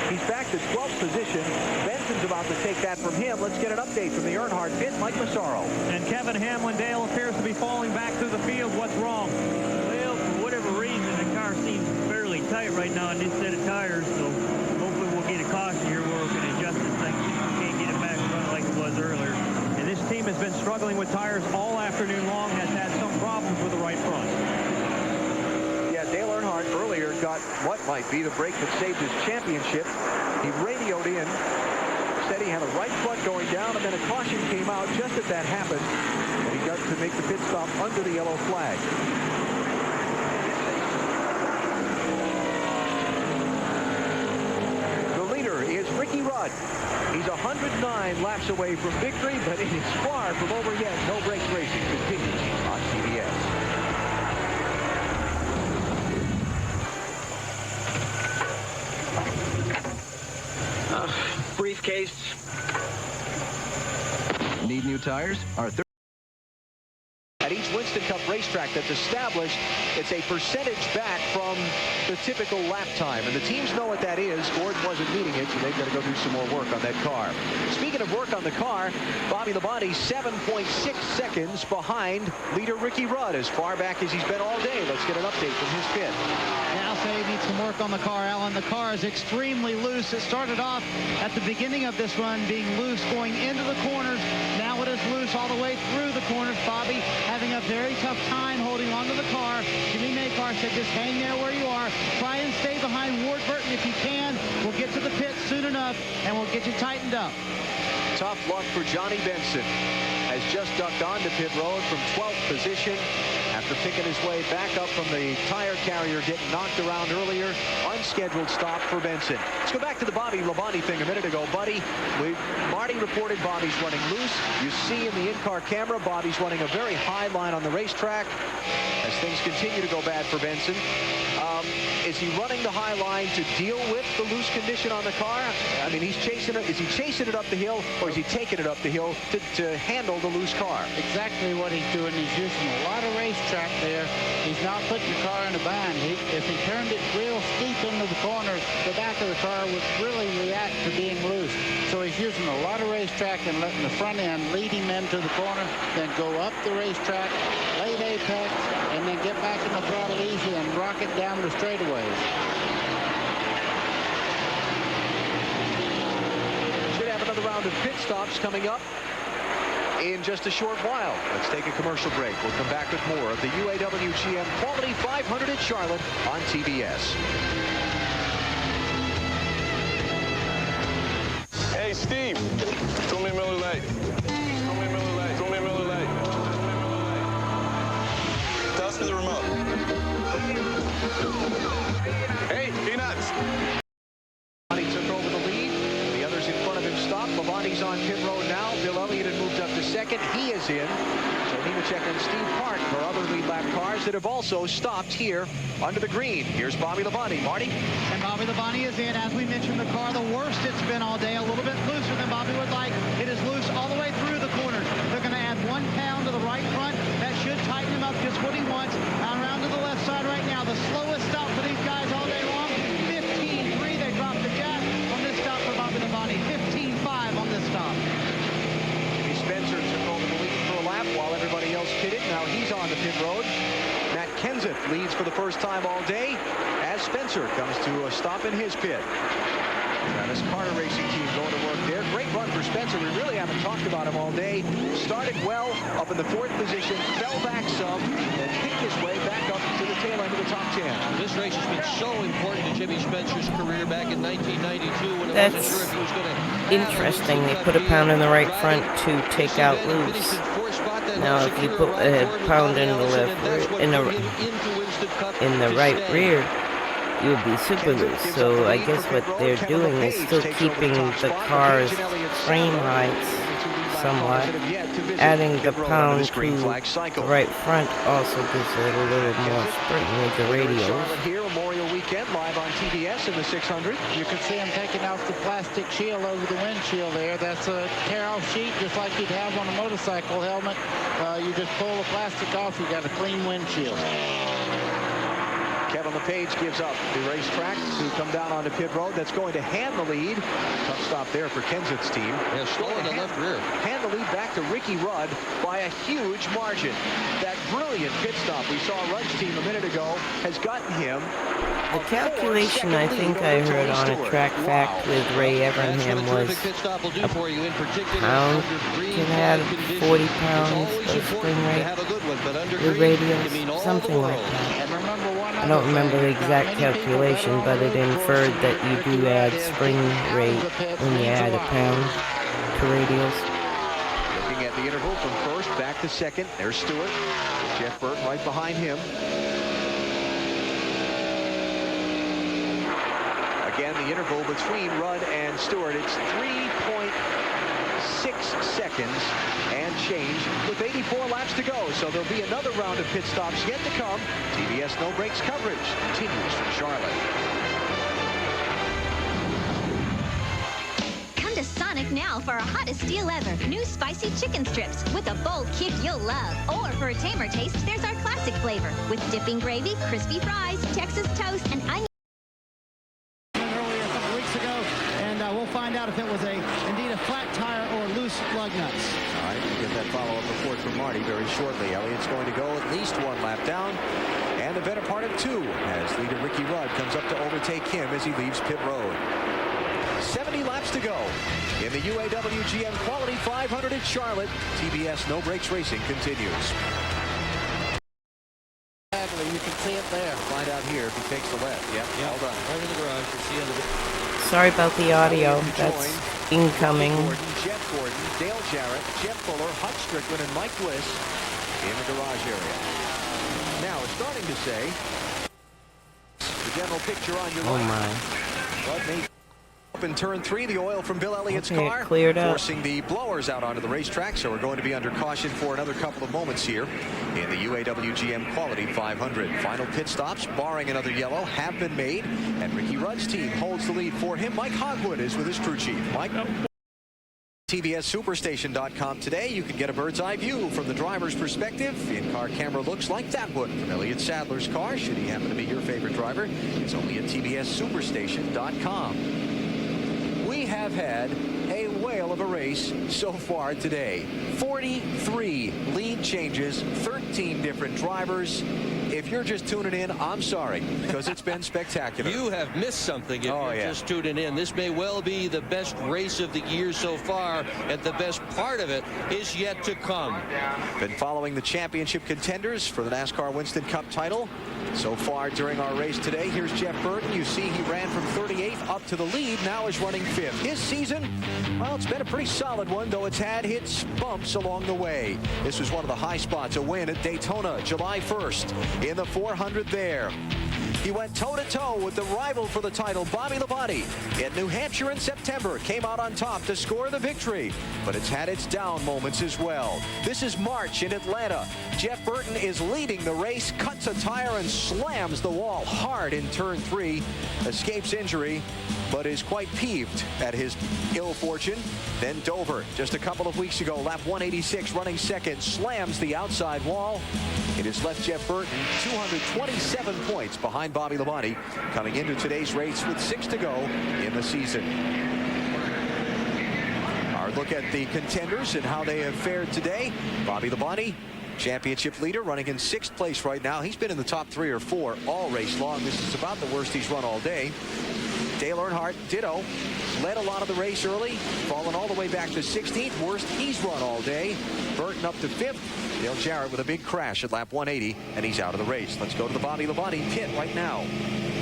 S24: He's back to 12th position. Benson's about to take that from him. Let's get an update from the Earnhardt pit, Mike Massaro.
S2: And Kevin Hamlin-Dale appears to be falling back through the field. What's wrong?
S22: Well, for whatever reason, the car seems fairly tight right now on this set of tires, so hopefully we'll get a caution here where we can adjust this thing. Can't get it back running like it was earlier.
S2: And this team has been struggling with tires all afternoon long, has had some problems with the right front.
S24: Yeah, Dale Earnhardt earlier got what might be the break that saved his championship. He radioed in, said he had a right front going down, and then a caution came out just as that happened, and he got to make the pit stop under the yellow flag. Is Ricky Rudd. He's 109 laps away from victory, but it is far from over yet. No brakes racing continues on CBS. Briefcase.
S8: Need new tires?
S24: At each Winston Cup racetrack that's established, it's a percentage back from the typical lap time. And the teams know what that is. Gordon wasn't meeting it, so they've got to go do some more work on that car. Speaking of work on the car, Bobby Labonte 7.6 seconds behind leader Ricky Rudd, as far back as he's been all day. Let's get an update from his pit.
S1: Yeah, I'll say he needs some work on the car, Alan. The car is extremely loose. It started off at the beginning of this run being loose going into the corners. Now it is loose all the way through the corners. Bobby having a very tough time holding onto the car. Jimmy Makar said just hang there where you are. Try and stay behind Ward Burton if you can. We'll get to the pit soon enough and we'll get you tightened up.
S24: Tough luck for Johnny Benson. Has just ducked onto pit road from 12th position after picking his way back up from the tire carrier getting knocked around earlier. Unscheduled stop for Benson. Let's go back to the Bobby Labonte thing a minute ago, buddy. Marty reported Bobby's running loose. You see in the in-car camera, Bobby's running a very high line on the racetrack as things continue to go bad for Benson. Is he running the high line to deal with the loose condition on the car? I mean, he's chasing it. Is he chasing it up the hill, or is he taking it up the hill to handle the loose car?
S6: Exactly what he's doing. He's using a lot of racetrack there. He's not putting the car in a bind. If he turned it real steep into the corner, the back of the car would really react to being loose. So he's using a lot of racetrack and letting the front end lead him into the corner, then go up the racetrack, late apex, and then get back in the throttle easy and rock it down the straightaways.
S24: Should have another round of pit stops coming up in just a short while. Let's take a commercial break. We'll come back with more of the UAW GM Quality 500 at Charlotte on TBS.
S12: Hey, Steve, throw me a Miller Lite. Throw me a Miller Lite. Throw me a Miller Lite. Toss me the remote. Hey, peanuts.
S24: Labonte took over the lead. The others in front of him stopped. Labonte's on pit road now. Bill Elliott had moved up to second. He is in. So he We'll check on Steve Hart for other lead lap cars that have also stopped here under the green. Here's Bobby Labonte. Marty?
S1: And Bobby Labonte is in. As we mentioned, the car, the worst it's been all day. A little bit looser than Bobby would like. It is loose all the way through the corners. They're going to add 1 pound to the right front. That should tighten him up just what he wants. Around to the left side right now. The slowest stop for these guys all day long. 15.3. They dropped the jack on this stop for Bobby Labonte. 15.5 on this stop.
S24: Jimmy Spencer took over the lead for a lap while everybody else pitted. Now he's on the pit road. Matt Kenseth leads for the first time all day as Spencer comes to a stop in his pit. Travis Carter Racing Team going to work there. Great run for Spencer. We really haven't talked about him all day. Started well up in the 4th position, fell back some, and picked his way back up to the tail end of the top 10.
S7: This race has been so important to Jimmy Spencer's career back in 1992 when it wasn't sure if he was going to.
S4: Interesting. They put a pound in the right front to take out loose. Now, if you put a pound in the left rear, in the right rear, you would be super loose. So I guess what they're doing is still keeping the car's frame heights somewhat. Adding the pound to the right front also gives it a little more sprint with the radials.
S24: Here, Memorial Weekend, live on TBS in the 600.
S6: You can see him taking off the plastic shield over the windshield there. That's a tear-off sheet just like you'd have on a motorcycle helmet. You just pull the plastic off, you got a clean windshield.
S24: Kevin LePage gives up the racetrack to come down onto pit road. That's going to hand the lead. Tough stop there for Kenseth's team.
S7: Yeah, slow in the left rear.
S24: Hand the lead back to Ricky Rudd by a huge margin. That brilliant pit stop we saw Rudd's team a minute ago has gotten him.
S4: The calculation I think I heard on a track fact with Ray Evernham was a pound can add 40 pounds of spring rate with radials, something like that. I don't remember the exact calculation, but it inferred that you do add spring rate when you add a pound to radials.
S24: Looking at the interval from first back to second. There's Stewart. Jeff Burton right behind him. Again, the interval between Rudd and Stewart, it's 3.6 seconds and change with 84 laps to go. So there'll be another round of pit stops yet to come. TBS No Brakes coverage continues from Charlotte.
S20: Come to Sonic now for our hottest deal ever. New spicy chicken strips with a bold kick you'll love. Or for a tamer taste, there's our classic flavor with dipping gravy, crispy fries, Texas toast, and onion.
S1: We'll find out if it was indeed a flat tire or loose lug nuts.
S24: All right, we'll get that follow-up report from Marty very shortly. Elliott's going to go at least 1 lap down, and the better part of 2 as leader Ricky Rudd comes up to overtake him as he leaves pit road. 70 laps to go in the UAW GM Quality 500 at Charlotte. TBS No Brakes Racing continues.
S6: You can see it there.
S24: Find out here if he takes the left. Yep, all done.
S7: Right in the garage. You see on the.
S4: Sorry about the audio. That's incoming.
S24: Jeff Gordon, Dale Jarrett, Jeff Fuller, Hutch Strickland, and Mike Bliss in the garage area. Now it's starting to say the general picture on your right.
S4: Oh my.
S24: Rudd made up in turn 3, the oil from Bill Elliott's car
S4: cleared up,
S24: forcing the blowers out onto the racetrack. So we're going to be under caution for another couple of moments here in the UAW GM Quality 500. Final pit stops, barring another yellow, have been made, and Ricky Rudd's team holds the lead for him. Mike Hogwood is with his crew chief. Mike. TBSSuperstation.com today. You can get a bird's eye view from the driver's perspective. In-car camera looks like that one from Elliott Sadler's car. Should he happen to be your favorite driver, it's only at TBSSuperstation.com. We have had a whale of a race so far today. 43 lead changes, 13 different drivers. If you're just tuning in, I'm sorry, because it's been spectacular.
S7: You have missed something if you're just tuning in. This may well be the best race of the year so far, and the best part of it is yet to come.
S24: Been following the championship contenders for the NASCAR Winston Cup title. So far during our race today, here's Jeff Burton. You see he ran from 38th up to the lead, now is running 5th. His season, well, it's been a pretty solid one, though it's had hits bumps along the way. This was one of the high spots, a win at Daytona July 1st in the 400 there. He went toe-to-toe with the rival for the title, Bobby Labonte. At New Hampshire in September, came out on top to score the victory, but it's had its down moments as well. This is March in Atlanta. Jeff Burton is leading the race, cuts a tire and slams the wall hard in turn 3, escapes injury, but is quite peeved at his ill fortune. Then Dover, just a couple of weeks ago, lap 186, running second, slams the outside wall. It has left Jeff Burton 227 points behind Bobby Labonte coming into today's race with 6 to go in the season. Our look at the contenders and how they have fared today. Bobby Labonte, championship leader, running in 6th place right now. He's been in the top 3 or 4 all race long. This is about the worst he's run all day. Dale Earnhardt, ditto, led a lot of the race early, fallen all the way back to 16th, worst he's run all day. Burton up to 5th. Dale Jarrett with a big crash at lap 180, and he's out of the race. Let's go to the Bobby Labonte pit right now.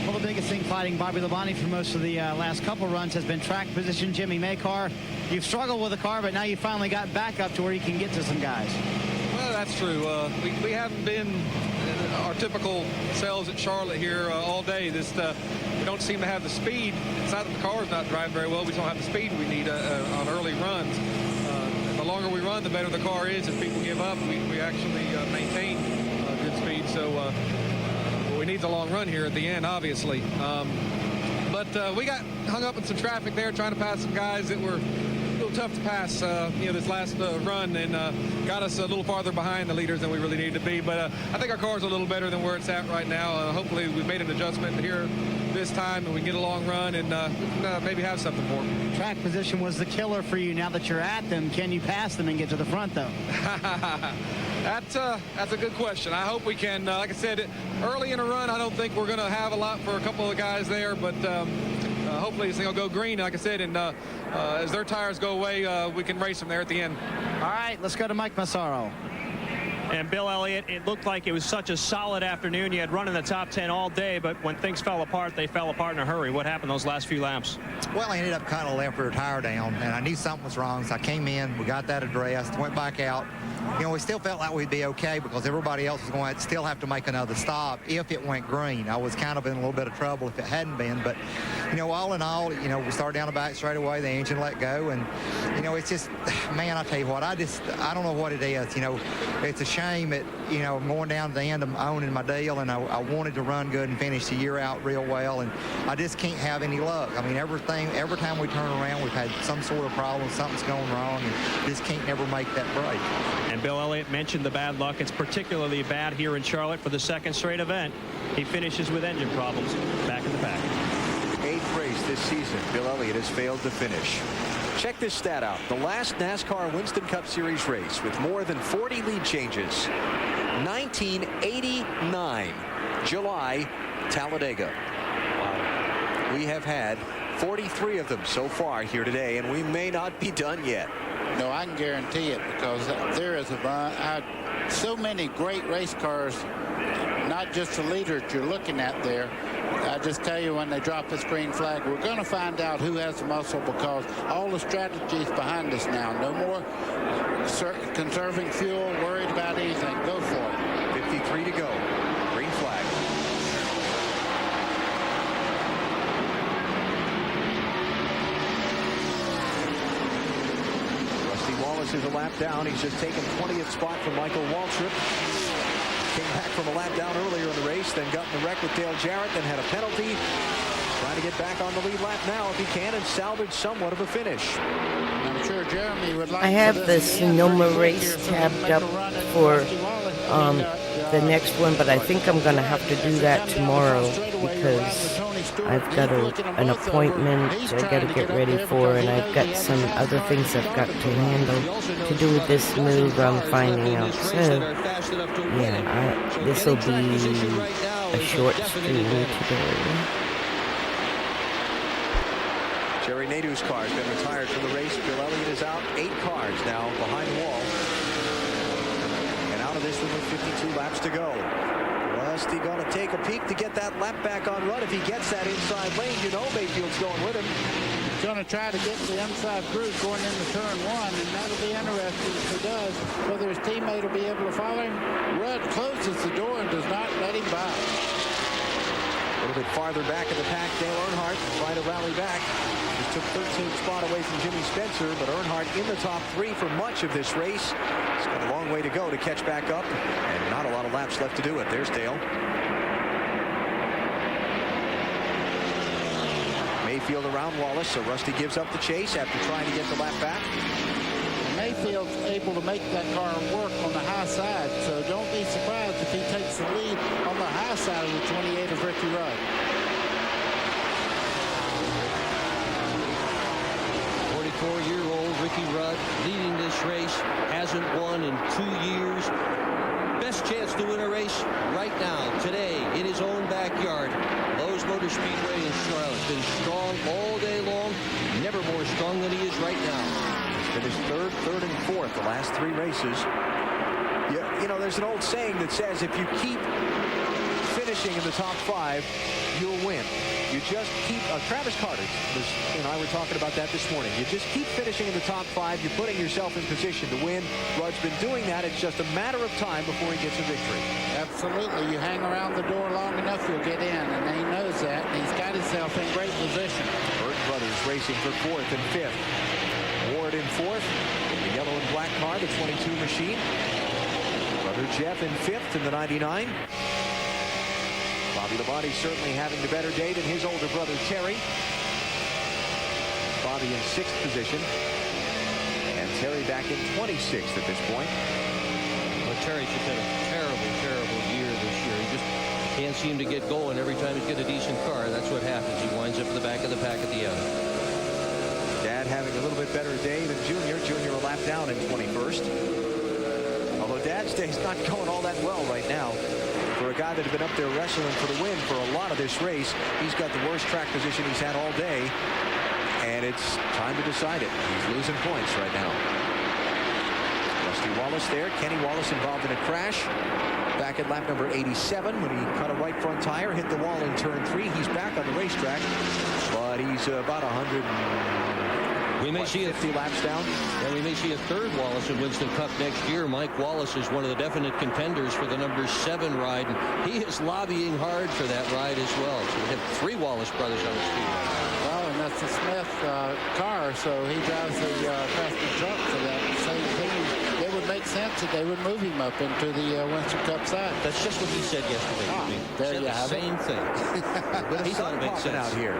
S1: Well, the biggest thing fighting Bobby Labonte for most of the last couple runs has been track position. Jimmy Maycar, you've struggled with the car, but now you finally got back up to where you can get to some guys.
S5: Well, that's true. We haven't been our typical selves at Charlotte here all day. We don't seem to have the speed. It's not that the car is not driving very well. We just don't have the speed we need on early runs. And the longer we run, the better the car is. If people give up, we actually maintain good speed. So we need the long run here at the end, obviously. But we got hung up in some traffic there trying to pass some guys that were a little tough to pass, this last run, and got us a little farther behind the leaders than we really needed to be. But I think our car's a little better than where it's at right now. Hopefully we've made an adjustment here this time and we can get a long run and maybe have something for them.
S1: Track position was the killer for you. Now that you're at them, can you pass them and get to the front, though?
S5: That's a good question. I hope we can. Like I said, early in a run, I don't think we're going to have a lot for a couple of guys there, but hopefully this thing will go green, like I said, and as their tires go away, we can race them there at the end.
S1: All right, let's go to Mike Massaro.
S2: And Bill Elliott, it looked like it was such a solid afternoon. You had run in the top 10 all day, but when things fell apart, they fell apart in a hurry. What happened those last few laps?
S16: Well, I ended up cutting a left rear tire down, and I knew something was wrong, so I came in, we got that addressed, went back out. We still felt like we'd be okay because everybody else was going to still have to make another stop if it went green. I was kind of in a little bit of trouble if it hadn't been, but, all in all, we started down the back straight away, the engine let go, and, it's just, man, I tell you what, I don't know what it is. It's a shame that, I'm going down to the end of owning my deal, and I wanted to run good and finish the year out real well, and I just can't have any luck. I mean, every time we turn around, we've had some sort of problem, something's going wrong, and just can't never make that break.
S2: And Bill Elliott mentioned the bad luck. It's particularly bad here in Charlotte for the second straight event. He finishes with engine problems back in the pack.
S24: 8th race this season, Bill Elliott has failed to finish. Check this stat out. The last NASCAR Winston Cup Series race with more than 40 lead changes. 1989, July, Talladega. Wow. We have had 43 of them so far here today, and we may not be done yet.
S6: No, I can guarantee it because there is so many great race cars, not just the leaders you're looking at there. I just tell you, when they drop this green flag, we're going to find out who has the muscle because all the strategies behind us now. No more conserving fuel, worried about anything. Go for it.
S24: 53 to go. Green flag. Rusty Wallace is a lap down. He's just taken 20th spot from Michael Waltrip. Came back from a lap down earlier in the race, then got in the wreck with Dale Jarrett, then had a penalty. Trying to get back on the lead lap now if he can and salvage somewhat of a finish.
S6: I'm sure Jeremy would like
S4: I have the Sonoma race tabbed up for the next one, but I think I'm going to have to do that tomorrow because I've got an appointment I got to get ready for, and I've got some other things I've got to handle to do with this move I'm finding out. So, yeah, this will be a short stream today.
S24: Jerry Nadeau's car has been retired from the race. Bill Elliott is out. 8 cars now behind the wall. And out of this one with 52 laps to go. Rusty going to take a peek to get that lap back on run. If he gets that inside lane, Mayfield's going with him.
S6: He's going to try to get the inside groove going into turn 1, and that'll be interesting if he does, whether his teammate will be able to follow him. Rudd closes the door and does not let him by.
S24: A little bit farther back in the pack, Dale Earnhardt trying to rally back. Just took 13th spot away from Jimmy Spencer, but Earnhardt in the top 3 for much of this race. He's got a long way to go to catch back up, and not a lot of laps left to do it. There's Dale. Mayfield around Wallace, so Rusty gives up the chase after trying to get the lap back.
S6: Mayfield's able to make that car work on the high side, so don't be surprised if he takes the lead on the high side of the 28 of Ricky Rudd.
S7: 44-year-old Ricky Rudd leading this race, hasn't won in 2 years. Best chance to win a race right now, today, in his own backyard. Lowe's Motor Speedway in Charlotte. Been strong all day long, never more strong than he is right now.
S24: Finished third, and fourth the last 3 races. You know, there's an old saying that says if you keep finishing in the top 5, you'll win. You just keep, Travis Carter and I were talking about that this morning. You just keep finishing in the top 5. You're putting yourself in position to win. Rudd's been doing that. It's just a matter of time before he gets a victory.
S6: Absolutely. You hang around the door long enough, you'll get in, and he knows that. And he's got himself in great position.
S24: Burton Brothers racing for 4th and 5th. Ward in 4th in the yellow and black car, the 22 machine. Brother Geoff in 5th in the 99. Bobby Labonte certainly having the better day than his older brother Terry. Bobby in 6th position. And Terry back in 26th at this point.
S7: Well, Terry's just had a terrible, terrible year this year. He just can't seem to get going every time he's got a decent car. That's what happens. He winds up in the back of the pack at the end.
S24: Dad having a little bit better day than Junior. Junior a lap down in 21st. Although Dad's day's not going all that well right now. For a guy that had been up there wrestling for the win for a lot of this race, he's got the worst track position he's had all day. And it's time to decide it. He's losing points right now. Rusty Wallace there. Kenny Wallace involved in a crash back at lap number 87 when he cut a right front tire, hit the wall in turn 3. He's back on the racetrack, but he's about 50 laps down.
S7: And we may see a 3rd Wallace in Winston Cup next year. Mike Wallace is one of the definite contenders for the number 7 ride. And he is lobbying hard for that ride as well. So we have 3 Wallace brothers on the speedway.
S6: Well, and that's the Smith car, so he drives the faster truck for that same thing. It would make sense that they would move him up into the Winston Cup side.
S7: That's just what he said yesterday.
S6: There you have it.
S7: Same thing.
S24: He thought it made sense out here.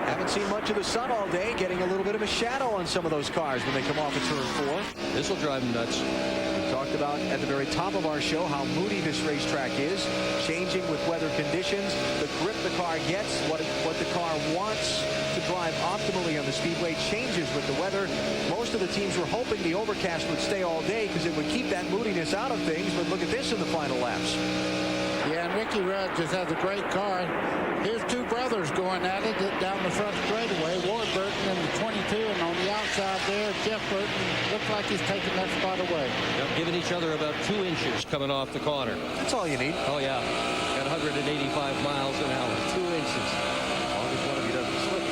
S24: Haven't seen much of the sun all day, getting a little bit of a shadow on some of those cars when they come off at turn 4.
S7: This will drive him nuts.
S24: We talked about at the very top of our show how moody this racetrack is, changing with weather conditions, the grip the car gets, what the car wants to drive optimally on the speedway changes with the weather. Most of the teams were hoping the overcast would stay all day because it would keep that moodiness out of things, but look at this in the final laps.
S6: Yeah, and Ricky Rudd just has a great car. Here's 2 brothers going at it down the front straightaway. Ward Burton in the 22, and on the outside there, Geoff Burton looks like he's taking that spot away.
S7: Yep, giving each other about 2 inches coming off the corner.
S24: That's all you need.
S7: Oh, yeah. At 185 miles an hour. 2 inches.
S24: As long as one of you doesn't slip.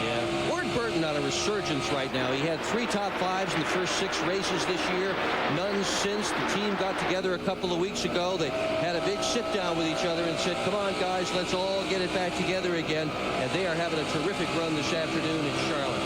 S7: Yeah. Ward Burton on a resurgence right now. He had 3 top 5s in the first 6 races this year. None since. The team got together a couple of weeks ago. They had a big sit down with each other and said, come on, guys, let's all get it back together again. And they are having a terrific run this afternoon in Charlotte.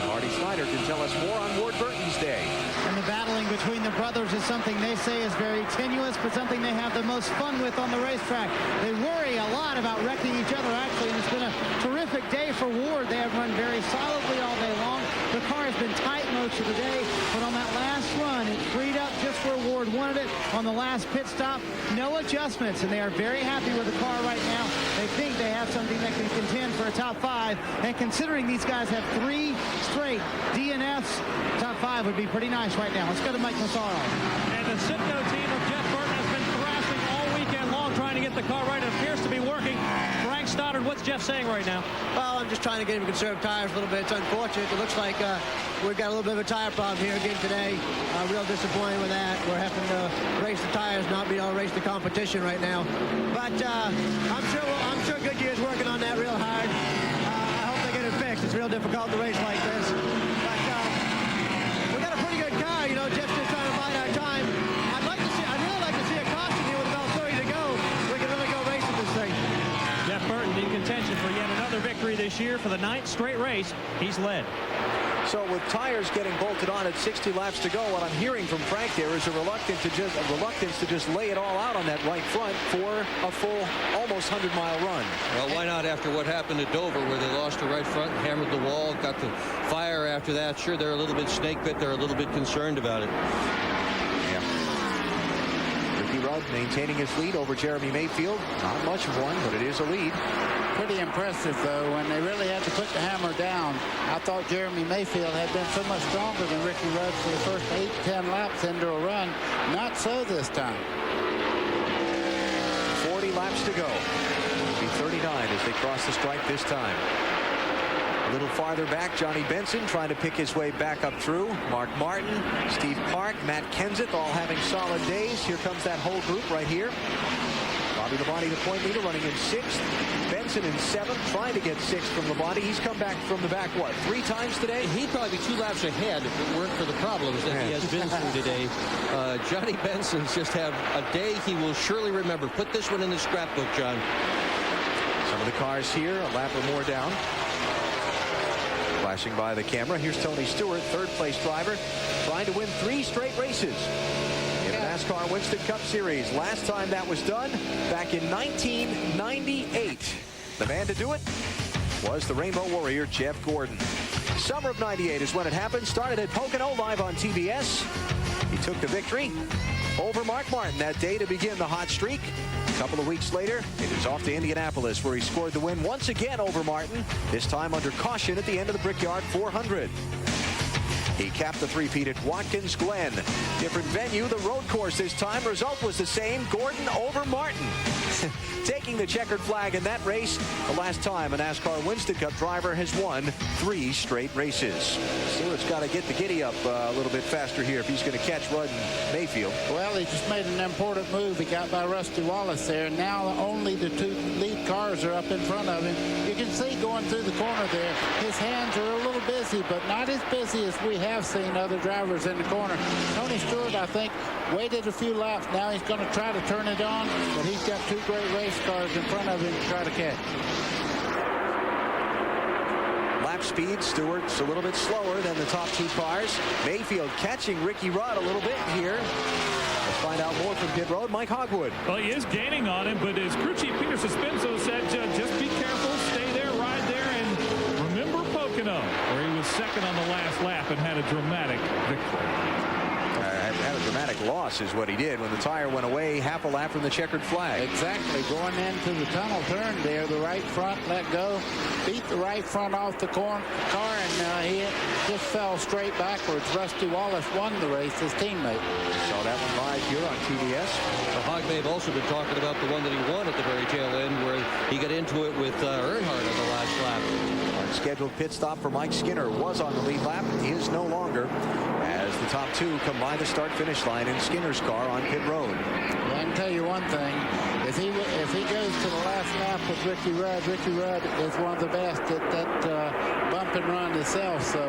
S24: Marty Snyder can tell us more on Ward Burton's day.
S1: And the battling between the brothers is something they say is very tenuous, but something they have the most fun with on the racetrack. They worry a lot about wrecking each other, actually, and it's been a terrific day for Ward. They have run very solidly all day long. The car has been tight most of the day, but on that last run, it freed up just where Ward wanted it on the last pit stop. No adjustments, and they are very happy with the car right now. They think they have something that can contend for a top 5, and considering these guys have 3 straight DNFs, top 5 would be pretty nice right now. Let's go to Mike Massaro.
S2: And the Citgo team of Geoff Burton has been thrashing all weekend long trying to get the car right. It appears to be working. Frank Stoddard, what's Geoff saying right now?
S3: Well, I'm just trying to get him to conserve tires a little bit. It's unfortunate. It looks like we've got a little bit of a tire problem here again today. Real disappointed with that. We're having to race the tires, not be able to race the competition right now. But I'm sure Goodyear's working on that real hard. I hope they get it fixed. It's real difficult to race like this. But we got a pretty good car. You know, Geoff's just trying to bide our time. I'd really like to see a caution here with about 30 to go. We can really go racing this thing.
S2: Geoff Burton in contention this year for the 9th straight race. He's led.
S24: So with tires getting bolted on at 60 laps to go, what I'm hearing from Frank there is a reluctance to just lay it all out on that right front for a full almost 100-mile run.
S7: Well, why not after what happened at Dover, where they lost the right front, hammered the wall, got the fire after that? Sure, they're a little bit snake bit. They're a little bit concerned about it.
S24: Yeah. Ricky Rudd maintaining his lead over Jeremy Mayfield. Not much of one, but it is a lead.
S6: Pretty impressive, though, when they really had to put the hammer down. I thought Jeremy Mayfield had been so much stronger than Ricky Rudd for the first 8-10 laps into a run. Not so this time.
S24: 40 laps to go. It'll be 39 as they cross the stripe this time. A little farther back, Johnny Benson trying to pick his way back up through. Mark Martin, Steve Park, Matt Kenseth all having solid days. Here comes that whole group right here. Bobby Labonte, the point leader, running in 6th. Benson in 7th, trying to get 6th from Labonte. He's come back from the back, what, 3 times today?
S7: He'd probably be 2 laps ahead if it weren't for the problems that he has been through today. Johnny Benson's just had a day he will surely remember. Put this one in the scrapbook, John.
S24: Some of the cars here, a lap or more down. Flashing by the camera. Here's Tony Stewart, 3rd place driver, trying to win 3 straight races in the NASCAR Winston Cup Series. Last time that was done back in 1998. The man to do it was the Rainbow Warrior, Jeff Gordon. Summer of 98 is when it happened. Started at Pocono live on TBS. He took the victory over Mark Martin that day to begin the hot streak. A couple of weeks later, it is off to Indianapolis, where he scored the win once again over Martin, this time under caution at the end of the Brickyard 400. He capped the three-peat at Watkins Glen. Different venue, the road course this time. Result was the same, Gordon over Martin. Taking the checkered flag in that race, the last time a NASCAR Winston Cup driver has won 3 straight races. Stewart's got to get the giddy up a little bit faster here if he's going to catch Rudd and Mayfield.
S6: Well, he just made an important move. He got by Rusty Wallace there. Now only the 2 lead cars are up in front of him. You can see going through the corner there, his hands are a little busy, but not as busy as we have seen other drivers in the corner. Tony Stewart, I think, waited a few laps. Now he's going to try to turn it on, but he's got 2 great race cars in front of him to try to catch.
S24: Lap speed, Stewart's a little bit slower than the top 2 cars. Mayfield catching Ricky Rudd a little bit here. Let's find out more from pit road. Mike Hogwood.
S19: Well, he is gaining on him, but as crew chief Peter Suspenso said, just be careful, stay there, ride there, and remember Pocono, where he was second on the last lap and had a dramatic victory.
S24: Had a dramatic loss is what he did when the tire went away half a lap from the checkered flag.
S6: Exactly. Going into the tunnel turn there, the right front let go, beat the right front off the car, and he just fell straight backwards. Rusty Wallace won the race, his teammate.
S24: Saw that one live here on TBS.
S7: The Hog may have also been talking about the one that he won at the very tail end, where he got into it with Earnhardt on the last lap.
S24: Our scheduled pit stop for Mike Skinner was on the lead lap. He is no longer, as the top 2 come by the start-finish line in Skinner's car on pit road.
S6: Well, I can tell you one thing. If he goes to the last lap with Ricky Rudd is one of the best at that bump and run himself. So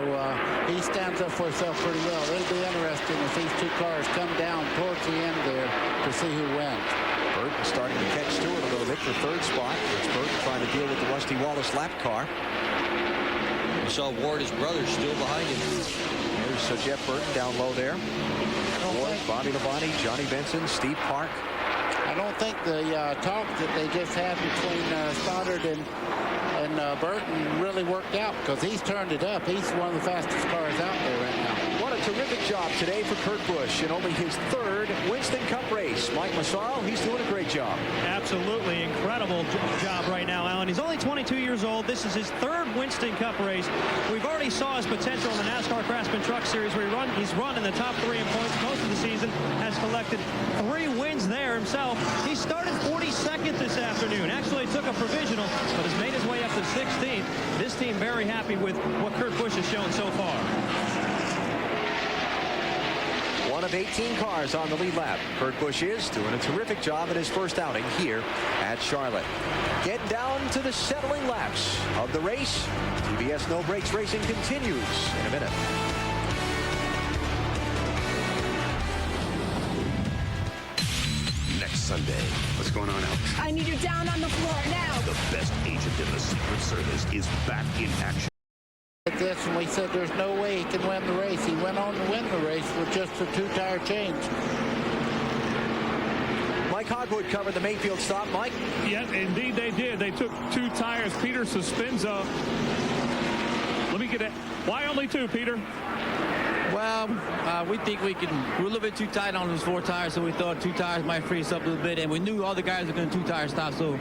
S6: he stands up for himself pretty well. It'll be interesting if these 2 cars come down towards the end there to see who wins.
S24: Burton starting to catch Stewart a little bit for 3rd spot. It's Burton trying to deal with the Rusty Wallace lap car.
S7: You saw Ward, his brother, still behind him.
S24: There's Jeff Burton down low there. Ward, Bobby Labonte, Johnny Benson, Steve Park.
S6: I don't think the talk that they just had between Stoddard and Burton really worked out, because he's turned it up. He's one of the fastest cars out there right now.
S24: What a terrific job today for Kurt Busch in only his 3rd Winston Cup race. Mike Massaro, he's doing a great job.
S2: Absolutely incredible job right now, Alan. He's only 22 years old. This is his 3rd Winston Cup race. We've already saw his potential in the NASCAR Craftsman Truck Series, where he's run in the top 3 in points most of the season, has collected 3 wins there himself. He started 42nd this afternoon. Actually took a provisional, but has made his way up to 16th. This team very happy with what Kurt Busch has shown so far.
S24: One of 18 cars on the lead lap. Kurt Busch is doing a terrific job in his first outing here at Charlotte. Get down to the settling laps of the race. TBS No Brakes Racing continues in a minute.
S13: Next
S18: Sunday.
S9: What's going on, Alex?
S15: I need you down on the floor now.
S18: The best agent in the Secret Service is back in action.
S6: This, and we said there's no way he can win the race. He went on to win the race with just a two-tire change.
S24: Mike Hogwood covered the Mayfield stop. Mike?
S19: Yeah, indeed they did. They took 2 tires. Peter Suspenzo. Let me get it. Why only 2, Peter?
S10: Well, we think we're a little bit too tight on those 4 tires, so we thought 2 tires might free us up a little bit, and we knew all the guys were going to 2-tire stop, so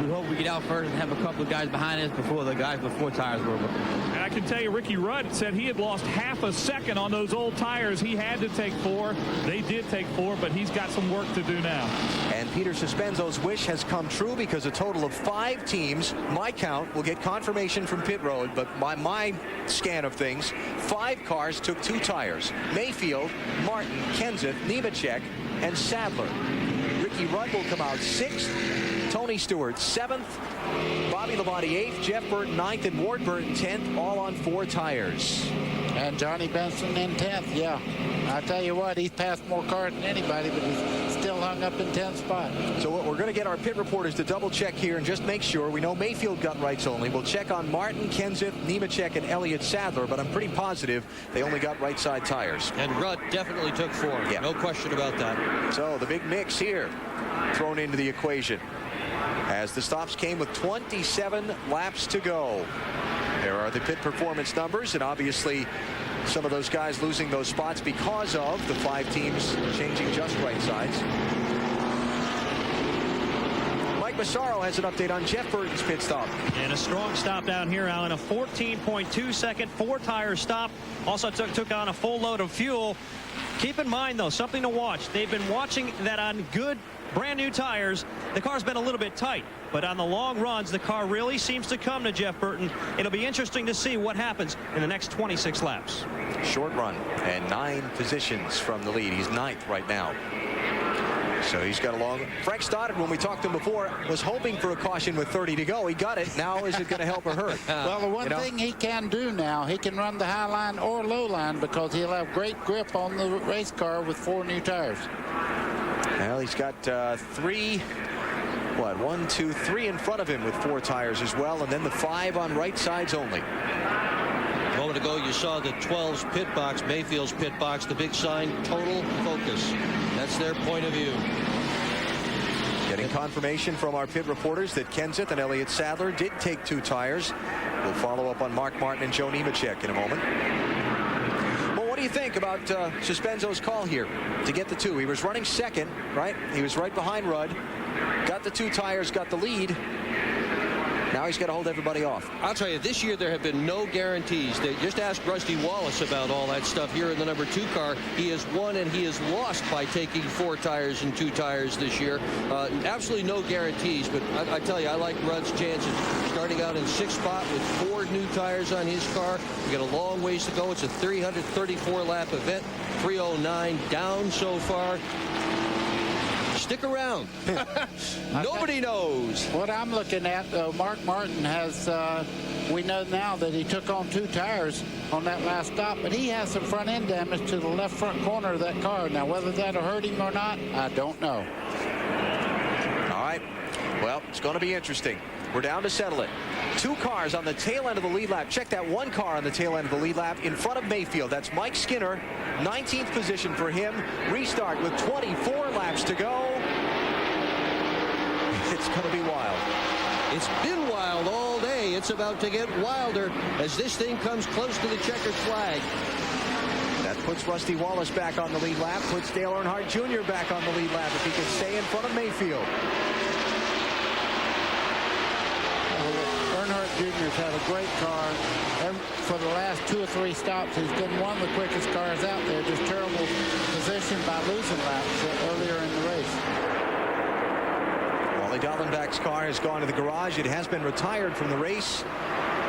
S10: we hope we get out first and have a couple of guys behind us before the guys with 4 tires were.
S19: And I can tell you, Ricky Rudd said he had lost half a second on those old tires. He had to take 4. They did take 4, but he's got some work to do now.
S24: And Peter Suspenzo's wish has come true because a total of 5 teams, my count, will get confirmation from pit road, but by my scan of things, 5 cars took 2 tires. Mayfield, Martin, Kenseth, Nemechek, and Sadler. Ricky Rudd will come out 6th. Tony Stewart 7th. Bobby Labonte 8th. Jeff Burton 9th. And Ward Burton 10th. All on 4 tires.
S6: And Johnny Benson in 10th. Yeah. I tell you what, he's passed more cars than anybody, but he's still hung up in 10th spot.
S24: So we're going to get our pit reporters to double check here and just make sure. We know Mayfield got rights only. We'll check on Martin, Kenseth, Nemechek, and Elliott Sadler, but I'm pretty positive they only got right side tires.
S7: And Rudd definitely took 4. Yeah. No question about that.
S24: So the big mix here thrown into the equation as the stops came with 27 laps to go. There are the pit performance numbers, and obviously some of those guys losing those spots because of the 5 teams changing just right sides. Mike Massaro has an update on Jeff Burton's pit stop.
S2: And a strong stop down here, Alan. A 14.2 second 4-tire stop. Also took on a full load of fuel. Keep in mind, though, something to watch. They've been watching that on good brand new tires. The car's been a little bit tight, but on the long runs, the car really seems to come to Jeff Burton. It'll be interesting to see what happens in the next 26 laps.
S24: Short run and 9 positions from the lead. He's 9th right now. So he's got a long. Frank Stoddard, when we talked to him before, was hoping for a caution with 30 to go. He got it. Now is it going to help or hurt?
S6: Well, the one thing he can do now, he can run the high line or low line because he'll have great grip on the race car with 4 new tires.
S24: Well, he's got 3 in front of him with 4 tires as well, and then the 5 on right sides only.
S7: A moment ago, you saw the 12's pit box, Mayfield's pit box, the big sign, total focus. That's their point of view.
S24: Getting confirmation from our pit reporters that Kenseth and Elliott Sadler did take 2 tires. We'll follow up on Mark Martin and Joe Nemechek in a moment. What do you think about Suspenzo's call here to get the 2? He was running 2nd, right? He was right behind Rudd. Got the 2 tires, got the lead. Now he's got to hold everybody off.
S7: I'll tell you, this year there have been no guarantees. They just ask Rusty Wallace about all that stuff here in the number 2 car. He has won and he has lost by taking 4 tires and 2 tires this year. Absolutely no guarantees, but I tell you, I like Rudd's chances. Starting out in 6th spot with 4 new tires on his car. We got a long ways to go. It's a 334-lap event. 309 down so far. Stick around. Nobody knows.
S6: What I'm looking at, Mark Martin has, we know now that he took on 2 tires on that last stop, but he has some front end damage to the left front corner of that car. Now, whether that'll hurt him or not, I don't know.
S24: All right. Well, it's going to be interesting. We're down to settle it. 2 cars on the tail end of the lead lap. Check that 1 car on the tail end of the lead lap in front of Mayfield. That's Mike Skinner, 19th position for him. Restart with 24 laps to go. It's going to be wild.
S7: It's been wild all day. It's about to get wilder as this thing comes close to the checkered flag.
S24: That puts Rusty Wallace back on the lead lap, puts Dale Earnhardt Jr. back on the lead lap if he can stay in front of Mayfield.
S6: Earnhardt Jr.'s had a great car. For the last 2 or 3 stops, he's been one of the quickest cars out there. Just terrible position by losing laps earlier in the race.
S24: Wally Dallenbach's car has gone to the garage. It has been retired from the race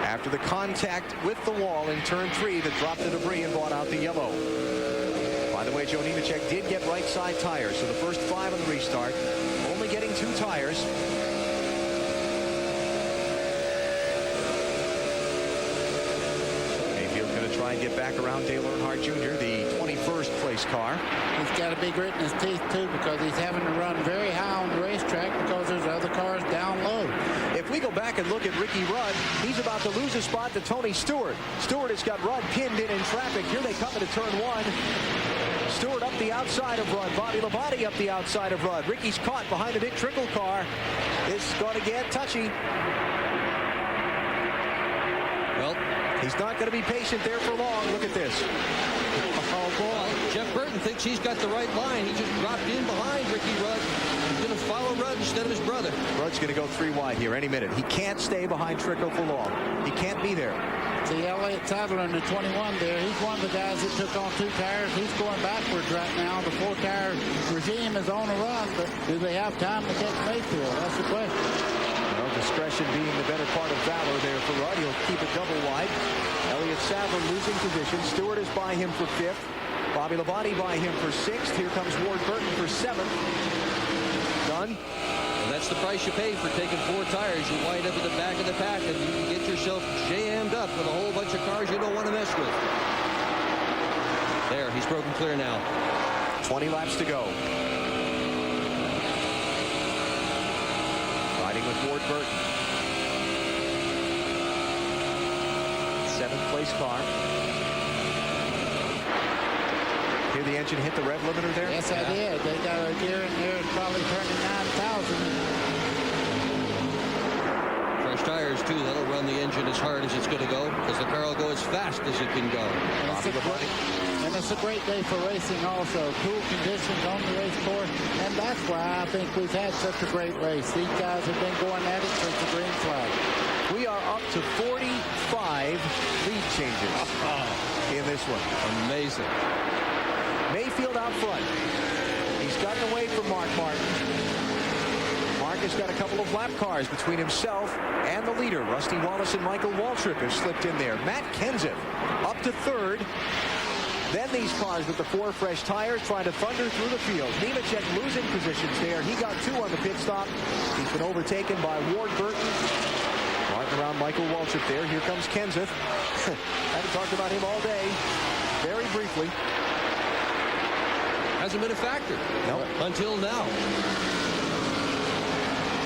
S24: after the contact with the wall in turn 3 that dropped the debris and brought out the yellow. By the way, Joe Nemechek did get right side tires, so the first 5 on the restart, only getting 2 tires. to try and get back around Dale Earnhardt Jr., the 21st place car.
S6: He's got a big grit in his teeth, too, because he's having to run very high on the racetrack because there's other cars down low.
S24: If we go back and look at Ricky Rudd, he's about to lose a spot to Tony Stewart. Stewart has got Rudd pinned in traffic. Here they come into turn one. Stewart up the outside of Rudd. Bobby Labonte up the outside of Rudd. Ricky's caught behind the Dick Trickle car. It's going to get touchy. Well, he's not going to be patient there for long. Look at this.
S7: Oh, boy. Jeff Burton thinks he's got the right line. He just dropped in behind Ricky Rudd. He's going to follow Rudd instead of his brother.
S24: Rudd's going to go 3 wide here any minute. He can't stay behind Trickle for long. He can't be there.
S6: See, Elliott Sadler in the 21 there. He's one of the guys that took on 2 tires. He's going backwards right now. The 4-tire regime is on a run, but do they have time to catch Mayfield? That's the question.
S24: Well, discretion being the better part of valor there for Rudd. He'll keep it double wide. Elliott Sadler losing position. Stewart is by him for 5th. Bobby Labonte by him for 6th. Here comes Ward Burton for 7th. Done.
S7: And that's the price you pay for taking 4 tires. You wind up in the back of the pack and you can get yourself jammed up with a whole bunch of cars you don't want to mess with. There, he's broken clear now.
S24: 20 laps to go. Riding with Ward Burton. 7th place car. Hear the engine hit the rev limiter there?
S6: Yes, I did. They got a gear in there probably turning 9,000.
S7: Fresh tires, too. That'll run the engine as hard as it's going to go because the car will go as fast as it can go.
S6: And it's a great day for racing also. Cool conditions on the race course. And that's why I think we've had such a great race. These guys have been going at it since the green flag.
S24: We are up to 45 lead changes in this one.
S7: Amazing.
S24: Mayfield out front. He's gotten away from Mark Martin. Mark has got a couple of lap cars between himself and the leader. Rusty Wallace and Michael Waltrip have slipped in there. Matt Kenseth up to 3rd. Then these cars with the 4 fresh tires trying to thunder through the field. Nemechek losing positions there. He got 2 on the pit stop. He's been overtaken by Ward Burton. Marking around Michael Waltrip there. Here comes Kenseth. Haven't talked about him all day. Very briefly.
S7: Hasn't been a factor.
S24: Nope.
S7: Until now.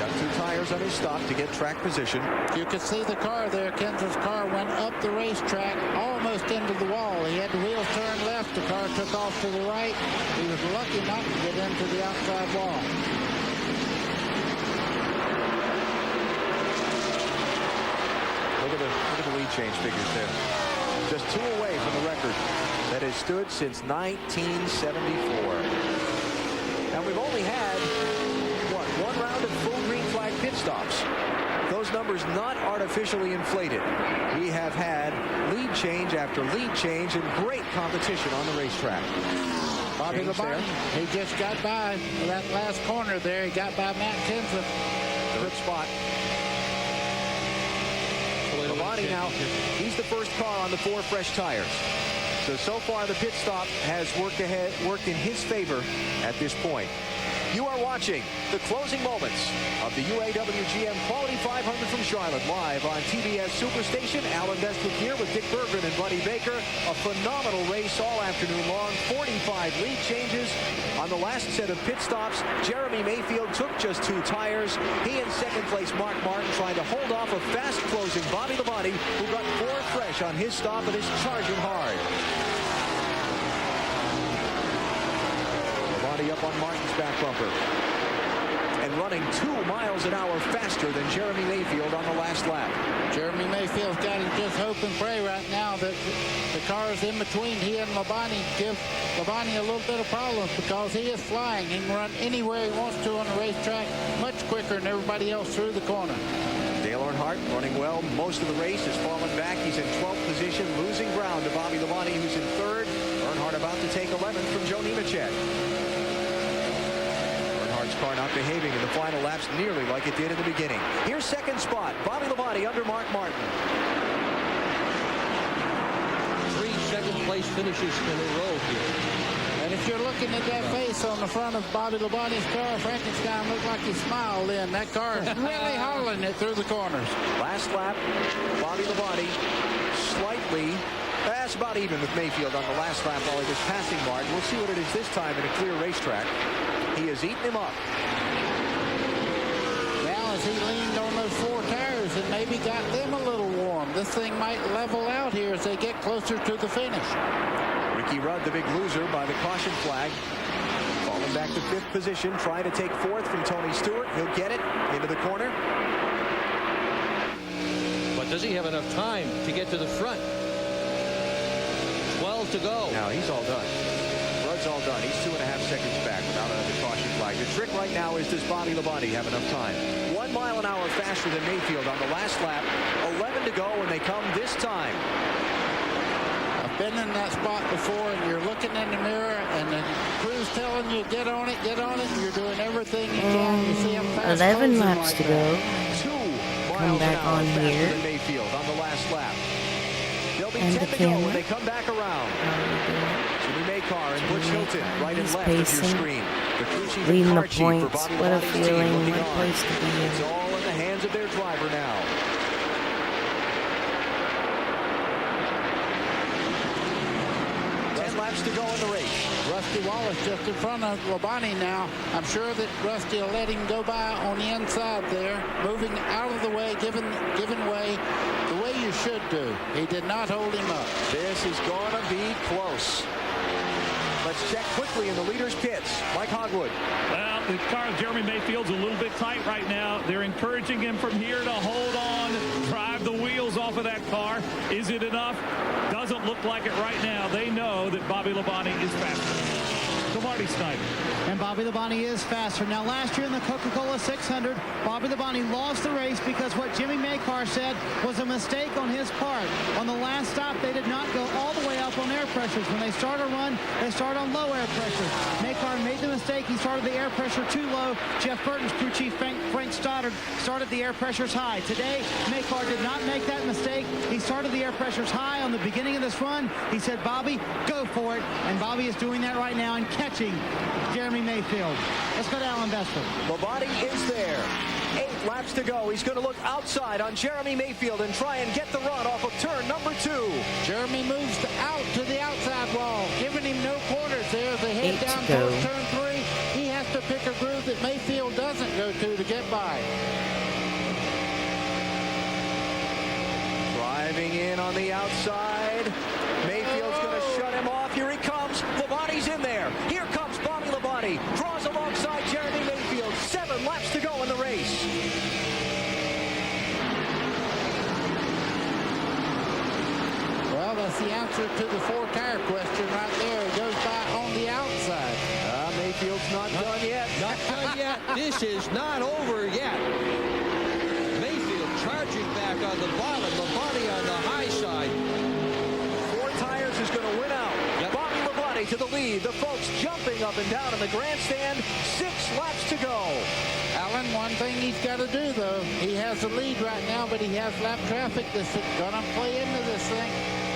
S24: Got 2 tires on his stop to get track position.
S6: You can see the car there. Kenseth's car went up the racetrack almost into the wall. He had the wheels turned left. The car took off to the right. He was lucky not to get into the outside wall.
S24: Look at the lead change figures there. Just 2 away from the record that has stood since 1974. And we've only had, what, 1 round of full green flag pit stops. Those numbers not artificially inflated. We have had lead change after lead change and great competition on the racetrack.
S6: Bobby Labonte, he just got by that last corner there. He got by Matt Kenseth.
S24: 3rd spot. Labonte now, he's the first car on the 4 fresh tires. So far the pit stop has worked in his favor at this point. You are watching the closing moments of the UAW-GM Quality 500 from Charlotte, live on TBS Superstation. Alan Bestwick here with Dick Berggren and Buddy Baker. A phenomenal race all afternoon long. 45 lead changes on the last set of pit stops. Jeremy Mayfield took just 2 tires. He in 2nd place, Mark Martin, trying to hold off a fast-closing Bobby Labonte, who got 4 fresh on his stop and is charging hard. Up on Martin's back bumper and running 2 miles an hour faster than Jeremy Mayfield on the last lap.
S6: Jeremy Mayfield's got to just hope and pray right now that the cars in between he and Labonte give Labonte a little bit of problems because he is flying. He can run anywhere he wants to on the racetrack much quicker than everybody else through the corner.
S24: Dale Earnhardt running well. Most of the race has fallen back. He's in 12th position, losing ground to Bobby Labonte, who's in 3rd. Earnhardt about to take 11th from Joe Nemechek. Car not behaving in the final laps nearly like it did in the beginning. Here's 2nd spot. Bobby Labonte under Mark Martin.
S7: 3 second-place finishes in a row here.
S6: And if you're looking at that face on the front of Bobby Labonte's car, Frankenstein looked like he smiled in. That car is really hauling it through the corners.
S24: Last lap, Bobby Labonte slightly That's about even with Mayfield on the last lap while he was passing Martin. We'll see what it is this time in a clear racetrack. He has eaten him up.
S6: Now as he leaned on those 4 tires and maybe got them a little warm, this thing might level out here as they get closer to the finish.
S24: Ricky Rudd, the big loser, by the caution flag. Falling back to 5th position, trying to take 4th from Tony Stewart. He'll get it into the corner.
S7: But does he have enough time to get to the front? 12 to go.
S24: Now he's all done. Rudd's all done. He's 2.5 seconds back without another caution flag. The trick right now is, does Bobby Labonte have enough time? 1 mile an hour faster than Mayfield on the last lap. 11 to go when they come this time.
S6: I've been in that spot before, and you're looking in the mirror, and the crew's telling you, get on it, and you're doing everything you can. You see them fast
S4: 11 laps
S6: like
S4: to go.
S24: 2
S4: Come
S24: miles
S4: back
S24: an hour
S4: on
S24: faster
S4: here.
S24: than Mayfield on the last lap. They'll be
S4: And
S24: 10
S4: the
S24: to go when
S4: camera.
S24: they come back around. Jimmy Maycar and Butch Hilton right and
S4: He's
S24: left of your
S4: pacing.
S24: screen. The crew chief and
S4: Leading the
S24: car chief for
S4: points.
S24: Bobby
S4: What a
S24: Labonte's team
S4: feeling.
S24: looking
S4: What a
S24: on.
S4: place to be in.
S24: It's all in the hands of their driver now. 10 laps to go in the race.
S6: Rusty Wallace just in front of Labonte now. I'm sure that Rusty will let him go by on the inside there, moving out of the way, giving way the way you should do. He did not hold him up.
S24: This is going to be close. Let's check quickly in the leader's pits. Mike Hogwood.
S19: Well, the car of Jeremy Mayfield's a little bit tight right now. They're encouraging him from here to hold on, drive the wheels off of that car. Is it enough? Doesn't look like it right now. They know that Bobby Labonte is faster. So Marty Snyder.
S1: And Bobby Labonte is faster. Now, last year in the Coca-Cola 600, Bobby Labonte lost the race because what Jimmy Maycar said was a mistake on his part. On the last stop, they did not go all the way up on air pressures. When they start a run, they start on low air pressure. Maycar made the mistake. He started the air pressure too low. Geoff Burton's crew chief, Frank Stoddard, started the air pressures high. Today, Maycar did not make that mistake. He started the air pressures high on the beginning of this run. He said, Bobby, go for it. And Bobby is doing that right now and catching Jeremy Mayfield. Let's go to Alan Bestford.
S24: Labonte is there. 8 laps to go. He's going to look outside on Jeremy Mayfield and try and get the run off of turn number 2.
S6: Jeremy moves out to the outside wall, giving him no quarters there as they head
S4: 8
S6: down
S4: to go.
S6: towards turn 3. He has to pick a groove that Mayfield doesn't go to get by.
S24: Driving in on the outside. Mayfield's going to shut him off. Here he comes. Labonte's in there. Here comes Bobby Labonte. Draws alongside Jeremy Mayfield. 7 laps to go in the race.
S6: Well, that's the answer to the 4-tire question right there. It goes by on the outside.
S24: Mayfield's not done yet.
S7: Not done yet. This is not over yet. Mayfield charging back on the bottom. Labonte on the high side.
S24: 4 tires is going to win out.
S7: Yep.
S24: Bobby Labonte to the lead. The folks jumping up and down in the grandstand. 6 laps to go.
S6: Alan, one thing he's got to do, though, he has the lead right now, but he has lap traffic that's going to play into this thing.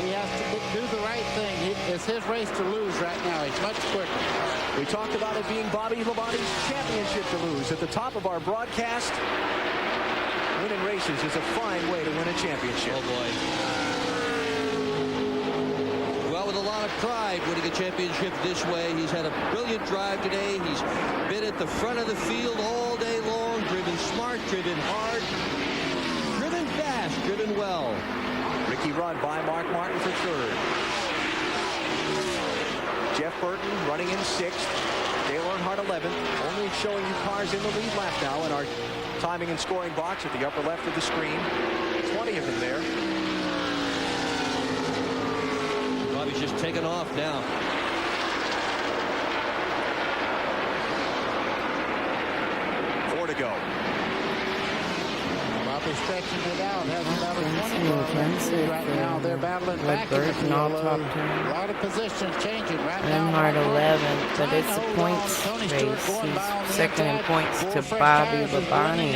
S6: He has to do the right thing. It's his race to lose right now. He's much quicker.
S24: We talked about it being Bobby Labonte's championship to lose at the top of our broadcast. Winning races is a fine way to win a championship.
S7: Oh, boy. Well, with a lot of pride winning a championship this way. He's had a brilliant drive today. He's been at the front of the field all day long, driven smart, driven hard, driven fast, driven well.
S24: Ricky Rudd by Mark Martin for 3rd. Geoff Burton running in 6th. Dale Earnhardt 11th. Only showing you cars in the lead lap now in our timing and scoring box at the upper left of the screen. 20 of them there.
S7: Bobby's just taking off now.
S24: To go.
S6: Bobby stretching it out, has about a 20 right now. They're battling back in the field. A lot of positions changing right now.
S4: Earnhardt 11, but it's a points race. He's second in points to Bobby Labonte.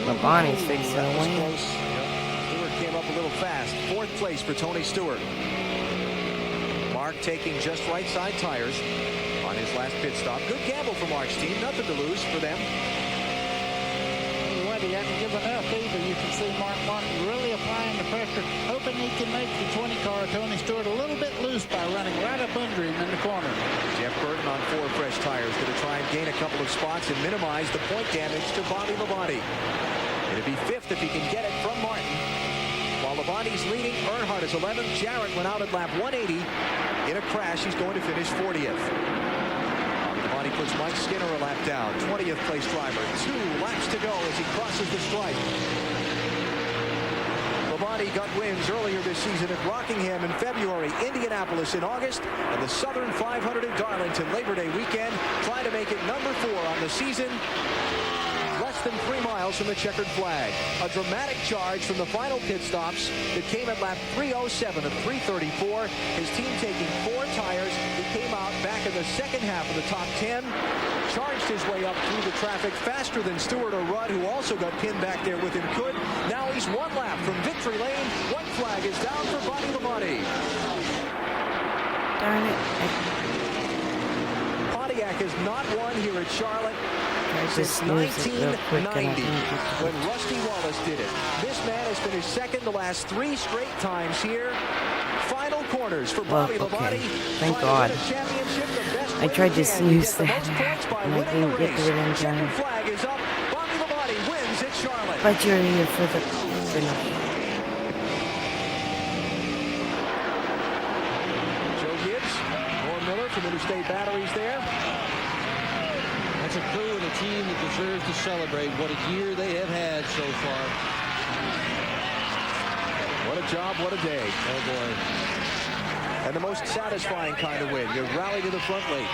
S4: Labonte's fixing to win.
S24: Stewart came up a little fast. 4th place for Tony Stewart. Mark taking just right side tires on his last pit stop. Good gamble for Mark's team. Nothing to lose for them.
S6: What he hadn't given up either. You can see Mark Martin really applying the pressure, hoping he can make the 20 car, Tony Stewart, a little bit loose by running right up under him in the corner.
S24: Jeff Burton on 4 fresh tires, going to try and gain a couple of spots and minimize the point damage to Bobby Labonte. It'll be 5th if he can get it from Martin. While Labonte's leading, Earnhardt is 11th. Jarrett went out at lap 180. In a crash, he's going to finish 40th. Labonte puts Mike Skinner a lap down. 20th place driver. 2 laps to go as he crosses the stripe. Labonte got wins earlier this season at Rockingham in February, Indianapolis in August, and the Southern 500 at Darlington Labor Day weekend, trying to make it number 4 on the season. Less than 3 miles from the checkered flag. A dramatic charge from the final pit stops that came at lap 307 of 334. His team taking 4 tires. He came out back in the second half of the top 10. Charged his way up through the traffic faster than Stewart or Rudd, who also got pinned back there with him, could. Now he's 1 lap from victory lane. White flag is down for Bobby Labonte.
S4: Darn it.
S24: Pontiac has not won here at Charlotte since
S4: it real quick,
S24: 1990 when Rusty Wallace did it. This man has finished second the last 3 straight times here. Final corners for Bobby Labonte.
S4: Thank God. I tried to snooze that, and I didn't get to it in time. But you're here for the finish.
S24: Joe Gibbs, Norm Miller from Interstate Batteries there.
S7: That's a crew and a team that deserves to celebrate. What a year they have had so far.
S24: What a job, what a day. Oh, boy. And the most satisfying kind of win. You rally to the front late.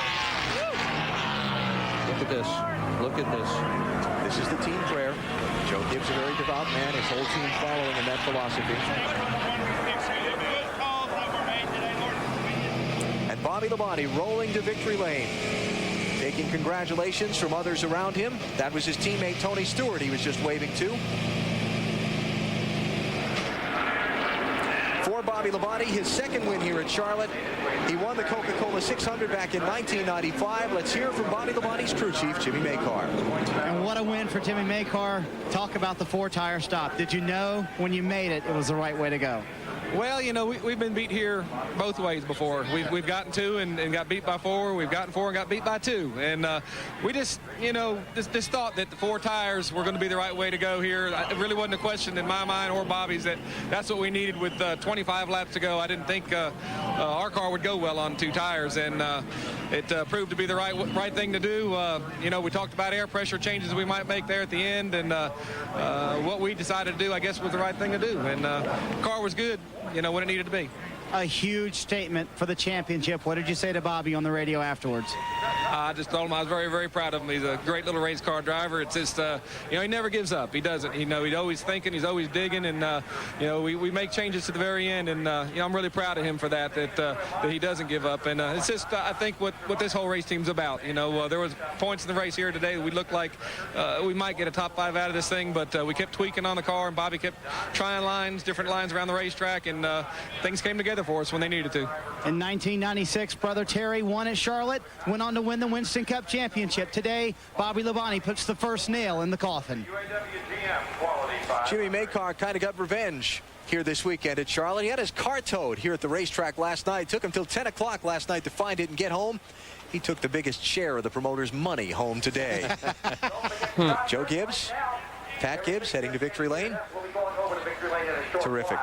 S7: Look at this. Look at this.
S24: This is the team prayer. Joe Gibbs, a very devout man. His whole team following in that philosophy. And Bobby Labonte rolling to victory lane. Taking congratulations from others around him. That was his teammate Tony Stewart he was just waving to. For Bobby Labonte, his second win here at Charlotte. He won the Coca-Cola 600 back in 1995. Let's hear from Bobby Labonte's crew chief, Jimmy Makar.
S1: And what a win for Jimmy Makar. Talk about the 4-tire stop. Did you know when you made it, it was the right way to go?
S5: Well, you know, we've been beat here both ways before. We've gotten 2 and got beat by 4. We've gotten 4 and got beat by 2. And we just, you know, just thought that the 4 tires were going to be the right way to go here. It really wasn't a question in my mind or Bobby's that that's what we needed with 25 laps to go. I didn't think our car would go well on 2 tires, and it proved to be the right thing to do. You know, we talked about air pressure changes we might make there at the end, and what we decided to do, I guess, was the right thing to do. And the car was good, you know, when it needed to be.
S1: A huge statement for the championship. What did you say to Bobby on the radio afterwards?
S5: I just told him I was very, very proud of him. He's a great little race car driver. It's just, you know, he never gives up. He doesn't. You know, he's always thinking. He's always digging. And, you know, we make changes to the very end. And, you know, I'm really proud of him for that he doesn't give up. And it's just, I think, what this whole race team's about. You know, there was points in the race here today that we looked like we might get a top 5 out of this thing. But we kept tweaking on the car. And Bobby kept trying different lines around the racetrack. And things came together for us when they needed to.
S1: In 1996, brother Terry won at Charlotte, went on to win the Winston Cup Championship. Today, Bobby Labonte puts the first nail in the coffin.
S24: Jimmy Makar kind of got revenge here this weekend at Charlotte. He had his car towed here at the racetrack last night. It took him till 10 o'clock last night to find it and get home. He took the biggest share of the promoter's money home today. Joe Gibbs, Pat Gibbs heading to victory lane. Terrific.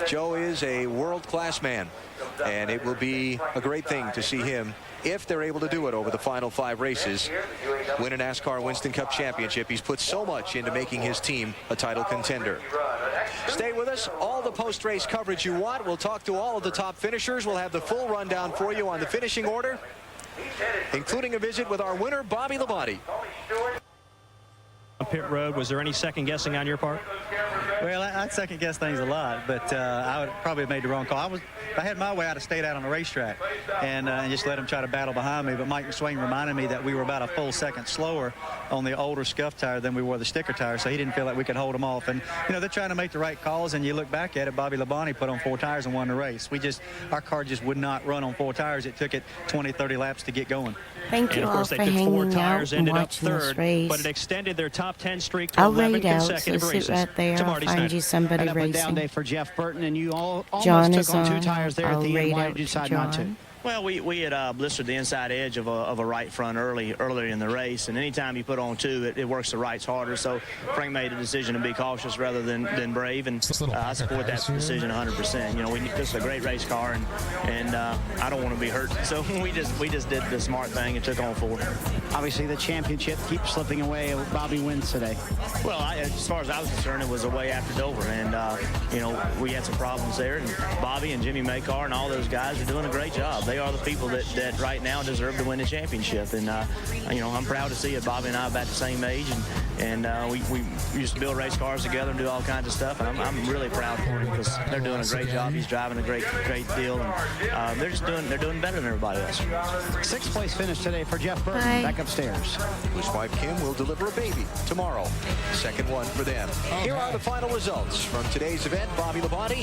S24: Joe is a world-class man, and it will be a great thing to see him, if they're able to do it over the final 5 races, win a NASCAR Winston Cup Championship. He's put so much into making his team a title contender. Stay with us. All the post-race coverage you want. We'll talk to all of the top finishers. We'll have the full rundown for you on the finishing order, including a visit with our winner, Bobby Labonte.
S2: Pit road, was there any second guessing on your part?
S9: Well, I'd second guess things a lot, but I would probably have made the wrong call. If I had my way, I'd have stayed out on the racetrack and just let them try to battle behind me. But Mike McSwain reminded me that we were about a full second slower on the older scuff tire than we were the sticker tire, so he didn't feel like we could hold them off. And, you know, they're trying to make the right calls, and you look back at it, Bobby Labonte put on 4 tires and won the race. Our car just would not run on 4 tires. It took it 20, 30 laps to get going.
S4: Thank you
S2: and of
S4: all
S2: course,
S4: for
S2: they took 4
S4: hanging
S2: tires,
S4: out and
S2: ended up
S4: watching this
S2: 3rd,
S4: race.
S2: but it extended their top 10 streak to
S4: I'll
S2: 11
S4: raid out, so
S2: consecutive
S4: sit
S2: races.
S4: right there.
S2: To
S4: I'll
S2: Marty
S4: find
S2: Snyder.
S4: you somebody
S1: Up and down
S4: racing.
S1: day for Geoff Burton, and you almost
S4: John
S1: took
S4: is
S1: on 2
S4: on.
S1: tires there
S4: I'll
S1: at the
S4: raid
S1: end. Why
S4: out
S1: did you
S4: to
S1: decide not to?
S4: John.
S2: Well, we had blistered the inside edge of a right front earlier in the race, and anytime you put on 2, it works the rights harder. So Frank made a decision to be cautious rather than brave, and I support that decision 100%. You know, this is a great race car, and I don't want to be hurt, so we just did the smart thing and took on 4.
S1: Obviously, the championship keeps slipping away. Bobby wins today.
S2: Well, as far as I was concerned, it was away after Dover, and you know, we had some problems there, and Bobby and Jimmy Maycar and all those guys are doing a great job. They are the people that right now deserve to win the championship, and you know, I'm proud to see it. Bobby and I are about the same age, and we used to build race cars together and do all kinds of stuff, and I'm really proud for him because they're doing a great job. He's driving a great deal, and they're doing better than everybody else.
S1: 6th place finish today for Geoff Burton.
S4: Bye.
S1: Back upstairs.
S24: His wife Kim will deliver a baby tomorrow. Second one for them. Here are the final results from today's event. Bobby Labonte